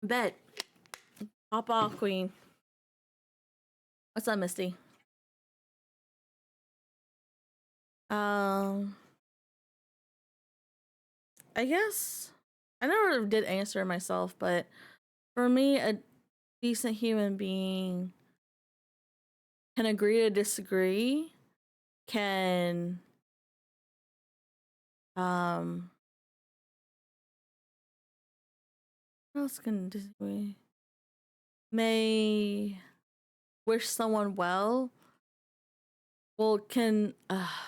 Bet. Hop off, queen. What's up, Misty? I guess I never did answer myself, but for me, a decent human being can agree to disagree, can what else can disagree? May wish someone well. Well, can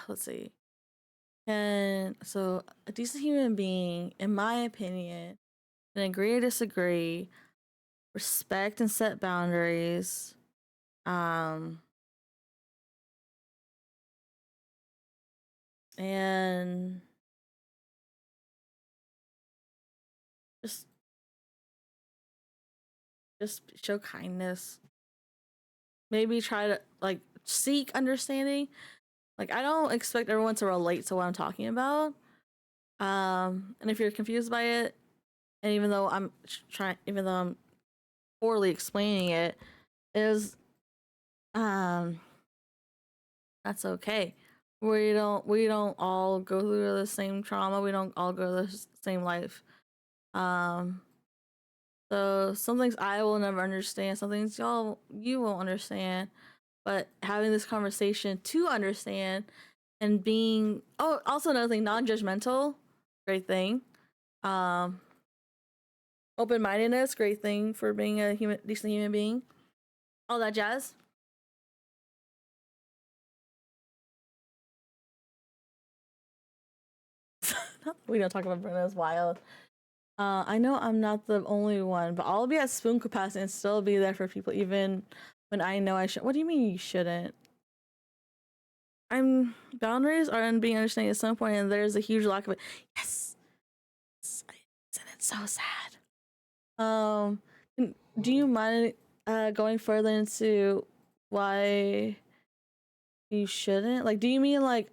let's see. Can so a decent human being, in my opinion, can agree or disagree, respect and set boundaries, and just show kindness. Maybe try to like seek understanding. Like I don't expect everyone to relate to what I'm talking about. And if you're confused by it, and even though I'm poorly explaining it, is that's okay. We don't all go through the same trauma. We don't all go through the same life. Um, so some things I will never understand. Some things you won't understand. But having this conversation to understand and being also another thing, non-judgmental, great thing. Open-mindedness, great thing for being a decent human being. All that jazz. We don't talk about Bruno's wild. I know I'm not the only one, but I'll be at spoon capacity and still be there for people, even when I know I should. What do you mean you shouldn't? Boundaries are in being understanding at some point, and there's a huge lack of it. Yes, isn't it so sad? Do you mind going further into why you shouldn't? Like, do you mean like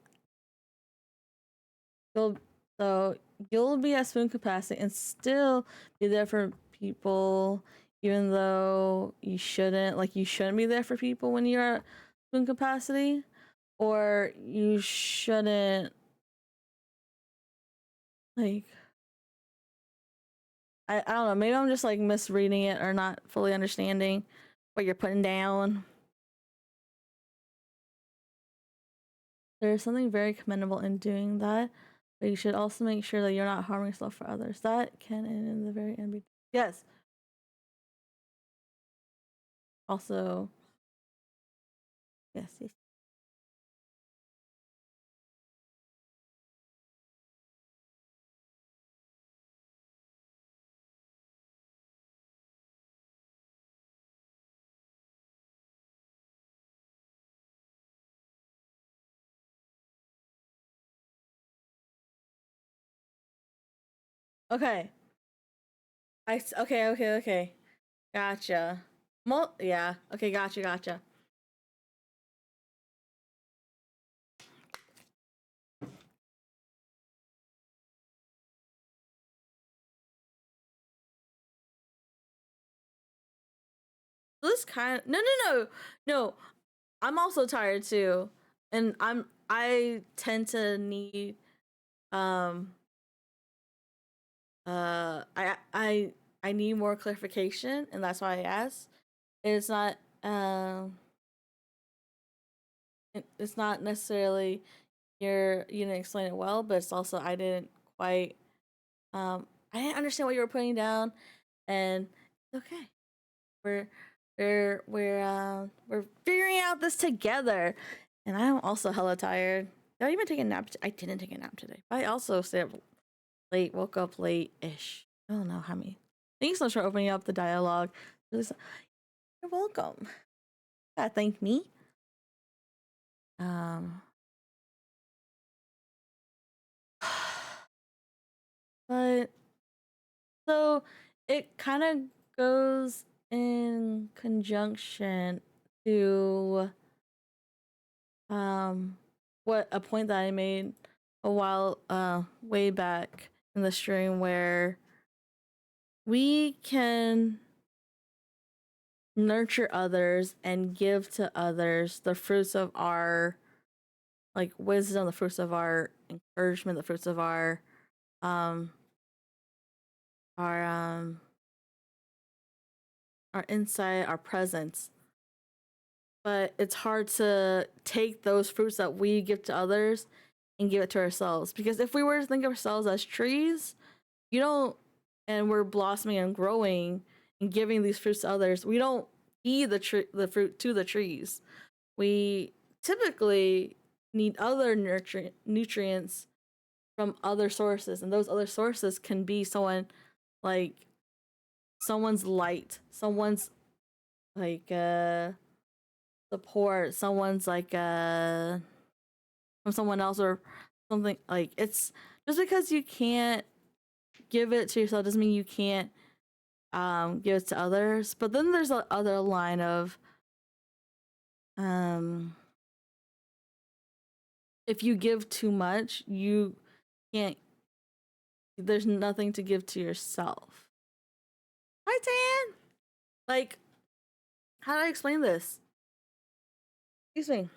you'll so you'll be at spoon capacity and still be there for people, even though you shouldn't be there for people when you're at spoon capacity, or you shouldn't like I don't know, maybe I'm just like misreading it or not fully understanding what you're putting down. There's something very commendable in doing that, but you should also make sure that you're not harming yourself for others. That can, in the very end, be yes. Also, yes. Okay. Okay. Gotcha. Yeah. Okay. Gotcha. This kind of no. I'm also tired too, and I tend to need um I need more clarification, and that's why I asked. It's not it's not necessarily you didn't explain it well, but it's also I didn't quite I didn't understand what you were putting down, and it's okay. We're we're figuring out this together. And I'm also hella tired. Did I even take a nap? I didn't take a nap today. I also stayed up late, woke up late-ish. I don't know how many. Thanks so much for opening up the dialogue. You're welcome. Thank me. But so it kind of goes in conjunction to what a point that I made a while way back in the stream, where we can nurture others and give to others the fruits of our like wisdom, the fruits of our encouragement, the fruits of um our um our insight, our presence. But it's hard to take those fruits that we give to others and give it to ourselves, because if we were to think of ourselves as trees, you don't and we're blossoming and growing and giving these fruits to others, we don't feed the fruit to the trees. We typically need other nutrients from other sources, and those other sources can be like someone's light, someone's like support, someone's like from someone else, or something. Like, it's just because you can't give it to yourself doesn't mean you can't give it to others. But then there's a other line of if you give too much, you can't there's nothing to give to yourself. Hi, Tan. Like, how do I explain this? Excuse me.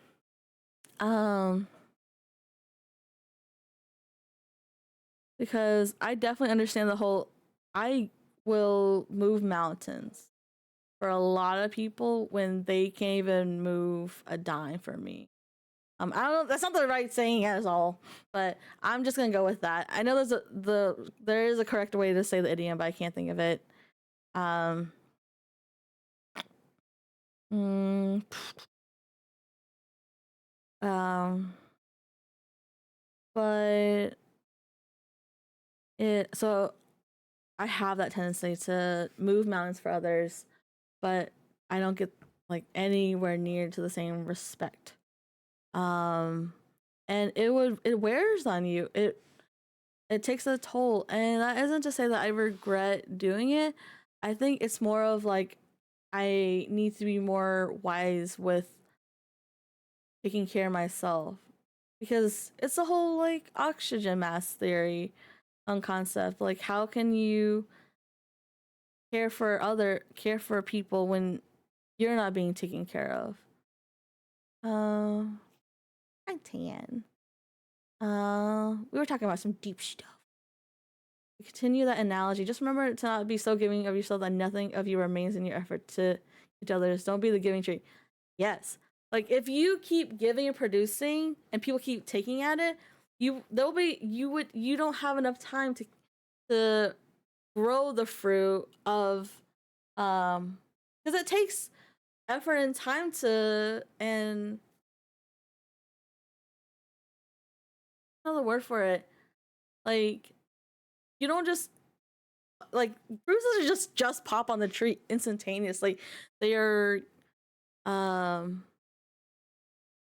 Because I definitely understand the whole I will move mountains for a lot of people when they can't even move a dime for me. I don't know, that's not the right saying at all, but I'm just gonna go with that. I know there is a correct way to say the idiom, but I can't think of it. Mm, but so I have that tendency to move mountains for others, but I don't get like anywhere near to the same respect. And it wears on you. It takes a toll, and that isn't to say that I regret doing it. I think it's more of like I need to be more wise with taking care of myself, because it's a whole like oxygen mask theory on concept. Like, how can you care for people when you're not being taken care of? I'm tan. We were talking about some deep stuff. Continue that analogy. Just remember to not be so giving of yourself that nothing of you remains in your effort to each others. Don't be the giving tree. Yes. Like, if you keep giving and producing and people keep taking at it, you don't have enough time to grow the fruit of because it takes effort and time to, and another word for it, like, you don't just like bruises just pop on the tree instantaneously. They are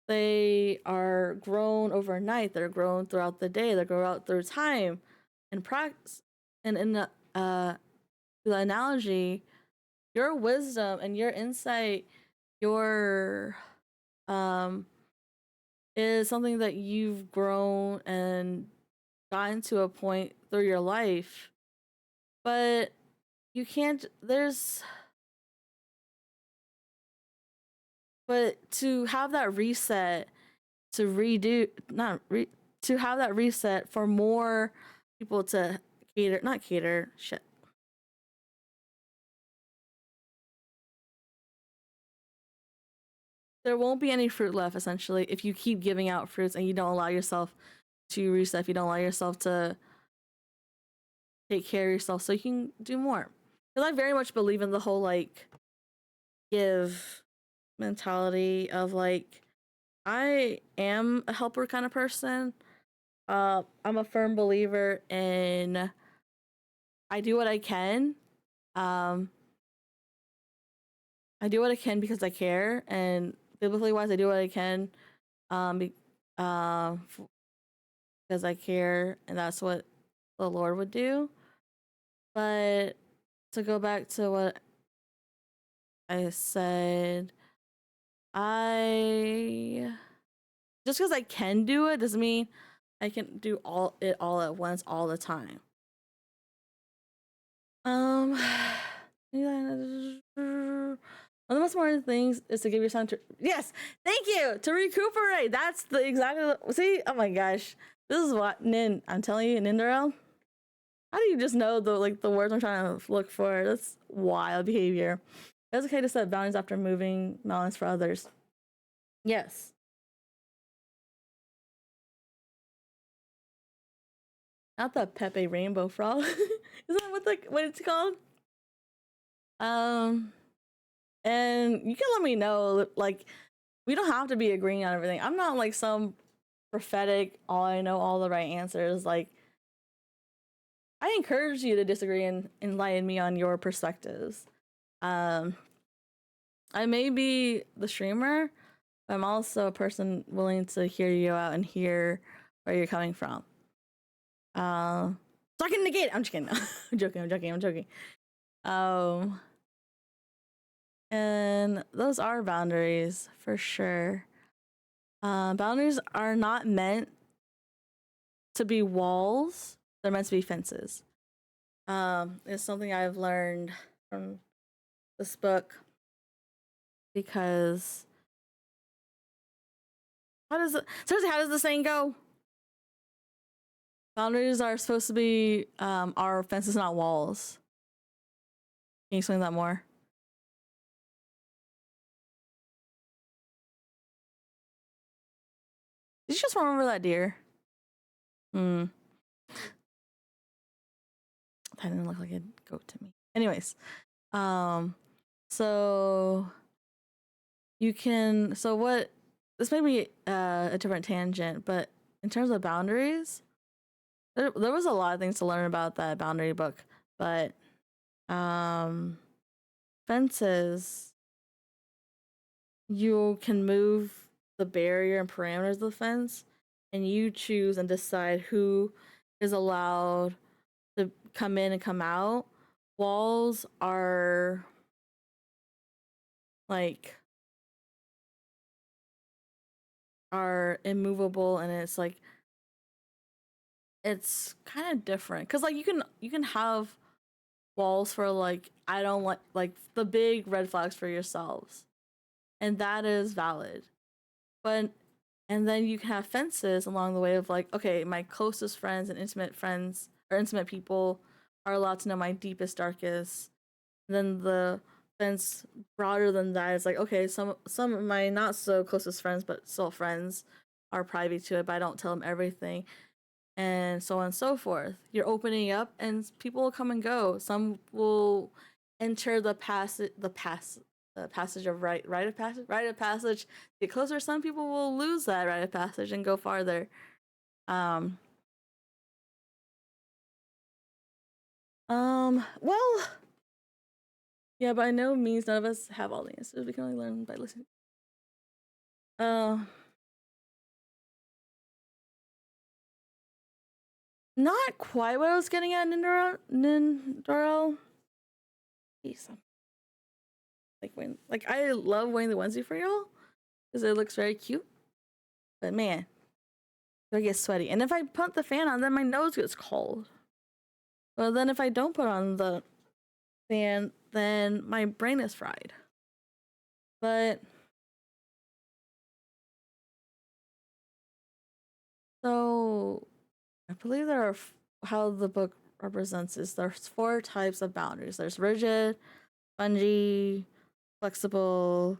they are grown overnight, they're grown throughout the day, they grow out through time and practice. And in the analogy, your wisdom and your insight, your is something that you've grown and gotten to a point through your life. But you can't but to have that reset, to redo not re, to have that reset for more people to cater shit, there won't be any fruit left essentially if you keep giving out fruits and you don't allow yourself to reset, if you don't allow yourself to take care of yourself so you can do more. Because I very much believe in the whole like give mentality of like I am a helper kind of person. I'm a firm believer in I do what I can. Um, I do what I can because I care, and biblically wise, I do what I can, um, be, uh, because I care, and that's what the Lord would do. But to go back to what I said, I just because I can do it doesn't mean I can do all at once all the time. Um, one of the most important things is to give your son to yes, thank you to recuperate. That's the exactly see. Oh my gosh, this is what Nin. I'm telling you, Ninderel. How do you just know the words I'm trying to look for? That's wild behavior. It's okay to set boundaries after moving mountains for others. Yes. Not the Pepe Rainbow Frog. Isn't that what it's called? Um, and you can let me know. Like, we don't have to be agreeing on everything. I'm not like some prophetic. All I know, all the right answers. Like, I encourage you to disagree and enlighten me on your perspectives. Um, I may be the streamer, but I'm also a person willing to hear you out and hear where you're coming from. So I can negate. I'm just kidding. I'm joking. And those are boundaries for sure. Boundaries are not meant to be walls. They're meant to be fences. It's something I've learned from this book because how does the saying go? Boundaries are supposed to be our fences, not walls. Can you explain that more? Did you just remember that deer? That didn't look like a goat to me. Anyways, so you can. So what? This may be a different tangent, but in terms of boundaries, there was a lot of things to learn about that boundary book. But fences, you can move the barrier and parameters of the fence, and you choose and decide who is allowed to come in and come out. Walls are like are immovable, and it's kind of different because like you can have walls for like I don't like the big red flags for yourselves, and that is valid. But and then you can have fences along the way of like, okay, my closest friends and intimate friends or intimate people are allowed to know my deepest, darkest. And then the fence broader than that is like, okay, some of my not so closest friends, but still friends, are privy to it, but I don't tell them everything, and so on and so forth. You're opening up, and people will come and go. Some will enter the passage of rite of passage, get closer. Some people will lose that rite of passage and go farther. Well, yeah, by no means none of us have all the answers. We can only learn by listening. Not quite what I was getting at, Nindorel. Like I love wearing the onesie for y'all because it looks very cute. But man, I get sweaty, and if I put the fan on, then my nose gets cold. Well, then if I don't put on the fan, then my brain is fried. But so I believe there are how the book represents is there's 4 types of boundaries. There's rigid, spongy, flexible,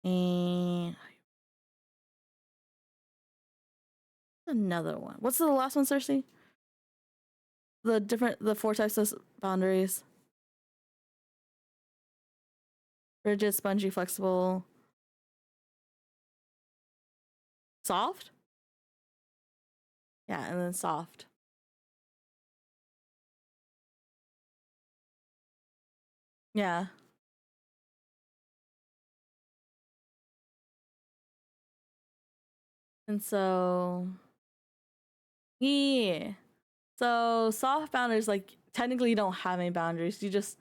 and another one. What's the last one, Cersei? The 4 types of boundaries. rigid, spongy, flexible, soft. Yeah, and then soft. Yeah. And so, yeah. So soft boundaries, like technically you don't have any boundaries. You just.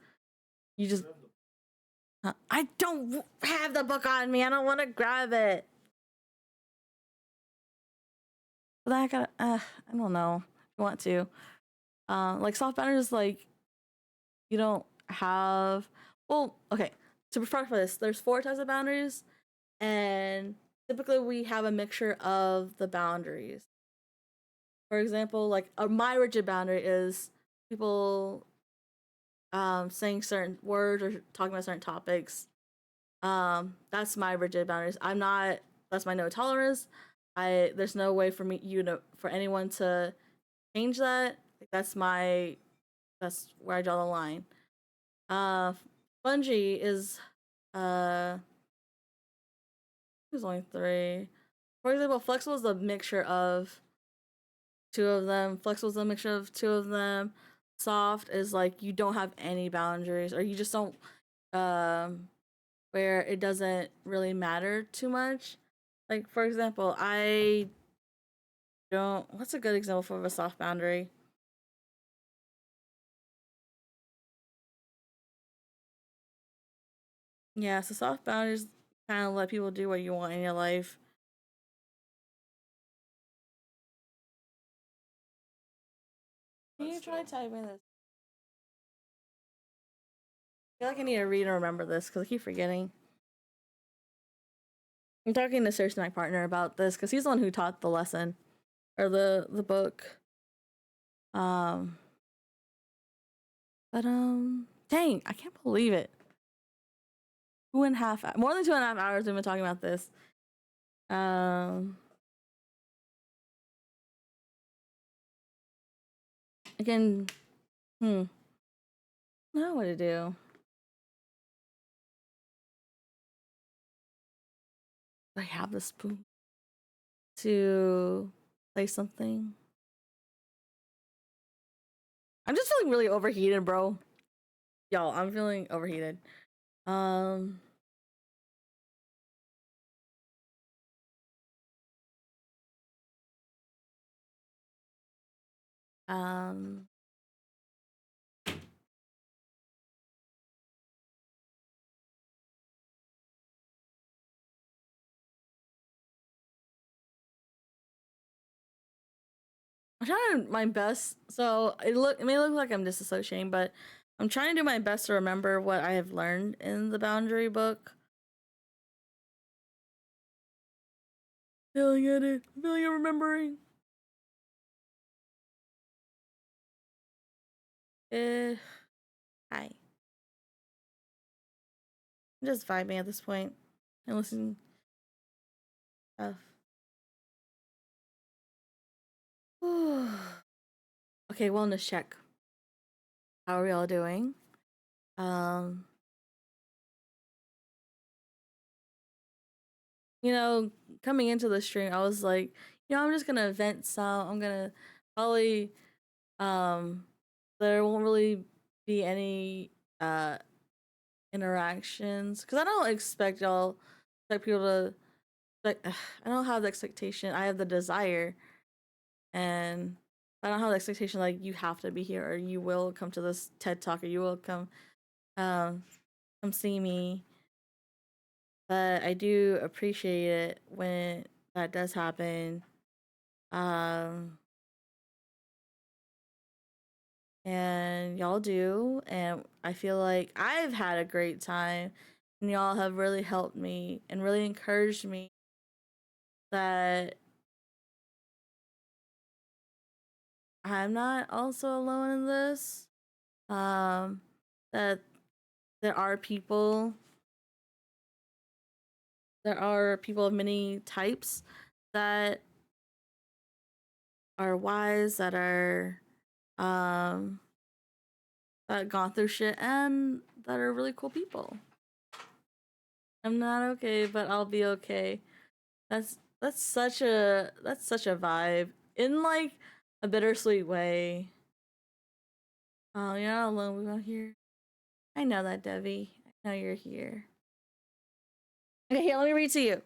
I don't have the book on me. I don't want to grab it. But I gotta. I don't know. If you want to. Like soft boundaries, like you don't have. Well, okay. To prepare for this, there's 4 types of boundaries, and typically we have a mixture of the boundaries. For example, like my rigid boundary is people saying certain words or talking about certain topics. That's my rigid boundaries. I'm not. That's my no tolerance. There's no way for for anyone to change that. That's my. That's where I draw the line. Uh, Spongy is uh. There's only 3. For example, flexible is a mixture of 2 of them. Flexible is a mixture of 2 of them. Soft is like you don't have any boundaries, or you just don't. Where it doesn't really matter too much. Like for example, I don't. What's a good example for a soft boundary? Yeah, so soft boundaries kind of let people do what you want in your life. Can you try typing this? I feel like I need to read and remember this because I keep forgetting. I'm talking to Serge, my partner, about this because he's the one who taught the lesson or the book. Um, but dang, I can't believe it. 2.5, more than 2.5 hours we've been talking about this. Again, I don't know what to do. I have the spoon to play something. I'm just feeling really overheated, bro. Y'all, I'm feeling overheated. Um um I'm trying my best. So it may look like I'm disassociating, but I'm trying to do my best to remember what I have learned in the boundary book. Feeling at it. Feeling and remembering. Hi. I'm just vibing at this point and listening to stuff. Okay, wellness check. How are we all doing? Um, you know, coming into the stream, I was like, I'm just gonna vent some. I'm gonna probably there won't really be any interactions because I don't expect people to like I don't have the expectation. I have the desire, and I don't have the expectation like you have to be here or you will come to this TED talk or you will um come see me. But I do appreciate it when that does happen. Um, and y'all do, and I feel like I've had a great time, and y'all have really helped me and really encouraged me that I'm not also alone in this. That there are people, there are people of many types that are wise, that are um that gone through shit and that are really cool people. I'm not okay, but I'll be okay. That's such a vibe in like a bittersweet way. Oh, you're not alone. We're here. I know that, Debbie. I know you're here. Okay, here, let me read to you.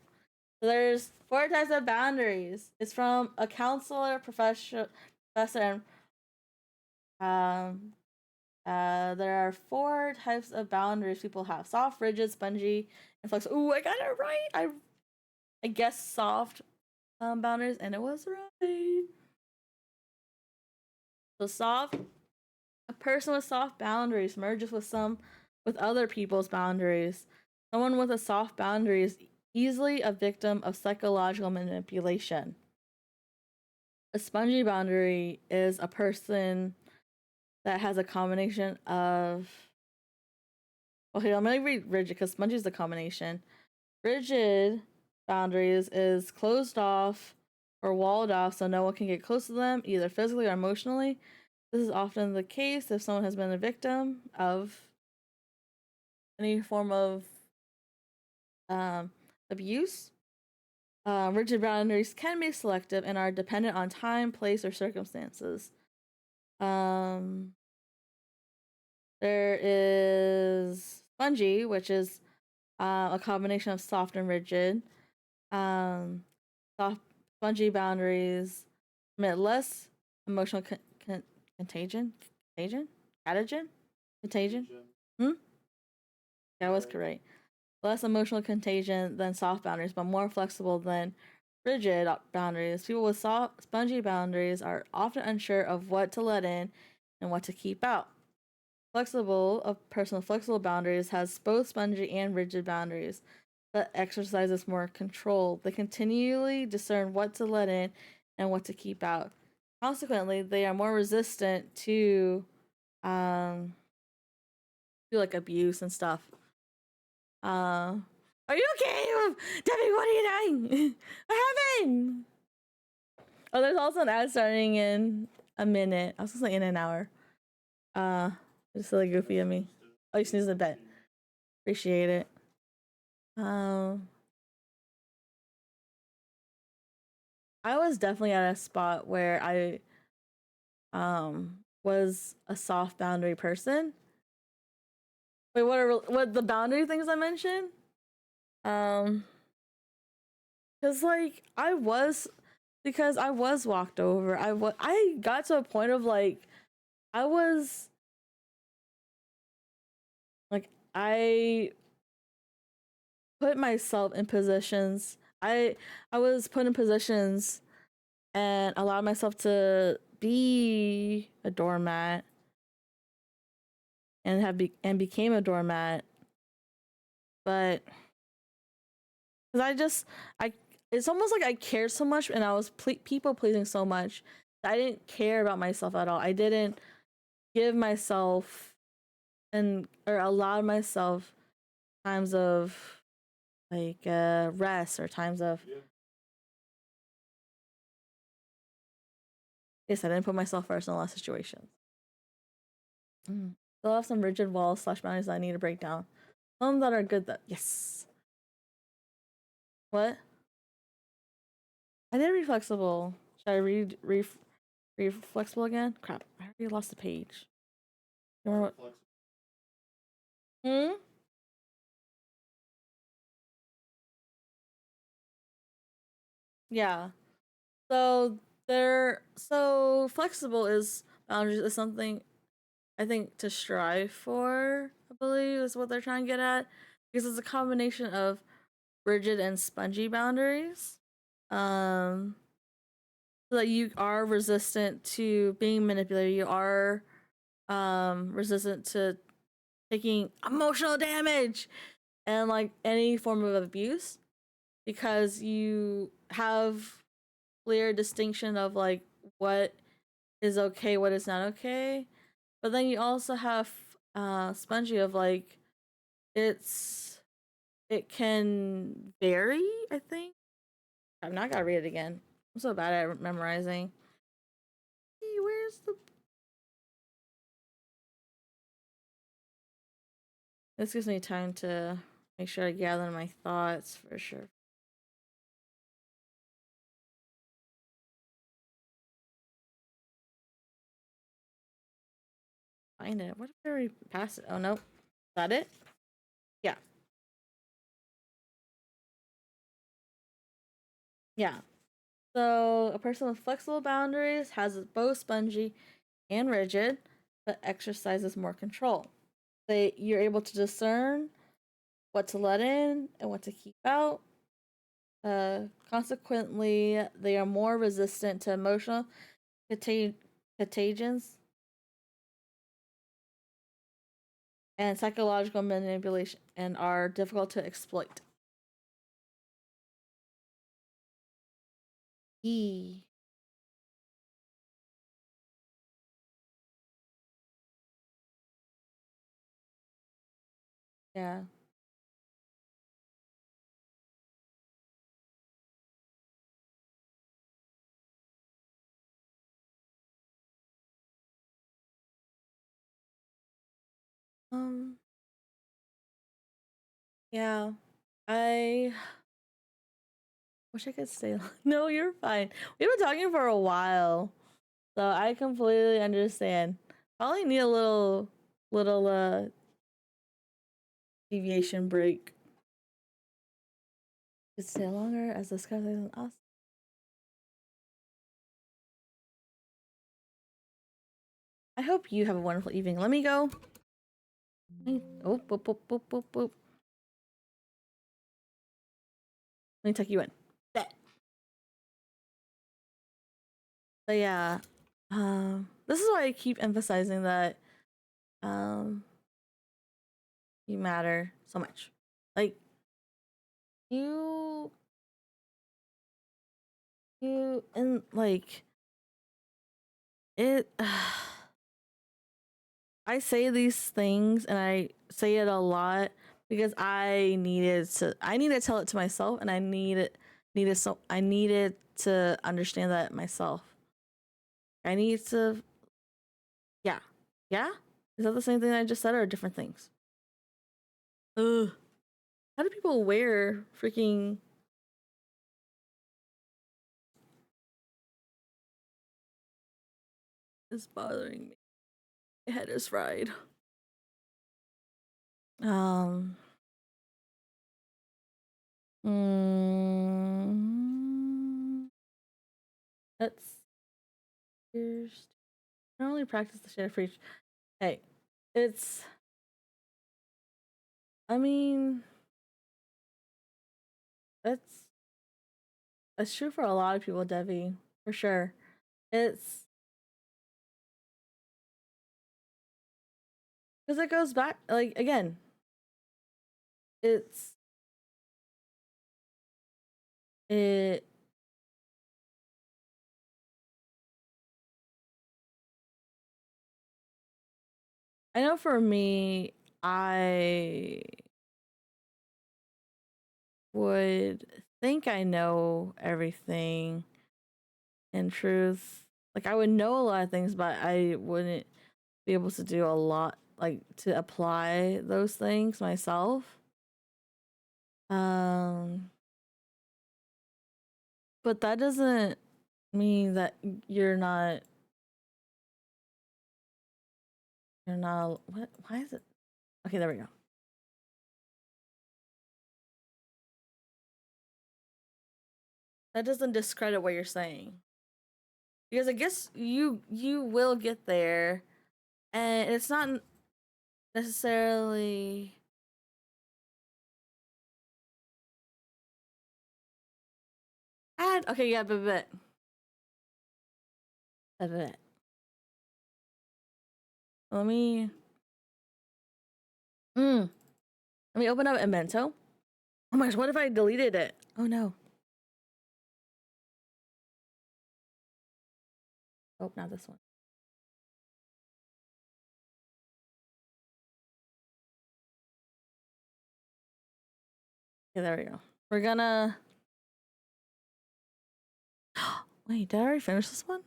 So there's 4 types of boundaries. It's from a counselor, professor, and um, there are 4 types of boundaries people have: soft, rigid, spongy, and flexible. Ooh, I got it right. I guessed soft boundaries, and it was right. So soft, a person with soft boundaries merges with other people's boundaries. Someone with a soft boundary is easily a victim of psychological manipulation. A spongy boundary is a person that has a combination of. Well, here, I'm gonna read rigid because spongy is the combination. Rigid boundaries is closed off or walled off so no one can get close to them, either physically or emotionally. This is often the case if someone has been a victim of any form of abuse. Rigid boundaries can be selective and are dependent on time, place, or circumstances. There is spongy, which is a combination of soft and rigid. Soft, spongy boundaries permit less emotional contagion. Contagion. Hmm. That was correct. Less emotional contagion than soft boundaries, but more flexible than rigid boundaries. People with soft, spongy boundaries are often unsure of what to let in and what to keep out. A person with flexible boundaries has both spongy and rigid boundaries, but exercises more control. They continually discern what to let in and what to keep out. Consequently, they are more resistant to like abuse and stuff. Are you okay? Debbie, what are you doing? What happened? Oh, there's also an ad starting in a minute. I was gonna say in an hour. Just really goofy of me. Oh, you sneezed a bit. Appreciate it. I was definitely at a spot where I was a soft boundary person. Wait, what the boundary things I mentioned? Cause like because I was walked over. I got to a point of like I was like I put myself in positions. I was put in positions and allowed myself to be a doormat and and became a doormat, but because I it's almost like I cared so much and I was people pleasing so much that I didn't care about myself at all. I didn't give myself or allowed myself times of like rest or times of yes, I didn't put myself first in a lot of situations. Still have some rigid walls / boundaries that I need to break down. Some that are good that yes. What? I did read flexible. Should I read flexible again? Crap, I already lost the page. You remember what? Hmm? Yeah. So flexible is boundaries is something I think to strive for, I believe is what they're trying to get at. Because it's a combination of rigid and spongy boundaries. So that you are resistant to being manipulated. You are resistant to taking emotional damage and like any form of abuse because you have clear distinction of like what is okay, what is not okay. But then you also have spongy of like it can vary, I think. I'm not gonna read it again. I'm so bad at memorizing. Hey, where's the this gives me time to Make sure I gather my thoughts for sure. Find it. What if I already passed it? Oh no. Is that it? Yeah. Yeah. So a person with flexible boundaries has both spongy and rigid, but exercises more control. You're able to discern what to let in and what to keep out. Consequently, they are more resistant to emotional contagions and psychological manipulation and are difficult to exploit. E. Yeah. Um. Yeah. I wish I could stay. No, you're fine. We've been talking for a while, so I completely understand. Probably need a little deviation break. Could stay longer as the sky is awesome. I hope you have a wonderful evening. Let me go. Oh, boop, boop, boop, boop, boop. Let me tuck you in. Bet. So yeah, this is why I keep emphasizing that you matter so much. Like you and like it. I say these things and I say it a lot because I needed to tell it to myself and I needed to understand that myself. I need to yeah. Yeah? Is that the same thing I just said or different things? Ugh. How do people wear freaking is bothering me. My head is fried. Um mm, that's here's I don't really practice the shit I preach. Hey, it's I mean that's true for a lot of people, Devi, for sure. It's because it goes back like again. It's it. I know for me, I would think I know everything. In truth, like I would know a lot of things, but I wouldn't be able to do a lot, like to apply those things myself. Um, but that doesn't mean that you're not. You're not. What? Why is it? Okay, there we go. That doesn't discredit what you're saying because I guess you will get there, and it's not necessarily. Add okay, yeah, but. Let me. Mm, let me open up Memento. Oh my gosh, what if I deleted it? Oh no. Oh, not this one. Okay, there we go. We're gonna. Wait, did I already finish this one?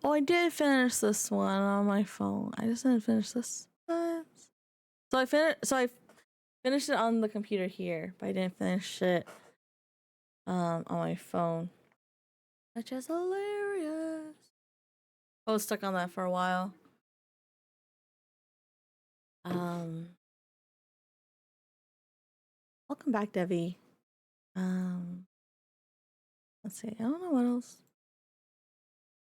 Oh, I did finish this one on my phone. I just didn't finish this. What? I finished it on the computer here, but I didn't finish it on my phone. Which is hilarious. I was stuck on that for a while. Welcome back, Devi. Let's see. I don't know what else.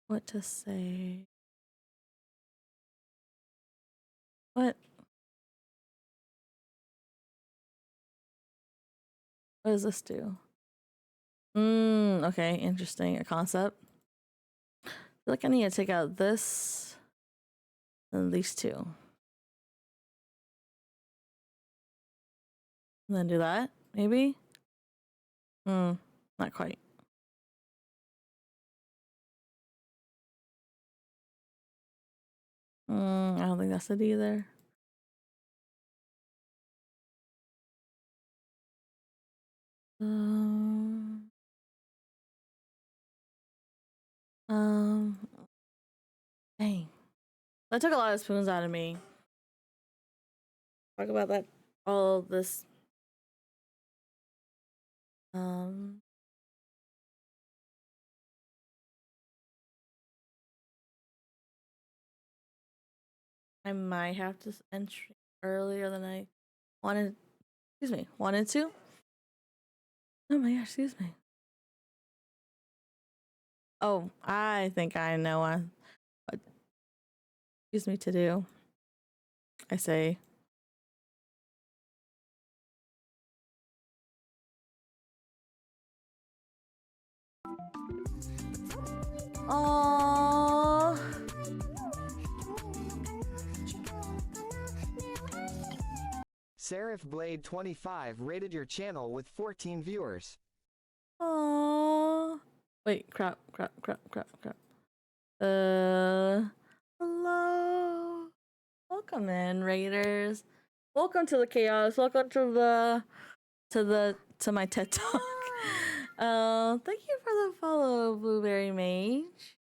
What to say. What? What does this do? Okay, interesting. A concept. I feel like I need to take out this and these two. And then do that, maybe? Not quite. I don't think that's it either. Dang. That took a lot of spoons out of me. Talk about that. All this. I might have to entry earlier than I wanted. Wanted to. Oh my gosh, excuse me. Oh, I think I know what excuse me to do. I say. Oh. Seraph Blade 25 rated your channel with 14 viewers. Oh. Wait, crap. Hello. Welcome in, Raiders. Welcome to the chaos. Welcome to my TED Talk. Thank you for the follow, Blueberry Mage.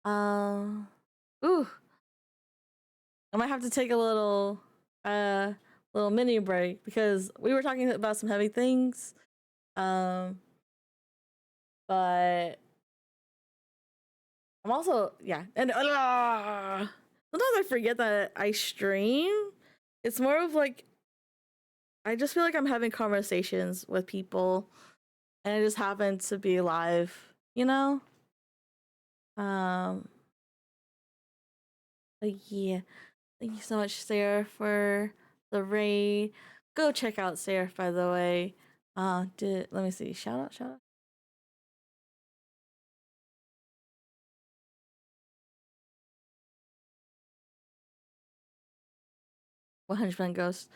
Ooh. I might have to take a little mini break because we were talking about some heavy things. But I'm also and sometimes I forget that I stream. It's more of like I just feel like I'm having conversations with people and I just happen to be live, you know? But yeah. Thank you so much, Sarah, for the raid. Go check out Sarah, by the way. Let me see. Shout out. 100% Ghost.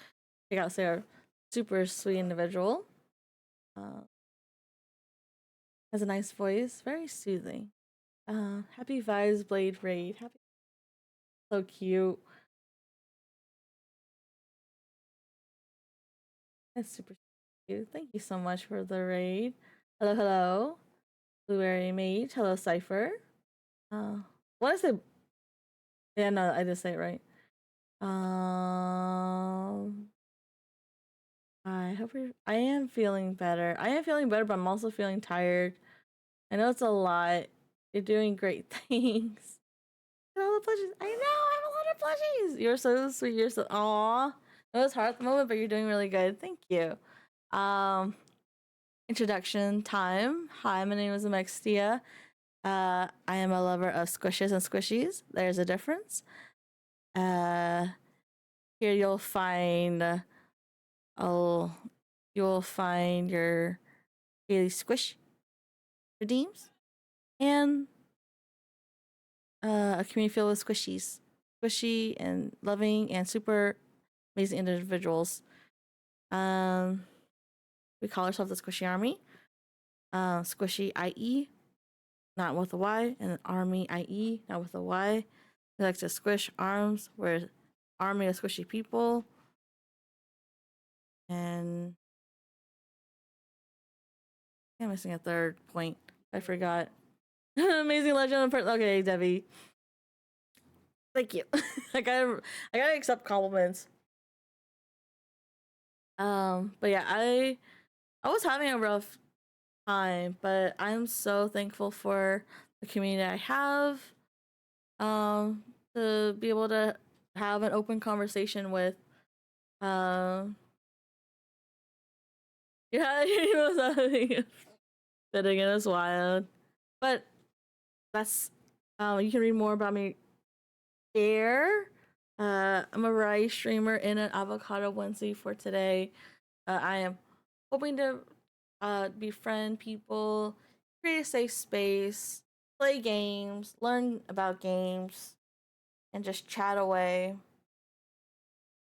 Check out Sarah. Super sweet individual. Has a nice voice. Very soothing. Happy vibes, Blade Raid. So cute. That's super cute. Thank you so much for the raid. Hello. Blueberry Mage. Hello, Cypher. What is it? Yeah, no, I did say it right. I am feeling better. But I'm also feeling tired. I know it's a lot. You're doing great things. All the plushies. I know, I have a lot of plushies. You're so sweet. You're so aw. It was hard at the moment, but you're doing really good. Thank you. Introduction time. Hi, my name is Amextia. I am a lover of squishes and squishies. There's a difference. Here you'll find your daily squish redeems and a community filled with squishy and loving and super amazing individuals. We call ourselves the Squishy Army. Squishy IE, not with a Y, and Army IE, not with a Y. We like to squish arms. We're an army of squishy people. And I'm missing a third point. I forgot. Amazing legend of okay, Debbie. Thank you. I gotta accept compliments. But yeah, I was having a rough time, but I'm so thankful for the community I have. To be able to have an open conversation with. Yeah, he was having fitting it is wild, but that's you can read more about me there. I'm a rice streamer in an avocado onesie for today. I am hoping to befriend people, create a safe space, play games, learn about games, and just chat away.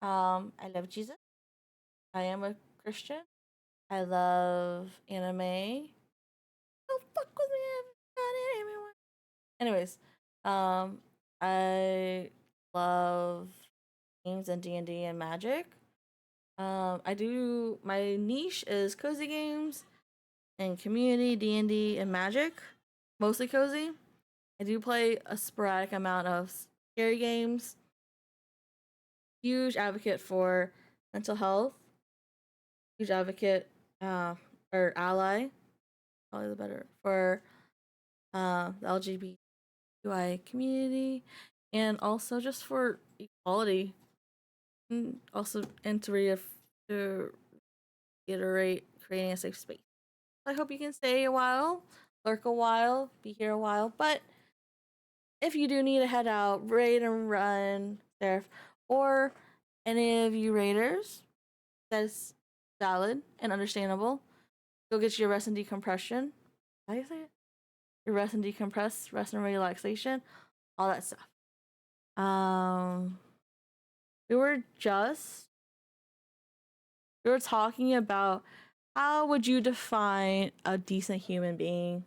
I love Jesus. I am a Christian. I love anime. Don't fuck with me, everyone. Anyways, I love games and D&D and Magic. I do my niche is cozy games and community D&D and Magic, mostly cozy. I do play a sporadic amount of scary games. Huge advocate for mental health. Huge advocate or ally, probably the better for the LGBTQI community, and also just for equality. And also, and to reiterate, creating a safe space. I hope you can stay a while, lurk a while, be here a while. But if you do need to head out, raid and run, Seraph, or any of you raiders, that's valid and understandable. Go get your rest and decompression. How do you say it? Your rest and decompress, rest and relaxation, all that stuff. We were talking about how would you define a decent human being?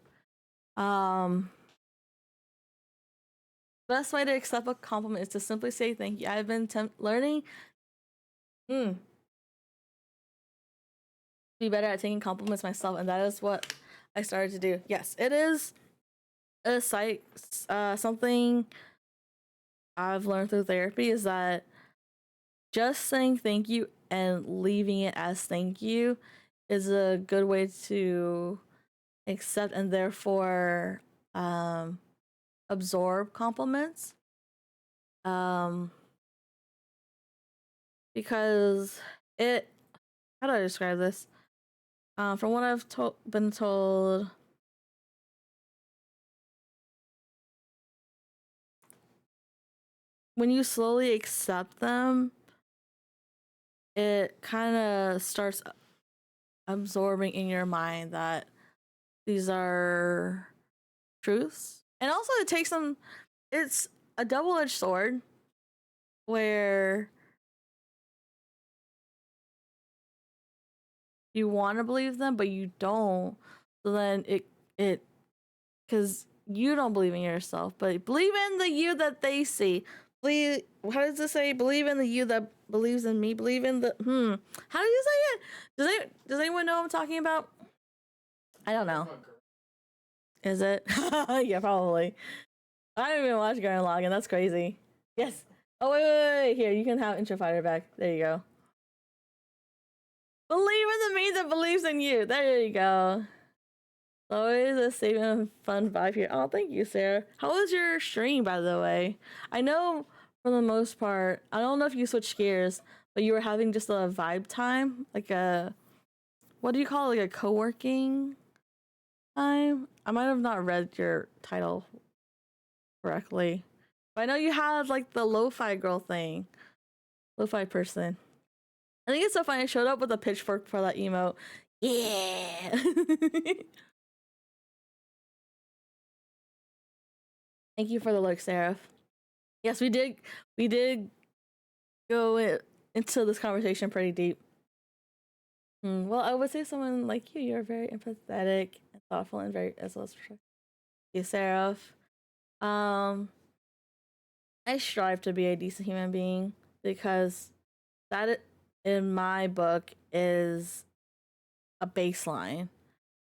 Best way to accept a compliment is to simply say thank you. I've been learning be better at taking compliments myself, and that is what I started to do. Yes, it is a something I've learned through therapy is that just saying thank you and leaving it as thank you is a good way to accept and therefore absorb compliments. Because it, how do I describe this? From what I've been told, when you slowly accept them, it kind of starts absorbing in your mind that these are truths. And also, it takes them, it's a double edged sword where you want to believe them, but you don't. So then because you don't believe in yourself, but believe in the you that they see. Believe, how does it say? Believe in the you that believes in me. Believe in the How do you say it? Does anyone know what I'm talking about? I don't know. Is it? Yeah, probably. I haven't even watched Gurren Lagann. That's crazy. Yes. Oh wait. Here, you can have Intro Fighter back. There you go. Believe in the me that believes in you. There you go. Always a safe and fun vibe here. Oh, thank you, Sarah. How was your stream, by the way? I know for the most part, I don't know if you switched gears, but you were having just a vibe time, like a, what do you call it, like a co-working time? I might have not read your title correctly, but I know you had like the lo-fi girl thing, lo-fi person. I think it's so funny. I showed up with a pitchfork for that emote. Yeah. Thank you for the look, Seraph. Yes, we did go into this conversation pretty deep. Well, I would say someone like you, you're very empathetic and thoughtful and very as well as you, Seraph. I strive to be a decent human being because that, in my book, is a baseline.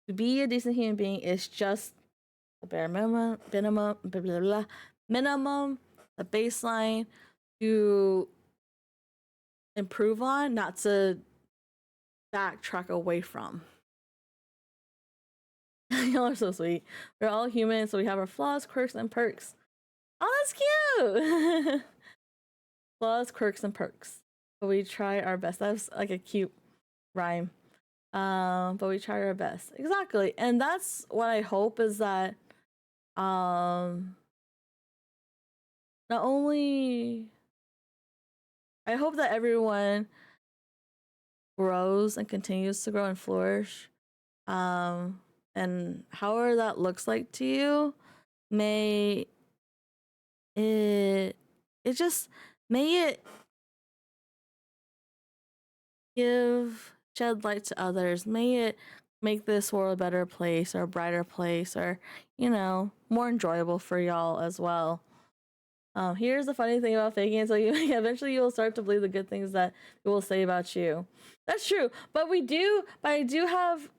To be a decent human being is just the bare minimum, the baseline to improve on, not to backtrack away from. Y'all are so sweet. We're all human, so we have our flaws, quirks, and perks. Oh, that's cute. Flaws, quirks, and perks. But we try our best. That's like a cute rhyme. But we try our best. Exactly. And that's what I hope is that not only I hope that everyone grows and continues to grow and flourish. And however that looks like to you, may it just may it shed light to others. May it make this world a better place or a brighter place, or more enjoyable for y'all as well. Here's the funny thing about faking it, so you eventually you will start to believe the good things that people will say about you. That's true, but I do have.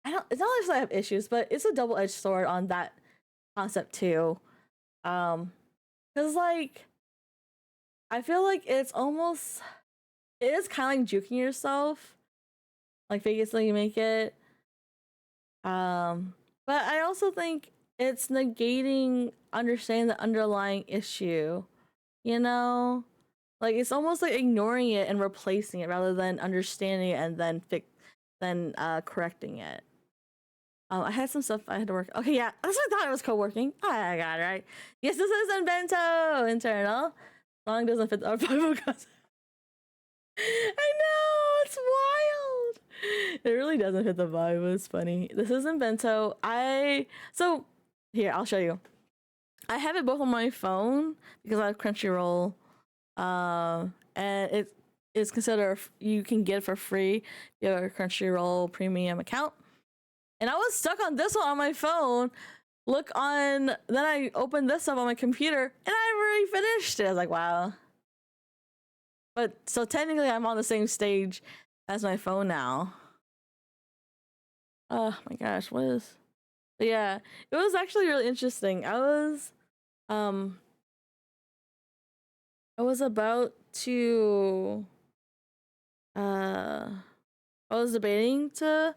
It's not like I have issues, but it's a double-edged sword on that concept too. Because like, I feel like it is kind of like juking yourself, like fake it till you make it. But I also think it's negating understanding the underlying issue. Like it's almost like ignoring it and replacing it rather than understanding it and then correcting it. I had some stuff I had to work. Okay, yeah, that's what I thought it was co-working. I got it right. Yes, this is Invento internal. Long doesn't fit our Bible concept. I know, it's wild. It really doesn't fit the vibe. It's funny. This is Invento. So here, I'll show you. I have it both on my phone because I have Crunchyroll. And it is considered you can get it for free if you have a Crunchyroll premium account. And I was stuck on this one on my phone. Then I opened this up on my computer and I already finished it. I was like, wow. But so technically I'm on the same stage as my phone now. Oh my gosh, what is? But yeah, it was actually really interesting. I was about to I was debating to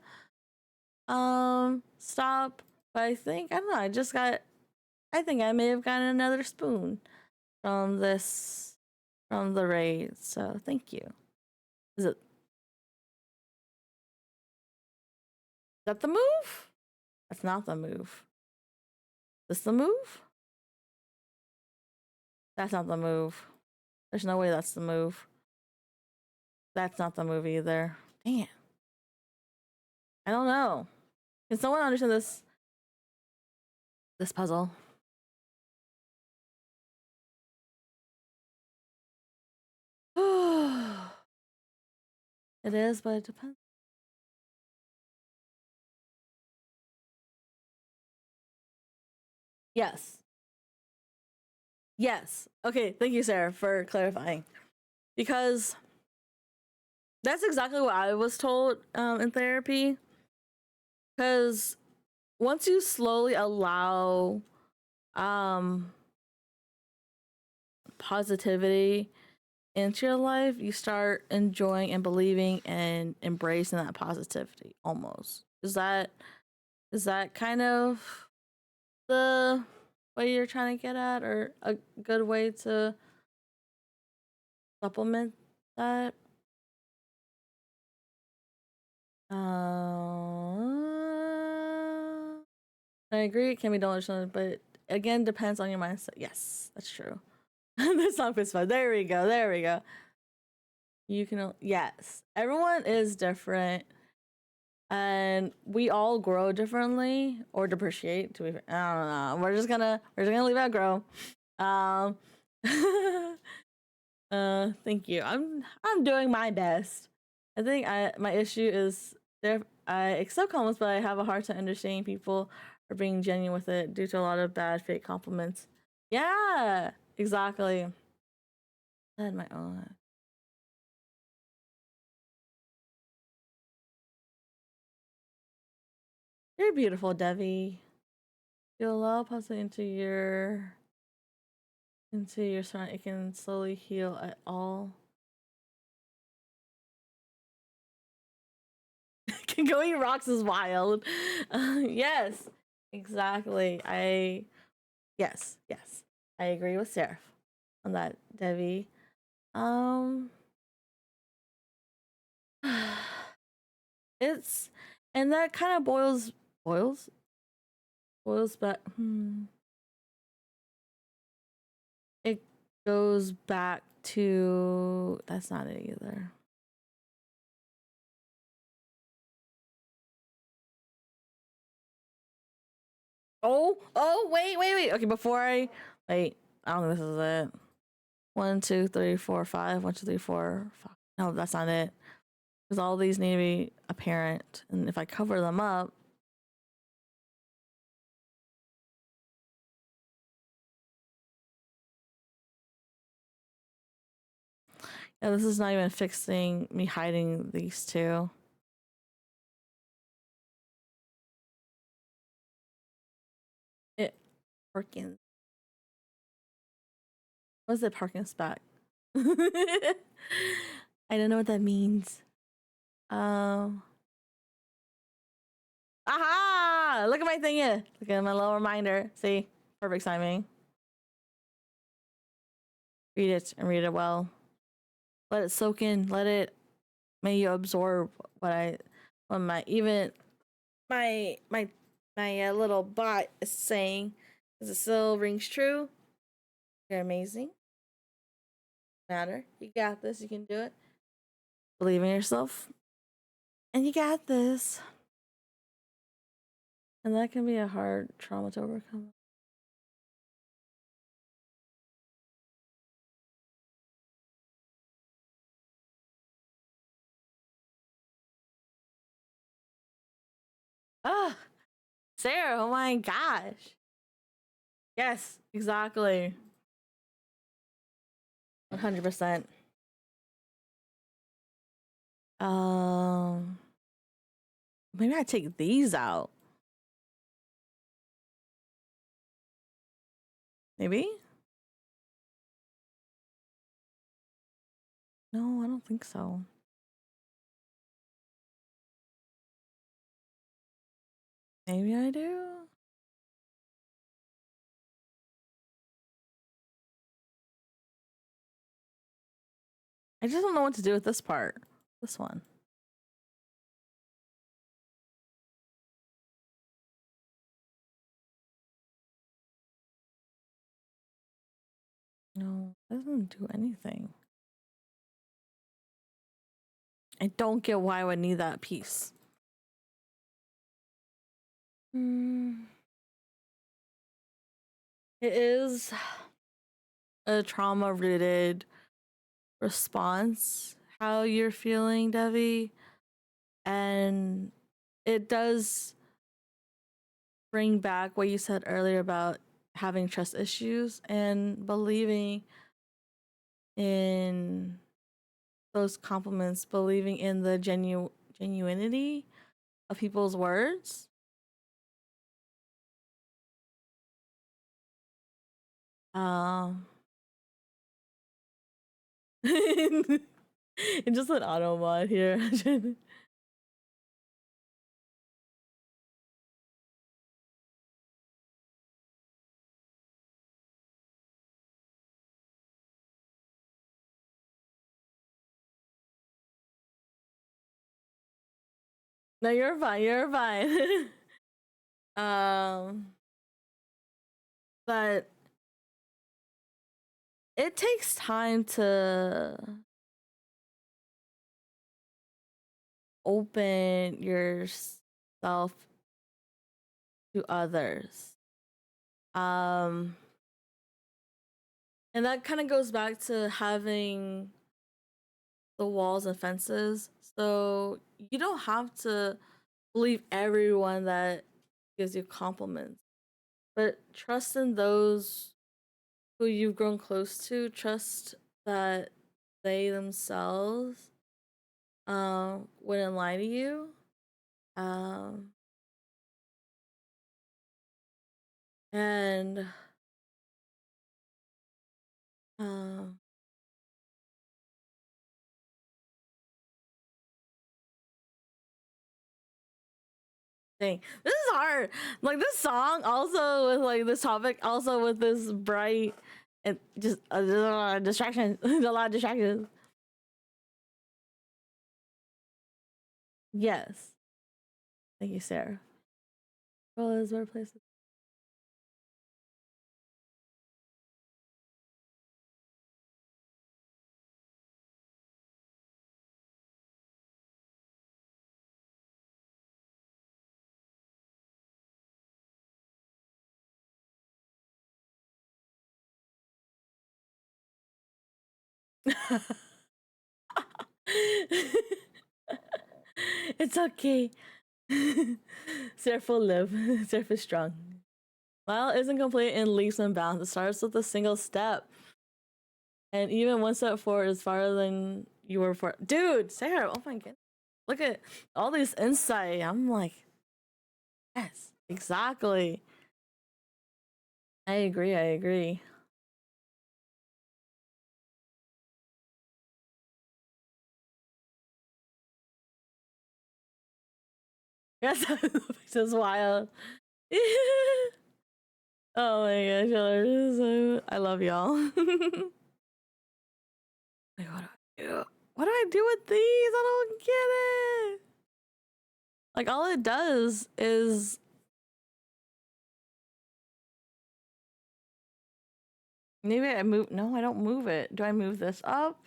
stop, but I don't know, I think I may have gotten another spoon from the raid, so thank you. Is that the move? That's not the move. Is this the move? That's not the move. There's no way that's the move. That's not the move either. Dang it. I don't know. Can someone understand this puzzle? It is, but it depends. Yes. Yes. Okay, thank you, Sarah, for clarifying. Because that's exactly what I was told in therapy. Because once you slowly allow positivity into your life, you start enjoying and believing and embracing that positivity almost. Is that kind of the way you're trying to get at, or a good way to supplement that? I agree it can be done, but again depends on your mindset. Yes, that's true. This song fits fine. There we go. You can, yes, everyone is different and we all grow differently or depreciate to be, I don't know. We're just gonna leave it grow. Thank you. I'm doing my best. I think my issue is I accept compliments, but I have a hard time understanding people are being genuine with it due to a lot of bad fake compliments. Yeah, exactly. I had my own. You're beautiful, Devi. You allow positivity into your surrounding, it can slowly heal at all. Going rocks is wild. Yes, exactly. Yes. I agree with Seraph on that, Devi. Um, it's and that kind of boils back. It goes back to that's not it either. Oh, wait. Okay, before I wait, I don't think this is it. 1, 2, 3, 4, 5. 1, 2, 3, 4, 5. No, that's not it. Because all these need to be apparent, and if I cover them up, yeah, this is not even fixing me hiding these two. It Parkins. What's the Parkins back? I don't know what that means. Aha! Look at my thing here. Look at my little reminder. See? Perfect timing. Read it and read it well. Let it soak in. May you absorb what my little bot is saying. Because it still rings true. You're amazing. Matter. You got this. You can do it. Believe in yourself. And you got this. And that can be a hard trauma to overcome. Ah, Sarah, oh my gosh. Yes, exactly. 100%. Um, Maybe I take these out. Maybe? No, I don't think so. Maybe I do. I just don't know what to do with this part. This one. No, it doesn't do anything. I don't get why I would need that piece. It is a trauma rooted response, how you're feeling, Devi. And it does bring back what you said earlier about having trust issues and believing in those compliments, believing in the genuinity of people's words. It's just an auto mod here. No, you're fine. You're fine. um, but it takes time to open yourself to others. And that kind of goes back to having the walls and fences. So you don't have to believe everyone that gives you compliments, but trust in those who you've grown close to. Trust that they themselves wouldn't lie to you. Um, And um dang, this is hard. Like this song also with like this topic also with this bright and just there's a lot of distractions. There's a lot of distractions. Yes. Thank you, Sarah. Well, is better places. It's okay. Surf will live. Surf is strong. Mile isn't complete in leaps and bounds. It starts with a single step. And even one step forward is farther than you were for. Dude, Sarah, oh my god. Look at all this insight. I'm like, yes, exactly. I agree. I agree. Yes, this is wild. Oh my gosh, y'all are so. I love y'all. Like, what do I do? What do I do with these? I don't get it. Like, all it does is. Maybe I move. No, I don't move it. Do I move this up?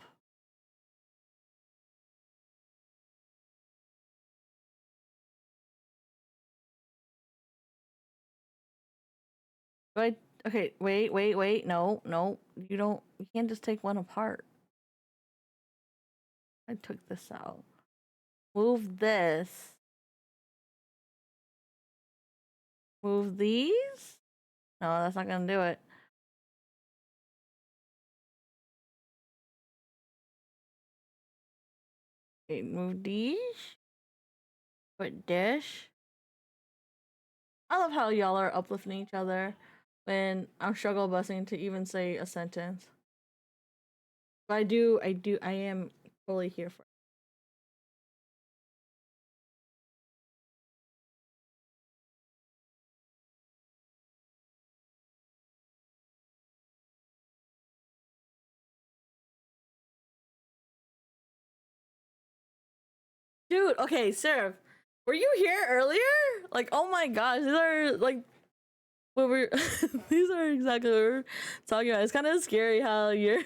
Do I? Okay, wait. No, no. You don't. You can't just take one apart. I took this out. Move this. Move these? No, that's not gonna do it. Okay, move these. Put dish. I love how y'all are uplifting each other when I'm struggle busing to even say a sentence. But I am fully here for it. Dude, okay, Seraph, were you here earlier? Like, oh my gosh, these are like what we're these are exactly what we're talking about. It's kind of scary how you're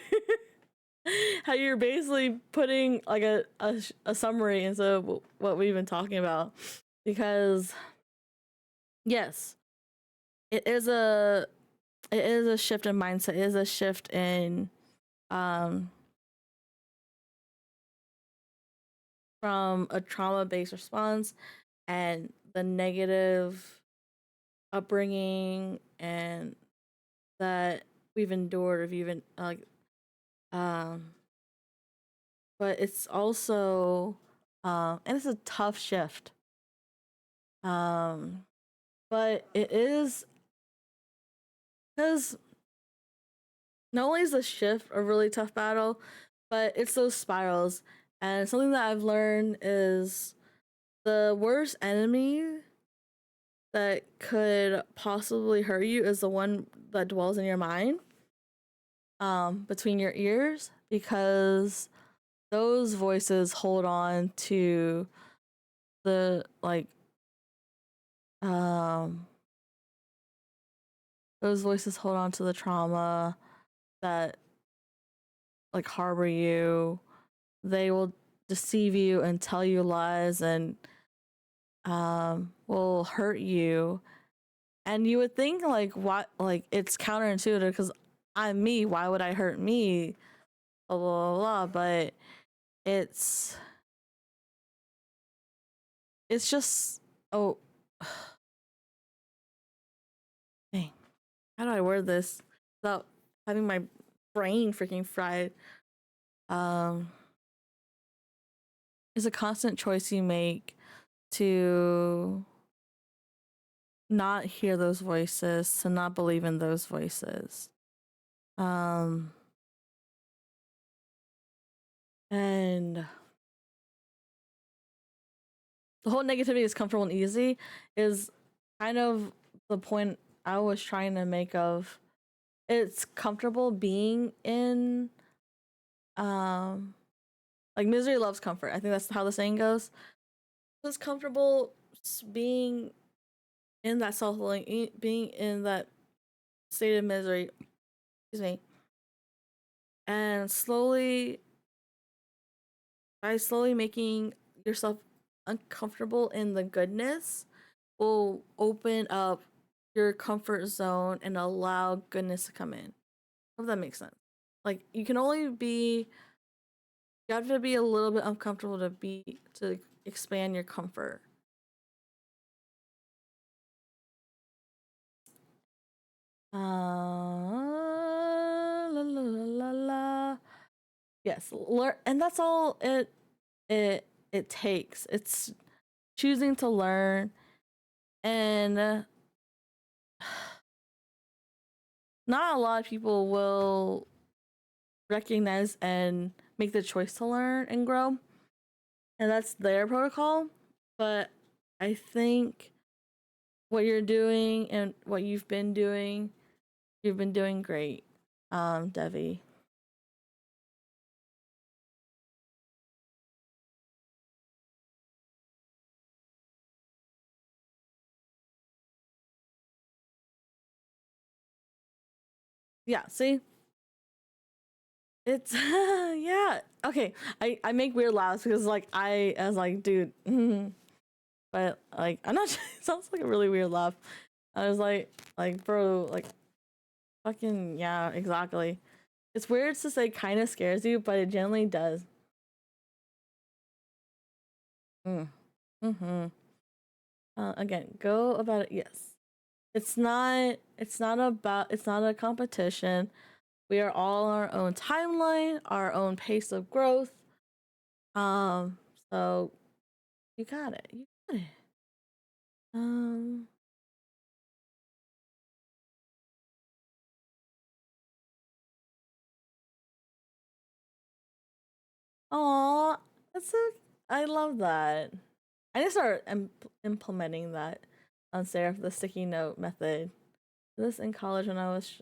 how you're basically putting like a summary into what we've been talking about, because yes, it is a shift in mindset. It is a shift in um from a trauma based response and the negative upbringing and that we've endured, if even like um but it's also and it's a tough shift, um but it is because not only is the shift a really tough battle, but it's those spirals. And something that I've learned is the worst enemy that could possibly hurt you is the one that dwells in your mind, between your ears, because those voices hold on to the um those voices hold on to the trauma that like harbor you. They will deceive you and tell you lies and will hurt you. And you would think like what, like it's counterintuitive because I'm me, why would I hurt me, blah blah blah, but it's just, oh dang, how do I word this without having my brain freaking fried? um it's a constant choice you make to not hear those voices, to not believe in those voices. And the whole negativity is comfortable and easy is kind of the point I was trying to make of it's comfortable being in like misery loves comfort. I think that's how the saying goes. It's comfortable being in that self-healing, being in that state of misery, excuse me, and by slowly making yourself uncomfortable in the goodness will open up your comfort zone and allow goodness to come in. If that makes sense. Like you have to be a little bit uncomfortable to expand your comfort. La, la, la, la. Yes, learn, and that's all it takes. It's choosing to learn, and not a lot of people will recognize and make the choice to learn and grow, and that's their protocol. But I think what you're doing and what you've been doing great, Devi. Yeah, see? It's yeah. Okay. I make weird laughs because like I was like, dude, but like I'm not it sounds like a really weird laugh. I was like bro, like fucking yeah, exactly. It's weird to say kind of scares you, but it generally does. Mm. Mm-hmm. Again, go about it. Yes. It's not a competition. We are all on our own timeline, our own pace of growth. Um, so you got it. You got it. Um, aw, that's so. I love that. I need to start implementing that on Seraph, the sticky note method. This in college when I was.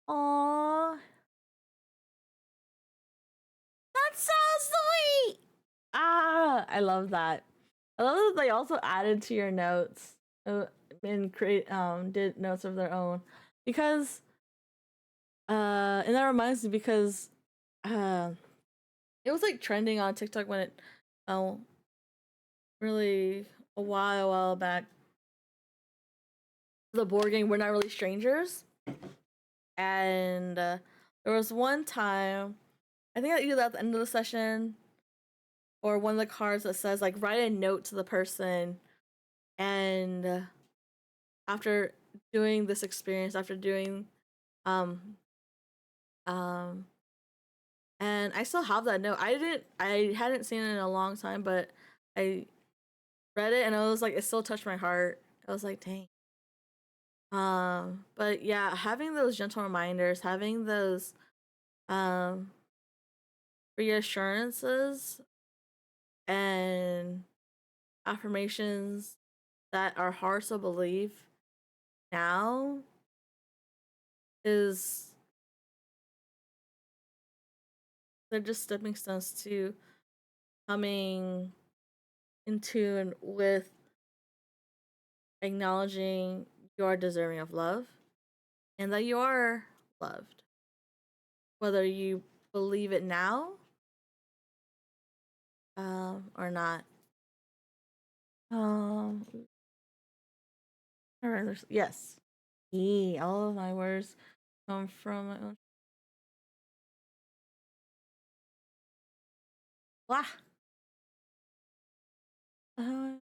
Aw, that's so sweet. Ah, I love that. I love that they also added to your notes and create did notes of their own because and that reminds me because uh it was like trending on TikTok when it oh really a while back, the board game We're Not Really Strangers, and there was one time I think either at the end of the session or one of the cards that says like write a note to the person, and after doing this experience, after doing um um and I still have that note. I hadn't seen it in a long time, but I read it and I was like it still touched my heart. I was like, dang. But yeah, having those gentle reminders, having those um reassurances and affirmations that are hard to believe now is they're just stepping stones to coming in tune with acknowledging you are deserving of love and that you are loved, whether you believe it now or not. Um, all right, yes. All of my words come from my own. Wah! Uh,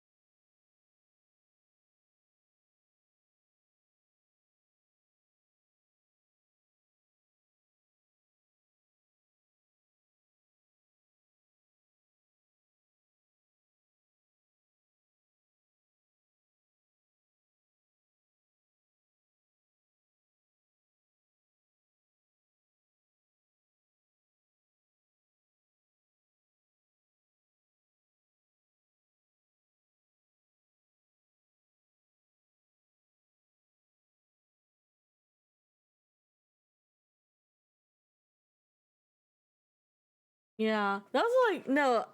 Yeah, that was like no.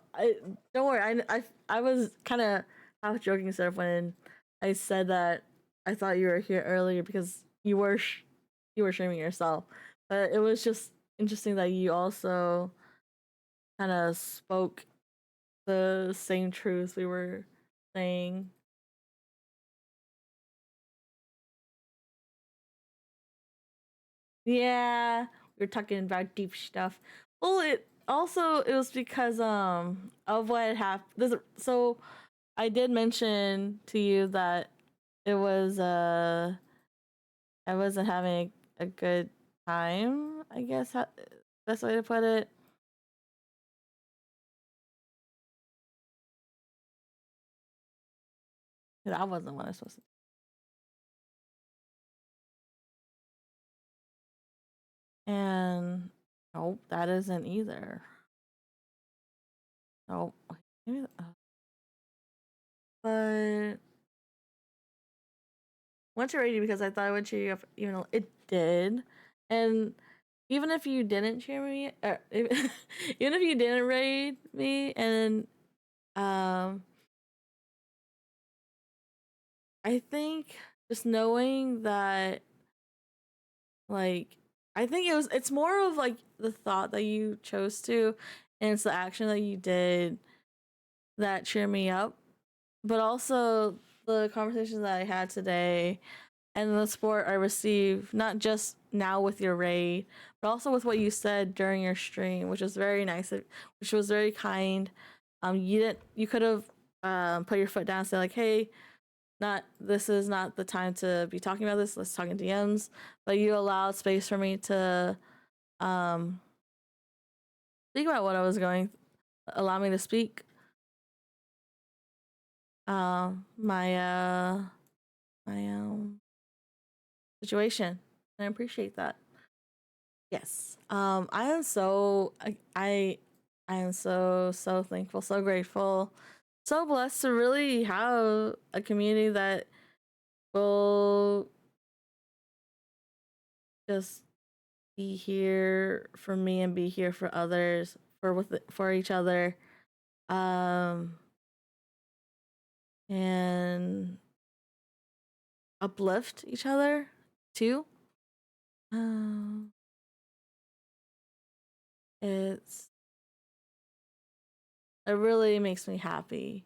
Don't worry. I was kind of half joking stuff when I said that I thought you were here earlier because you were streaming yourself, but it was just interesting that you also kind of spoke the same truths we were saying. Yeah, we were talking about deep stuff. Well, it was because of what happened. So I did mention to you that it was I wasn't having a good time. I guess best way to put it. That wasn't what I was supposed to. And nope, that isn't either. Nope. Maybe, but went to radio because I thought it would cheer you up, even though it did. And even if you didn't cheer me, even if you didn't raid me, and I think just knowing that, like, I think it's more of like the thought that you chose to, and it's the action that you did that cheer me up, but also the conversations that I had today and the support I received, not just now with your raid, but also with what you said during your stream, which was very nice, which was very kind. You could have put your foot down and say like, hey, this is not the time to be talking about this. Let's talk in DMs. But you allowed space for me to speak about what I was going. Allow me to speak. My situation. And I appreciate that. Yes. I am so I am so thankful, so grateful, so blessed to really have a community that will just be here for me and be here for others, for each other. And uplift each other too. Um it's it really makes me happy.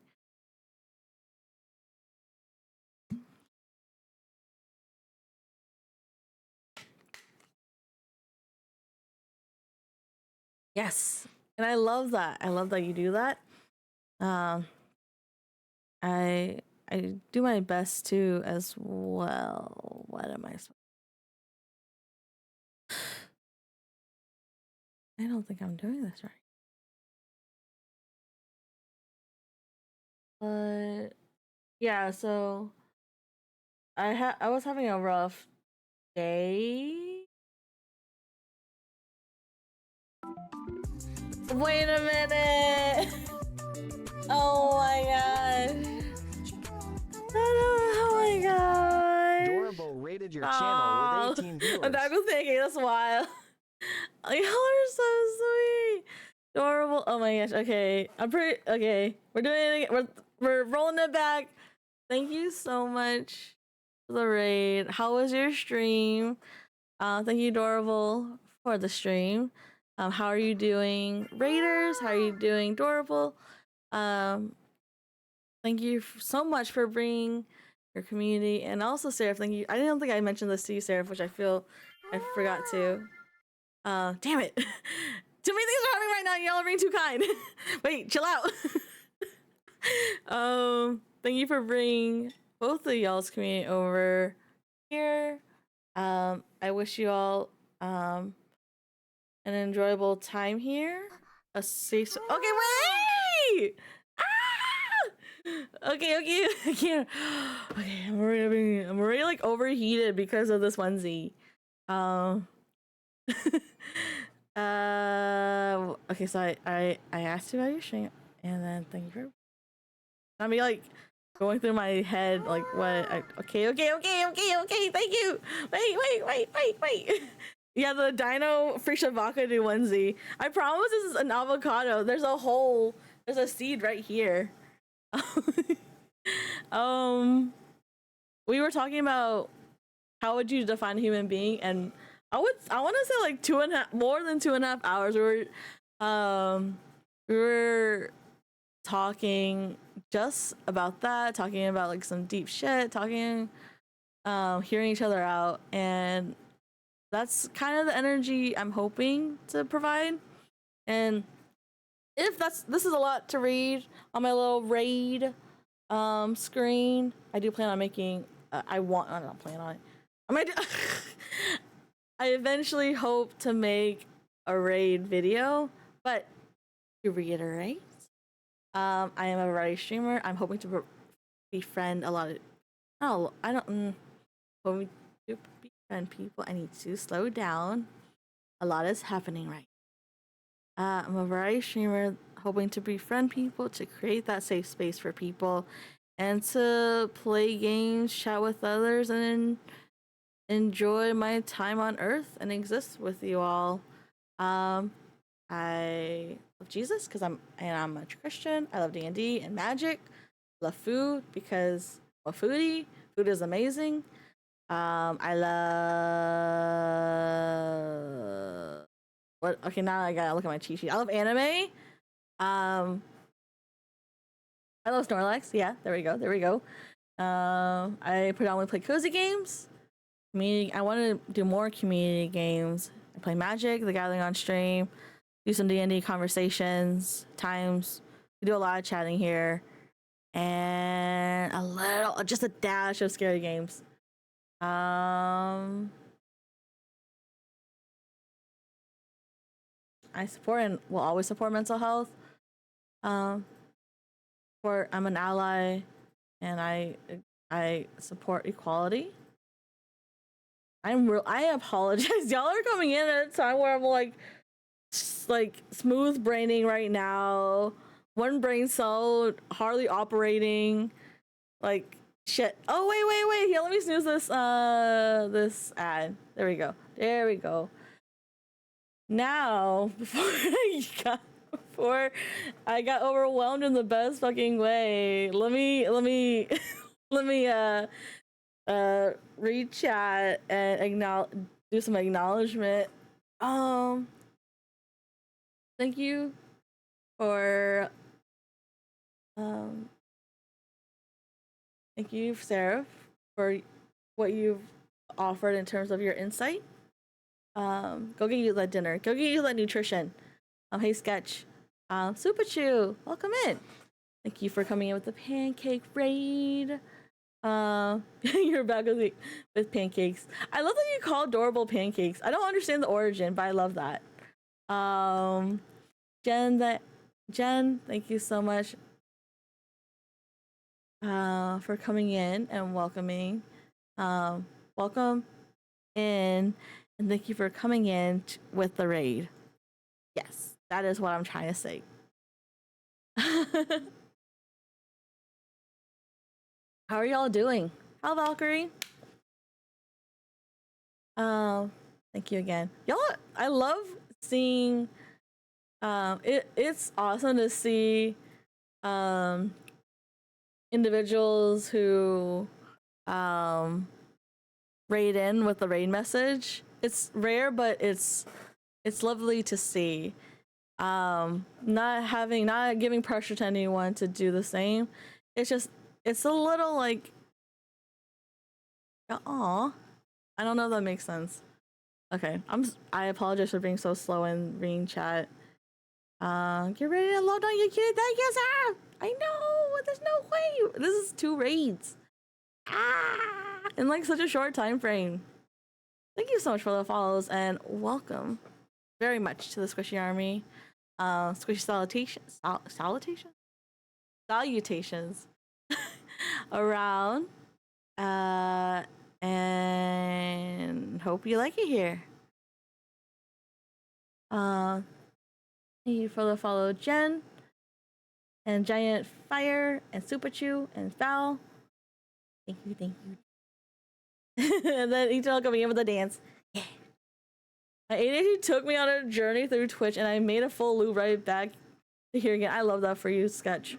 Yes. And I love that. I love that you do that. Um I I do my best too as well. What am I supposed I don't think I'm doing this right. But yeah, so I was having a rough day. Wait a minute. Oh my gosh. Oh my gosh. Adorable rated your channel with 18 viewers. I'm not gonna thinking that's wild. Y'all are so sweet. Adorable. Oh my gosh. Okay. Okay. We're doing it again. We're rolling it back. Thank you so much for the raid. How was your stream? Thank you, Adorable, for the stream. How are you doing, Raiders? How are you doing, Adorable? Thank you so much for bringing your community, and also Seraph. Thank you. I don't think I mentioned this to you, Seraph, which I feel I forgot to. Damn it. Too many things are happening right now. Y'all are being too kind. Wait, chill out. Thank you for bringing both of y'all's community over here. I wish you all an enjoyable time here. A safe. Okay, wait. Ah! Okay. I can't. Okay, I'm already like overheated because of this onesie. Okay, so I asked you about your stream, and then thank you for. I mean, like going through my head, like what? Okay. Thank you. Wait. Yeah, the Dino Frishabaka onesie. I promise this is an avocado. There's a hole. There's a seed right here. um, we were talking about how would you define a human being, and I want to say like more than 2.5 hours. We were talking just about that, talking about like some deep shit, talking, hearing each other out, and that's kind of the energy I'm hoping to provide. And if this is a lot to read on my little raid screen, I do plan on making. I'm not planning on it. I eventually hope to make a raid video, but to reiterate, I am a variety streamer. I'm hoping to befriend a lot of. Oh, I don't. Hoping to befriend people. I need to slow down. A lot is happening right. I'm a variety streamer, hoping to befriend people, to create that safe space for people, and to play games, chat with others, and enjoy my time on Earth and exist with you all. I love Jesus because I'm a Christian. I love D&D and magic. Love food because I'm a foodie. Food is amazing. I love what? Okay, now I gotta look at my cheat sheet. I love anime. I love Snorlax. Yeah, there we go. There we go. I predominantly play cozy games. Community. I want to do more community games. I play Magic, The Gathering on stream. Do some D&D conversations. Times we do a lot of chatting here, and just a dash of scary games. I support and will always support mental health. I'm an ally, and I support equality. I apologize. Y'all are coming in at a time where I'm like smooth braining right now. One brain cell hardly operating. Like shit. Oh wait. Here, let me snooze this ad. There we go. Now, before I got overwhelmed in the best fucking way, let me read chat and do some acknowledgement. Thank you for thank you, Sarah, for what you've offered in terms of your insight. Go get you that dinner. Go get you that nutrition. Hey Sketch. Super Chew, welcome in. Thank you for coming in with the pancake raid. You're back with pancakes. I love that you call adorable pancakes. I don't understand the origin, but I love that. Jen, thank you so much for coming in and welcoming. Welcome in, and thank you for coming in with the raid. Yes, that is what I'm trying to say. How are y'all doing? How Valkyrie? Thank you again. Y'all, I love seeing it's awesome to see individuals who raid in with the raid message. It's rare, but it's lovely to see. Not giving pressure to anyone to do the same. It's a little like, aw. I don't know if that makes sense. Okay, I apologize for being so slow in reading chat. Get ready to load on your kid. Thank you, sir. I know. There's no way. This is 2 raids. In like such a short time frame. Thank you so much for the follows and welcome very much to the Squishy Army. Squishy salutations around. And hope you like it here. Thank you for the follow, Jen, and Giant Fire, and Super Chew, and Foul. Thank you. And then Ichiro coming in with a dance. Yeah. My ADHD took me on a journey through Twitch, and I made a full loop right back to here again. I love that for you, Sketch.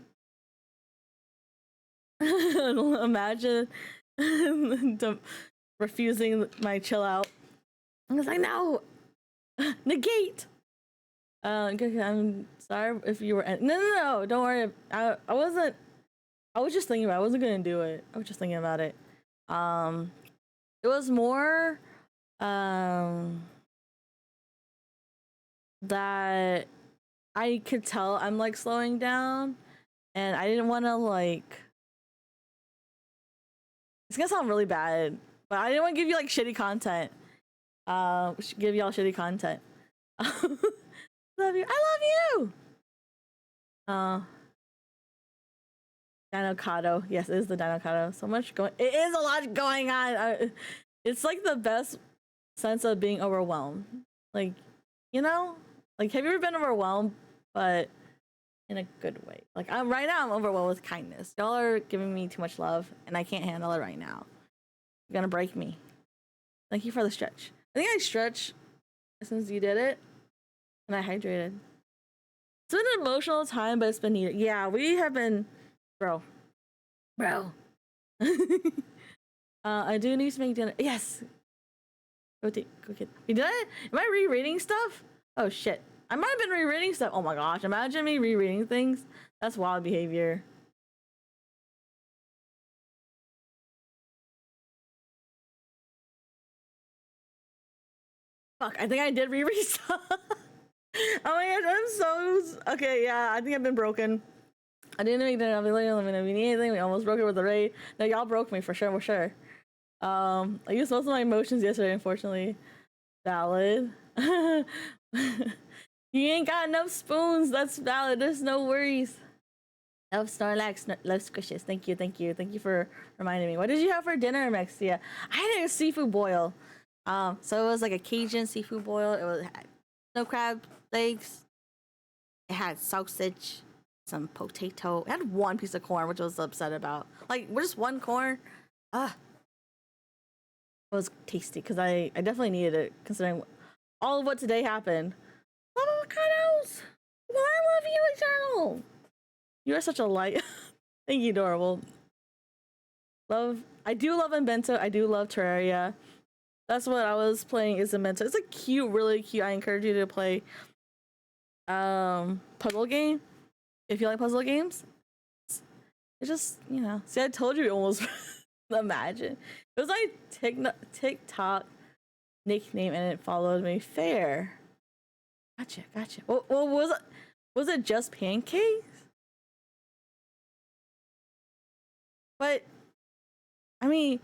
Imagine refusing my chill out. I was like, no, negate. I'm sorry if you were. No. Don't worry. I wasn't. I was just thinking about it. I wasn't gonna do it. I was just thinking about it. It was more that I could tell I'm like slowing down, and I didn't want to like. It's gonna sound really bad, but I didn't want to give you like shitty content. Give y'all shitty content. Love you. I love you. Dinocado. Yes, it is the Dinocado. So much going. It is a lot going on. It's like the best sense of being overwhelmed. Like, you know, like have you ever been overwhelmed, but in a good way? Like right now, I'm overwhelmed with kindness. Y'all are giving me too much love, and I can't handle it right now. You're gonna break me. Thank you for the stretch. I think I stretched since you did it, and I hydrated. It's been an emotional time, but it's been needed. Yeah, we have been, bro. I do need to make dinner. Yes. Go get. Did I? Am I rereading stuff? Oh shit. I might have been rereading stuff. Oh my gosh. Imagine me rereading things. That's wild behavior. Fuck. I think I did reread stuff. Oh my gosh. I'm so okay. Yeah. I think I've been broken. I didn't make dinner. I'll be like, let me know if you need anything. We almost broke it with the raid. No, y'all broke me for sure. For sure. I used most of my emotions yesterday, unfortunately. Valid. You ain't got enough spoons. That's valid. There's no worries. Love Snorlax. Love Squishes. Thank you for reminding me. What did you have for dinner, Mexia? I had a seafood boil. So it was like a Cajun seafood boil. It had snow crab legs. It had sausage, some potato. It had one piece of corn, which I was upset about. Like, just one corn. It was tasty because I definitely needed it considering all of what today happened. Love avocados. Well, I love you, Eternal. You are such a light. Thank you, adorable. I do love Invento. I do love Terraria. That's what I was playing is Invento. It's a cute, really cute. I encourage you to play puzzle game if you like puzzle games. It's just, you know. See, I told you almost. Imagine. It was like TikTok nickname and it followed me. Fair. Gotcha. Well, was it just pancakes? But I mean,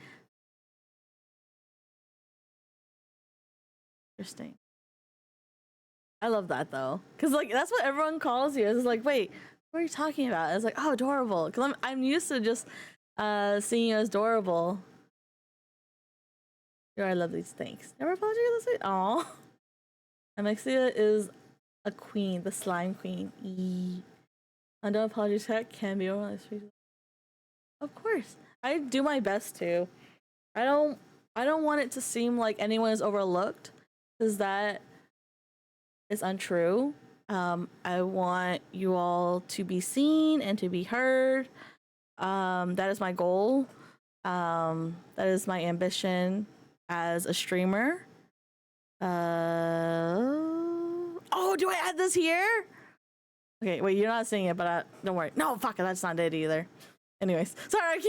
interesting. I love that though, cause like that's what everyone calls you. It's like, wait, what are you talking about? It's like, oh, adorable. Cause I'm used to just seeing you as adorable. I love these things. Never apologize this way. Aw. Amexia is a queen, the slime queen. I don't apologize. That can be over. Of course, I do my best to. I don't want it to seem like anyone is overlooked, because that is untrue. I want you all to be seen and to be heard. That is my goal. That is my ambition as a streamer. Oh, do I add this here? Okay, wait, you're not seeing it, but don't worry. No, fuck it, that's not it either. Anyways, sorry,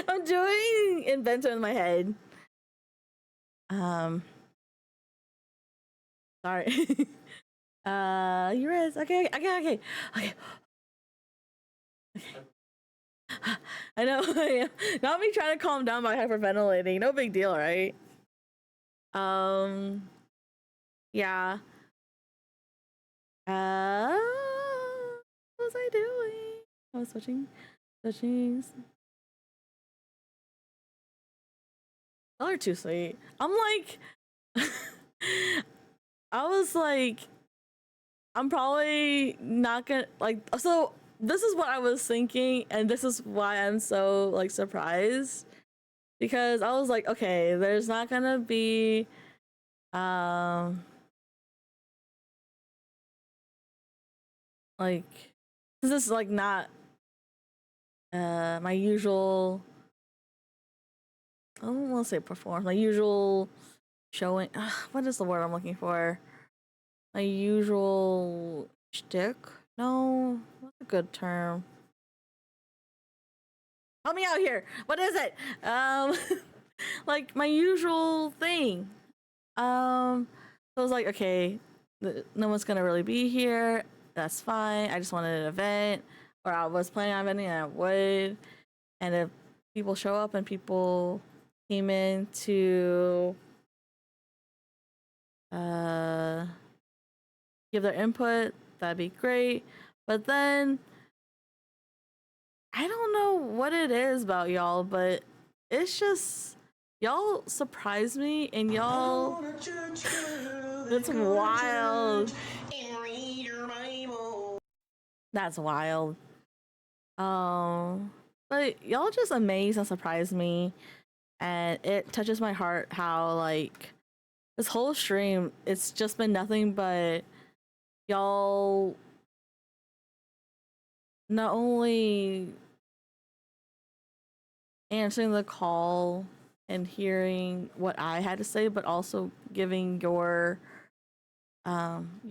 I'm doing Invento in my head. Sorry. You is okay. I know. Not me trying to calm down by hyperventilating. No big deal, right? Yeah. What was I doing? I was switching. Y'all are too sweet. I'm like, I was like, I'm probably not gonna like. So this is what I was thinking, and this is why I'm so like surprised, because I was like, okay, there's not gonna be like this is like not my usual, I don't want to say performance, my usual showing. What is the word I'm looking for? My usual shtick? No, what's a good term? Help me out here. What is it? Like my usual thing. So I was like, okay, no one's gonna really be here. That's fine. I just wanted an event, or I was planning on eventing, and I would. And if people show up and people came in to give their input, that'd be great. But then I don't know what it is about y'all, but it's just y'all surprise me, and y'all, it's wild. That's wild. But y'all just amaze and surprise me, and it touches my heart how like this whole stream, it's just been nothing but y'all not only answering the call and hearing what I had to say, but also giving your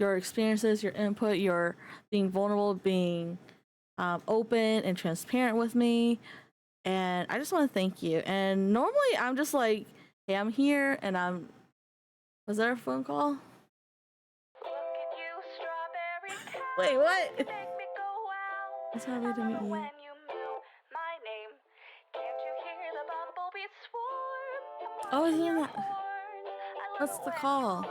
experiences, your input, your being vulnerable, being open and transparent with me. And I just want to thank you. And normally I'm just like, hey, I'm here, and I'm. Was there a phone call? Wait, what? It's happy to meet you. Oh, isn't that? What's the call?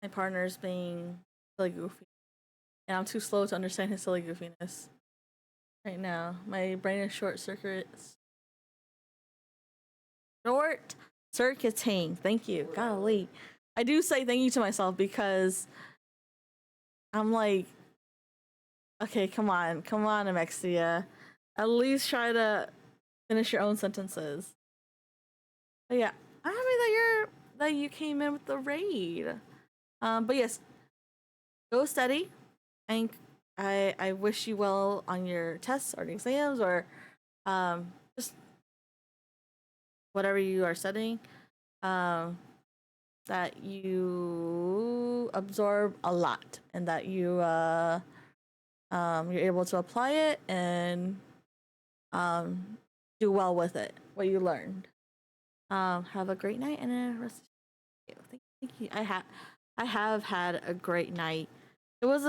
My partner's being silly goofy, and I'm too slow to understand his silly goofiness right now. My brain is short circuiting. Thank you. Golly, I do say thank you to myself because I'm like, okay, come on, Amexia. At least try to finish your own sentences. But yeah, I'm happy that you came in with the raid. But yes, go steady. And I wish you well on your tests or exams, or just whatever you are studying. That you absorb a lot, and that you're able to apply it and do well with it, what you learned. Have a great night and a rest of you. Thank you. I have had a great night. It was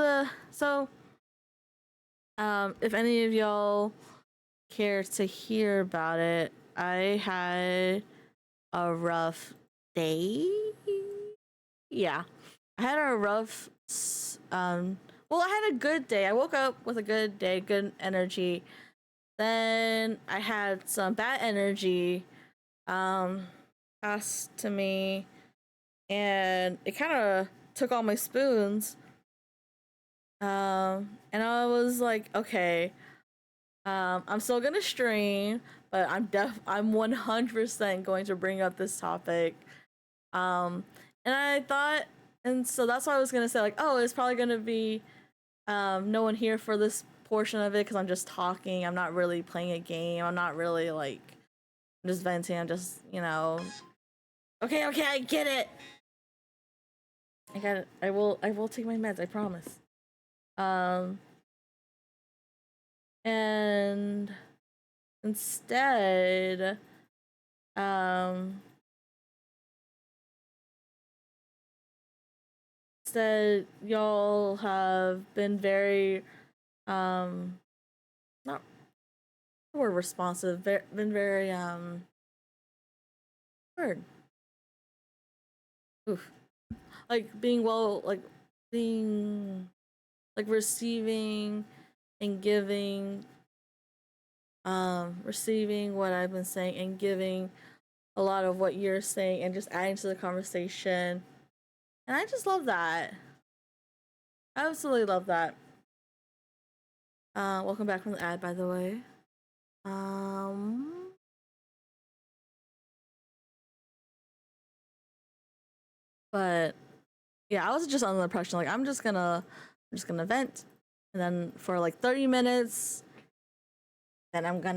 if any of y'all care to hear about it, I had a rough day. Yeah. I had a rough well, I had a good day. I woke up with a good day, good energy. Then I had some bad energy passed to me, and it kind of took all my spoons. And I was like, okay, I'm still gonna stream, but I'm 100% going to bring up this topic. And I thought, and so that's why I was gonna say like, oh, it's probably gonna be no one here for this portion of it because I'm just talking. I'm not really playing a game. I'm not really like, I'm just venting. I'm just, okay, I get it. I got it. I will take my meds. I promise. And instead, y'all have been very, not the word responsive, been very, word. Oof. Like being being, like receiving and giving, receiving what I've been saying and giving a lot of what you're saying and just adding to the conversation. And I just love that. I absolutely love that. Welcome back from the ad, by the way. Um, But yeah, I was just under the impression like I'm just gonna vent, and then for like 30 minutes, then I'm going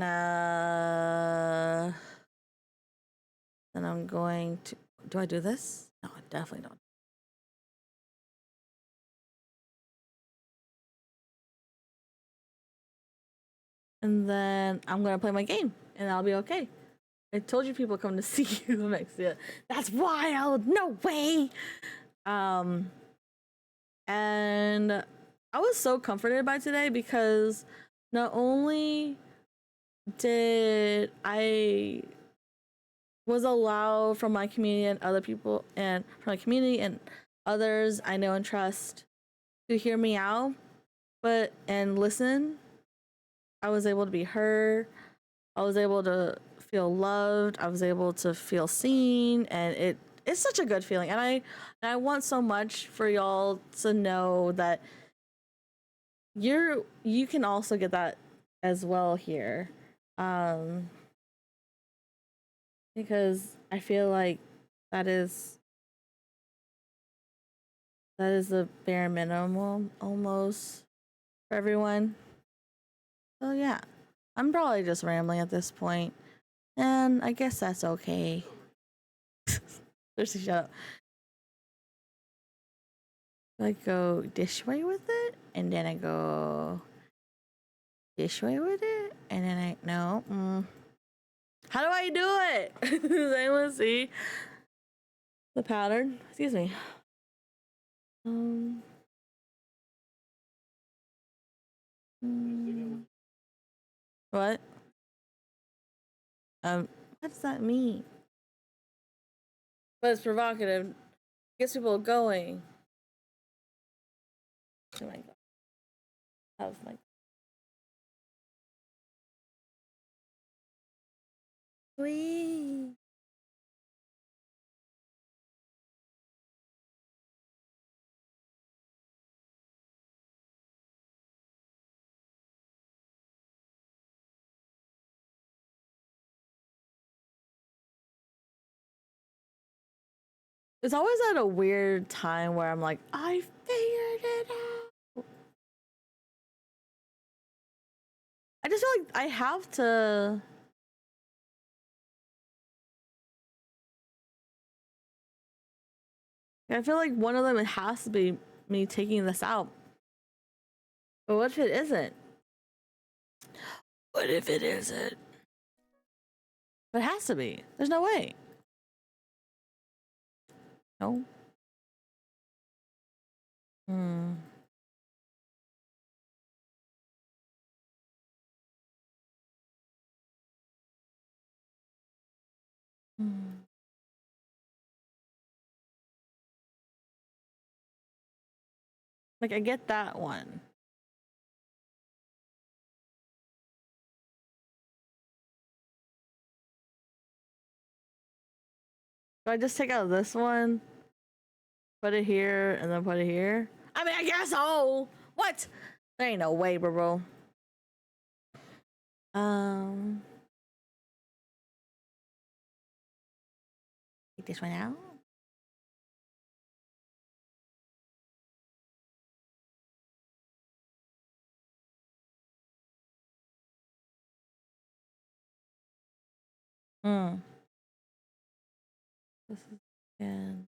to. Do I do this? No, I definitely don't. And then I'm gonna play my game, and I'll be okay. I told you people come to see you next year. That's wild. No way. And I was so comforted by today because not only did I was allowed from my community and other people and from my community and others I know and trust to hear me out, but and listen. I was able to be heard. I was able to feel loved. I was able to feel seen, and it's such a good feeling. And I want so much for y'all to know that you can also get that as well here, because I feel like that is the bare minimum almost for everyone. So yeah, I'm probably just rambling at this point, and I guess that's okay. Just shut up. I go this way with it, and then I go this way with it, and then I no. How do I do it? Does anyone see the pattern? Excuse me. Um. What? What does that mean? But it's provocative. Gets people going. Oh my god. That was my. Wee. It's always at a weird time where I'm like, I figured it out. I just feel like I have to. I feel like one of them has to be me taking this out. But what if it isn't? What if it isn't? But it has to be. There's no way. No. Hmm. Hmm. Like I get that one. Do I just take out this one, put it here, and then put it here? I mean, I guess so. What? There ain't no way, bro. Um, take this one out. Hmm. This is again.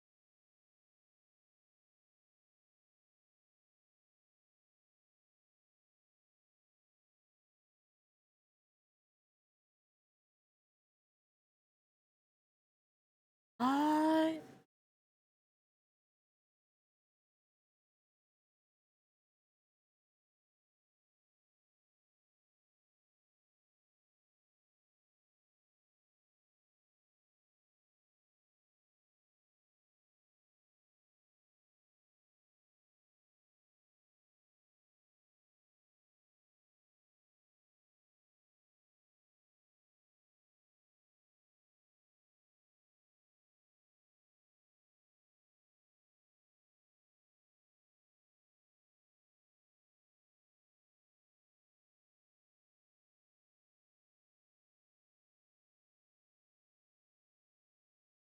I.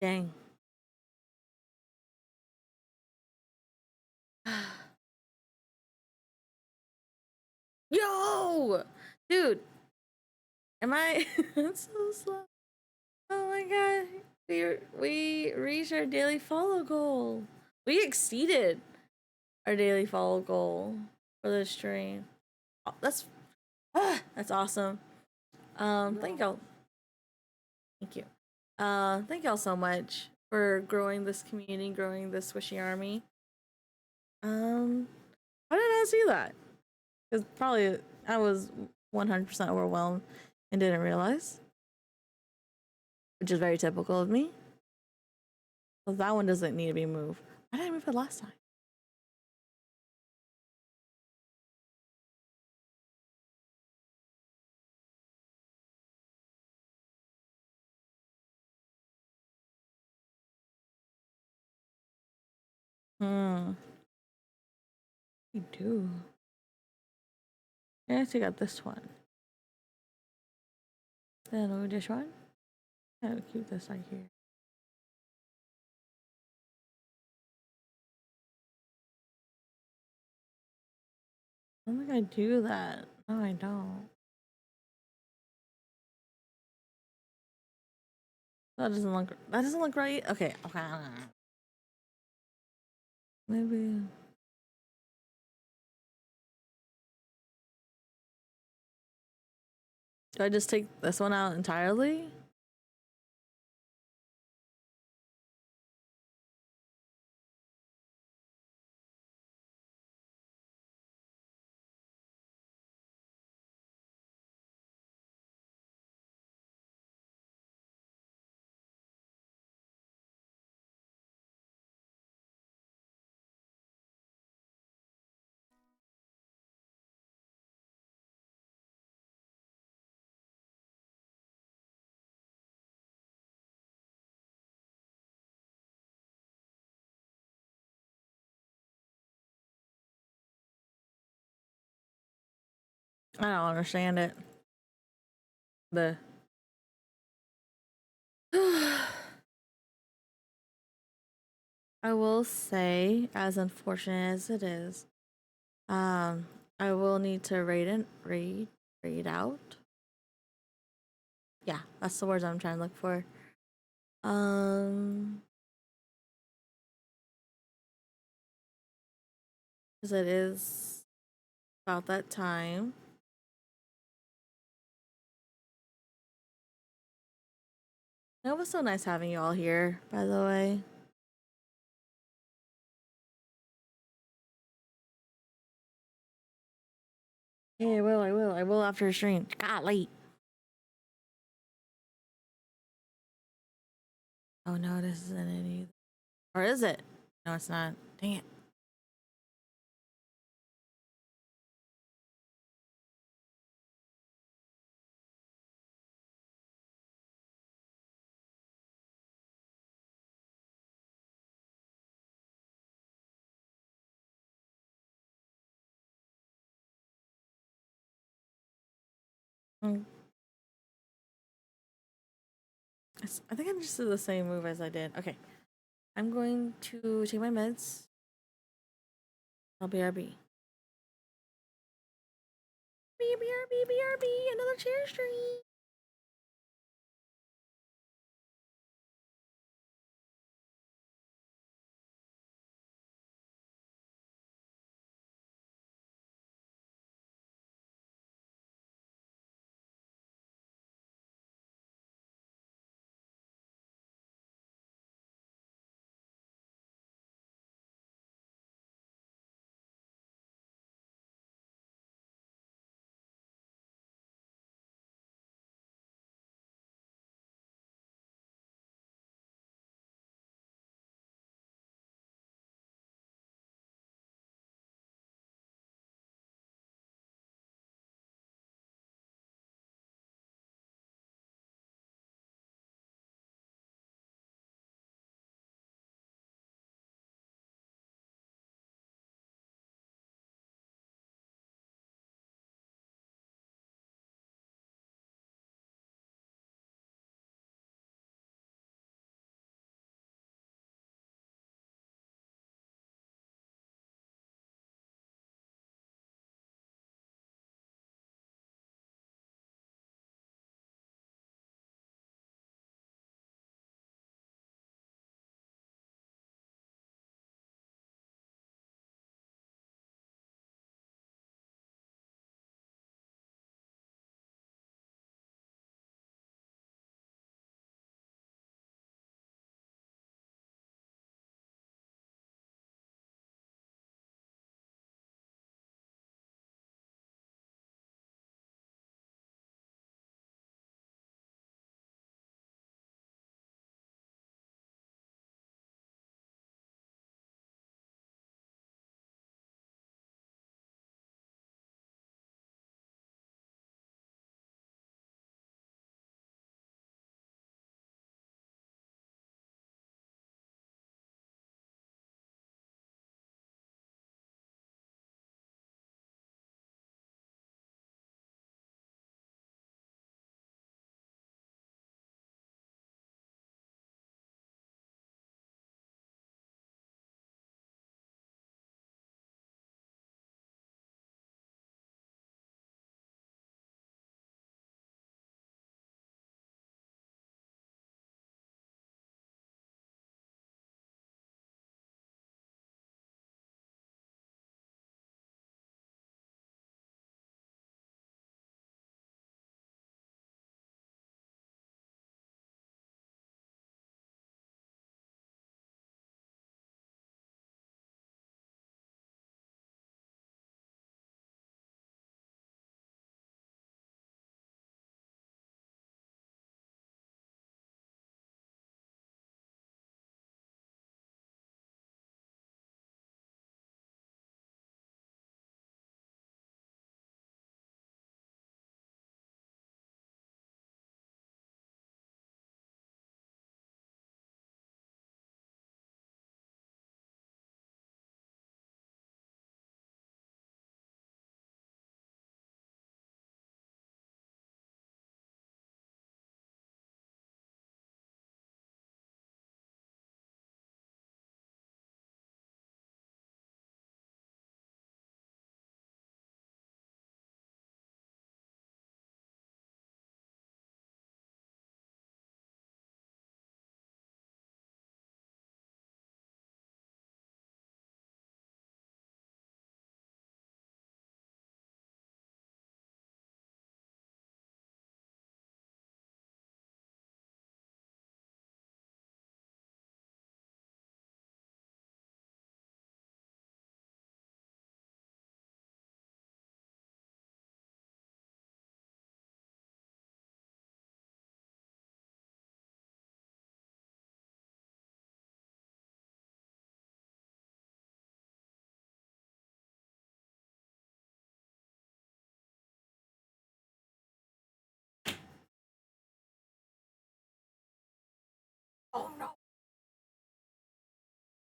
Dang. Yo, dude, am I? It's so slow. Oh my god, we reached our daily follow goal. We exceeded our daily follow goal for this stream. Oh, that's awesome. Thank y'all. Thank you. Thank y'all so much for growing this community, growing this squishy army. How did I see that? Because probably I was 100% overwhelmed and didn't realize, which is very typical of me. Well, that one doesn't need to be moved. Why did I move it last time? We do. I take out this one. Then move this one. I'll keep this right here. I don't think I do that. No, I don't. That doesn't look right. Okay. Okay. Maybe. Do I just take this one out entirely? I don't understand it. The I will say, as unfortunate as it is, I will need to read out. Yeah, that's the words I'm trying to look for. Because it is about that time. It was so nice having you all here, by the way. Yeah, I will after the stream. Golly. Oh no, this isn't it either. Or is it? No, it's not. Dang it. Mm. I think I just did the same move as I did. Okay. I'm going to take my meds. I'll BRB. BRB, another chair stream.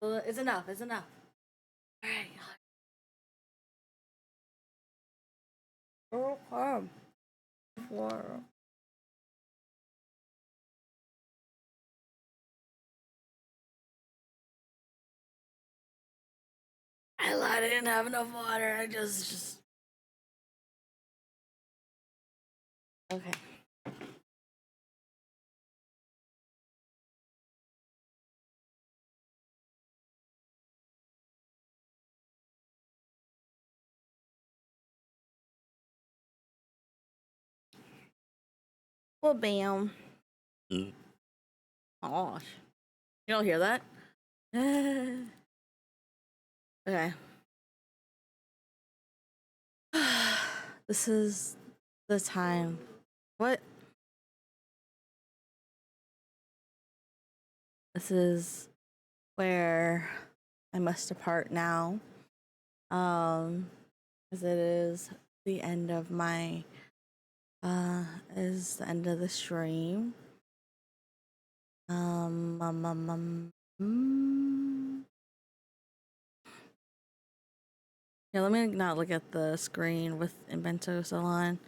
It's enough. It's enough. All right. Okay. Water. I lied. I didn't have enough water. I just. Okay. Well, bam. Gosh. You don't hear that? Okay. This is the time. What? This is where I must depart now. As it is the end of my is the end of the stream. Yeah, let me not look at the screen with Invento still on,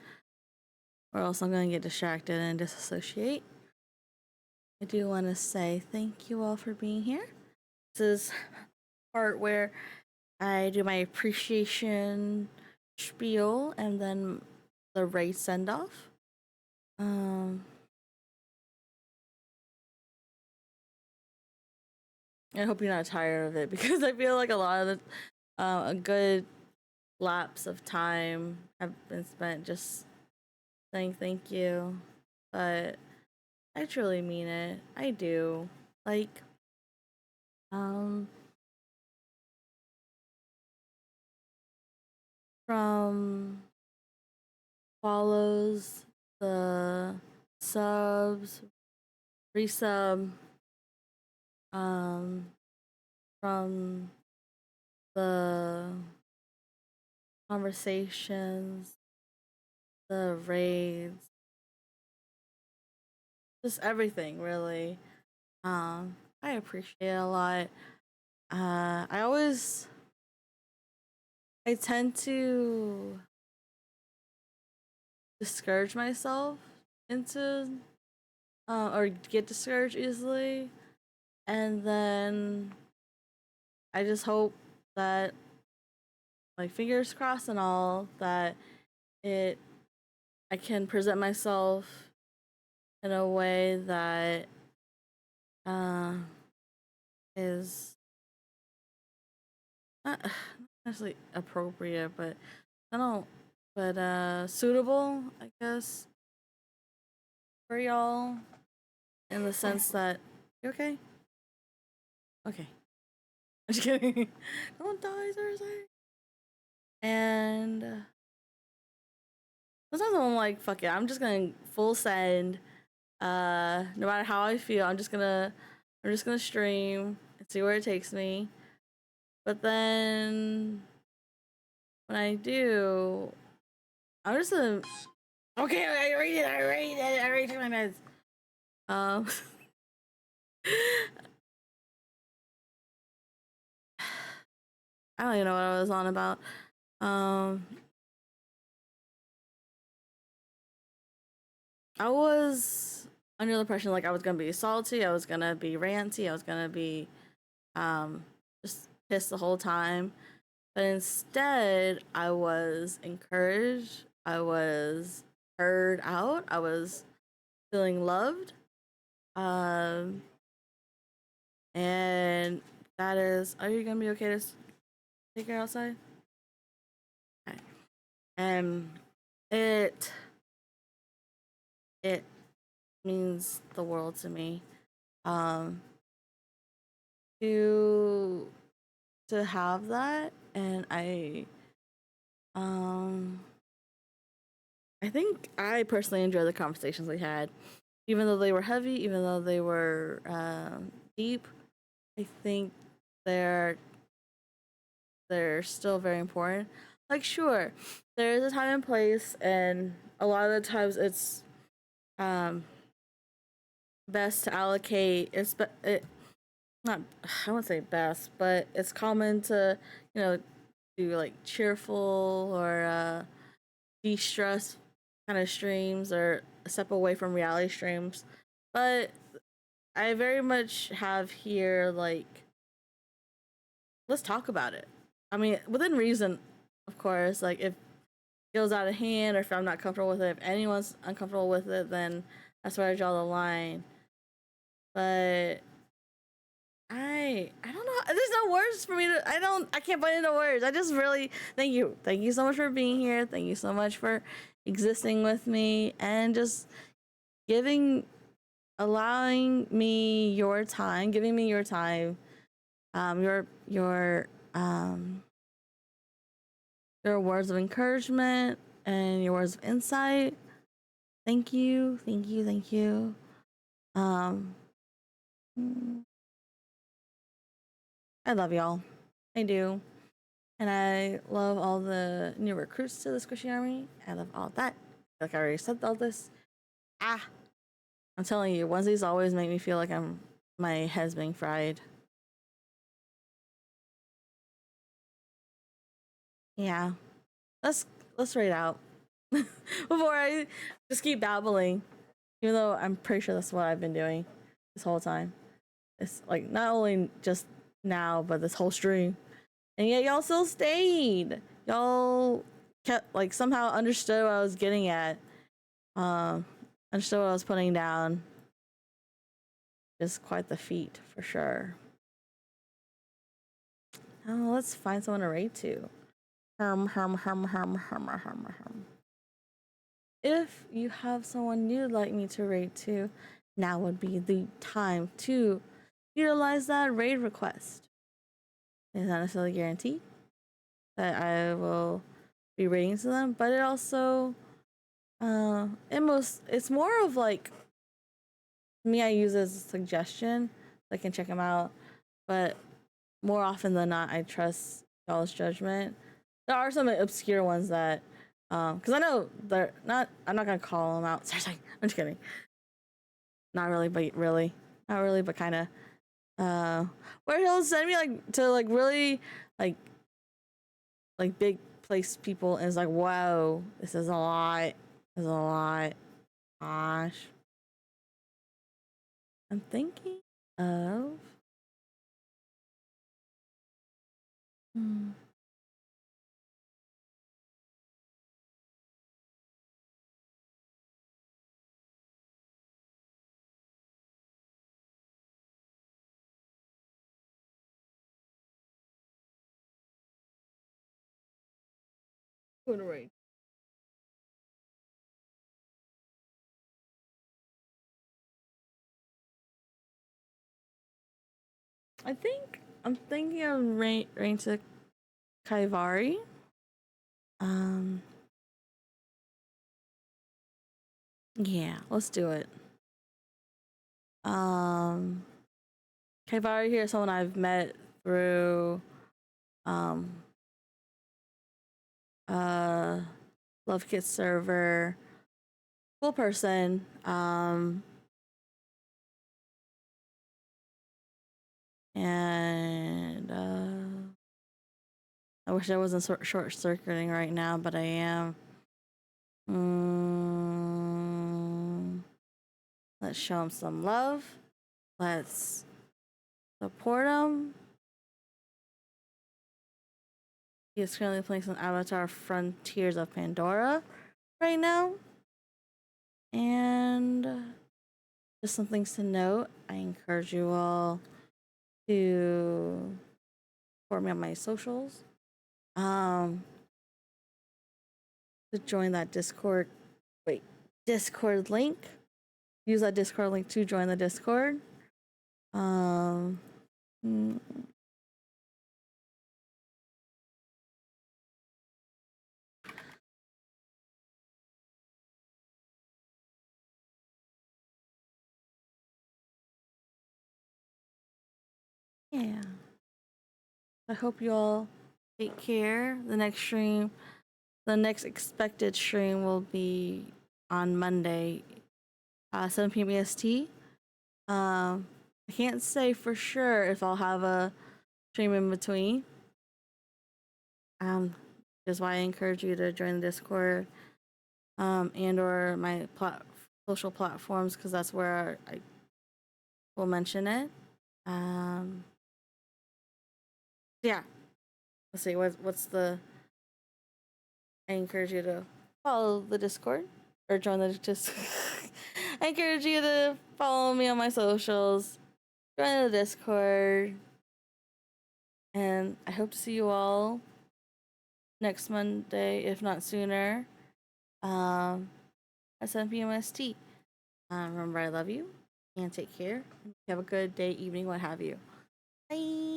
or else I'm gonna get distracted and disassociate. I do want to say thank you all for being here. This is part where I do my appreciation spiel and then the race send off. I hope you're not tired of it because I feel like a lot of the a good lapse of time have been spent just saying thank you, but I truly mean it. I do. Like, from follows, the subs, resub, from the conversations, the raids, just everything really. I appreciate it a lot. I tend to discourage myself into or get discouraged easily, and then I just hope that, like, fingers crossed and all, that it I can present myself in a way that is not necessarily appropriate, but I don't, but suitable, I guess, for y'all, in the sense that you okay? Okay. I'm just kidding. Don't die, seriously. And sometimes I'm like, fuck it, I'm just gonna full send. No matter how I feel, I'm just gonna stream and see where it takes me. But then when I do, I'm just gonna okay, I read it, I already took my meds. Um I don't even know what I was on about. Um I was under the impression like I was gonna be salty, I was gonna be ranty, I was gonna be just pissed the whole time. But instead, I was encouraged, I was heard out, I was feeling loved. Um and that is, are you gonna be okay to take her outside? Okay. And it it means the world to me. Um to have that, and um I think I personally enjoy the conversations we had, even though they were heavy, even though they were deep. I think they're still very important. Like, sure, there is a time and place, and a lot of the times it's best to allocate not I wouldn't say best, but it's common to, you know, do like cheerful or de-stress kind of streams or step away from reality streams. But I very much have here like let's talk about it. I mean, within reason, of course. Like if it goes out of hand or if I'm not comfortable with it, if anyone's uncomfortable with it, then that's where I draw the line. But I don't know. There's no words for me to. I can't put into words. I just really thank you so much for being here. Thank you so much for existing with me and just giving, allowing me your time, giving me your time, your words of encouragement and your words of insight. Thank you, thank you, thank you. Um, I love y'all. I do. And I love all the new recruits to the Squishy Army. I love all that. Like I already said all this. I'm telling you, onesies always make me feel like my head's being fried. Yeah. Let's rate out. Before I just keep babbling. Even though I'm pretty sure that's what I've been doing this whole time. It's like not only just now, but this whole stream. And yet y'all still stayed. Y'all kept like somehow understood what I was getting at. Understood what I was putting down. Just quite the feat for sure. Oh, let's find someone to rate to. If you have someone you'd like me to rate to, now would be the time to utilize that raid request. It's not necessarily guaranteed that I will be rating to them, but it also it's more of like me. I use it as a suggestion so I can check them out, but more often than not I trust y'all's judgment. There are some obscure ones that because I know they're not, I'm not gonna call them out. Seriously, I'm just kidding. Not really, but really. Not really, but kind of. Where he'll send me like to like really like big place people and it's like, whoa, this is a lot. This is a lot. Gosh. I'm thinking of hmm. Good rate. I think I'm thinking of Rain to Kaivari. Um yeah, let's do it. Um Kaivari here is someone I've met through um uh Love Kit server. Cool person. And I wish I wasn't short circuiting right now, but I am. Let's show him some love. Let's support him. He is currently playing some Avatar Frontiers of Pandora right now. And just some things to note. I encourage you all to support me on my socials. To join that Discord link. Use that Discord link to join the Discord. Mm, yeah. I hope you all take care. The next expected stream will be on Monday, 7 p.m. EST. I can't say for sure if I'll have a stream in between. Is why I encourage you to join the Discord, and or my social platforms, because that's where I will mention it. Yeah. Let's see. What's the? I encourage you to follow the Discord or join the I encourage you to follow me on my socials, join the Discord, and I hope to see you all next Monday, if not sooner, at 7 p.m. ST. Remember, I love you, and take care. Have a good day, evening, what have you. Bye.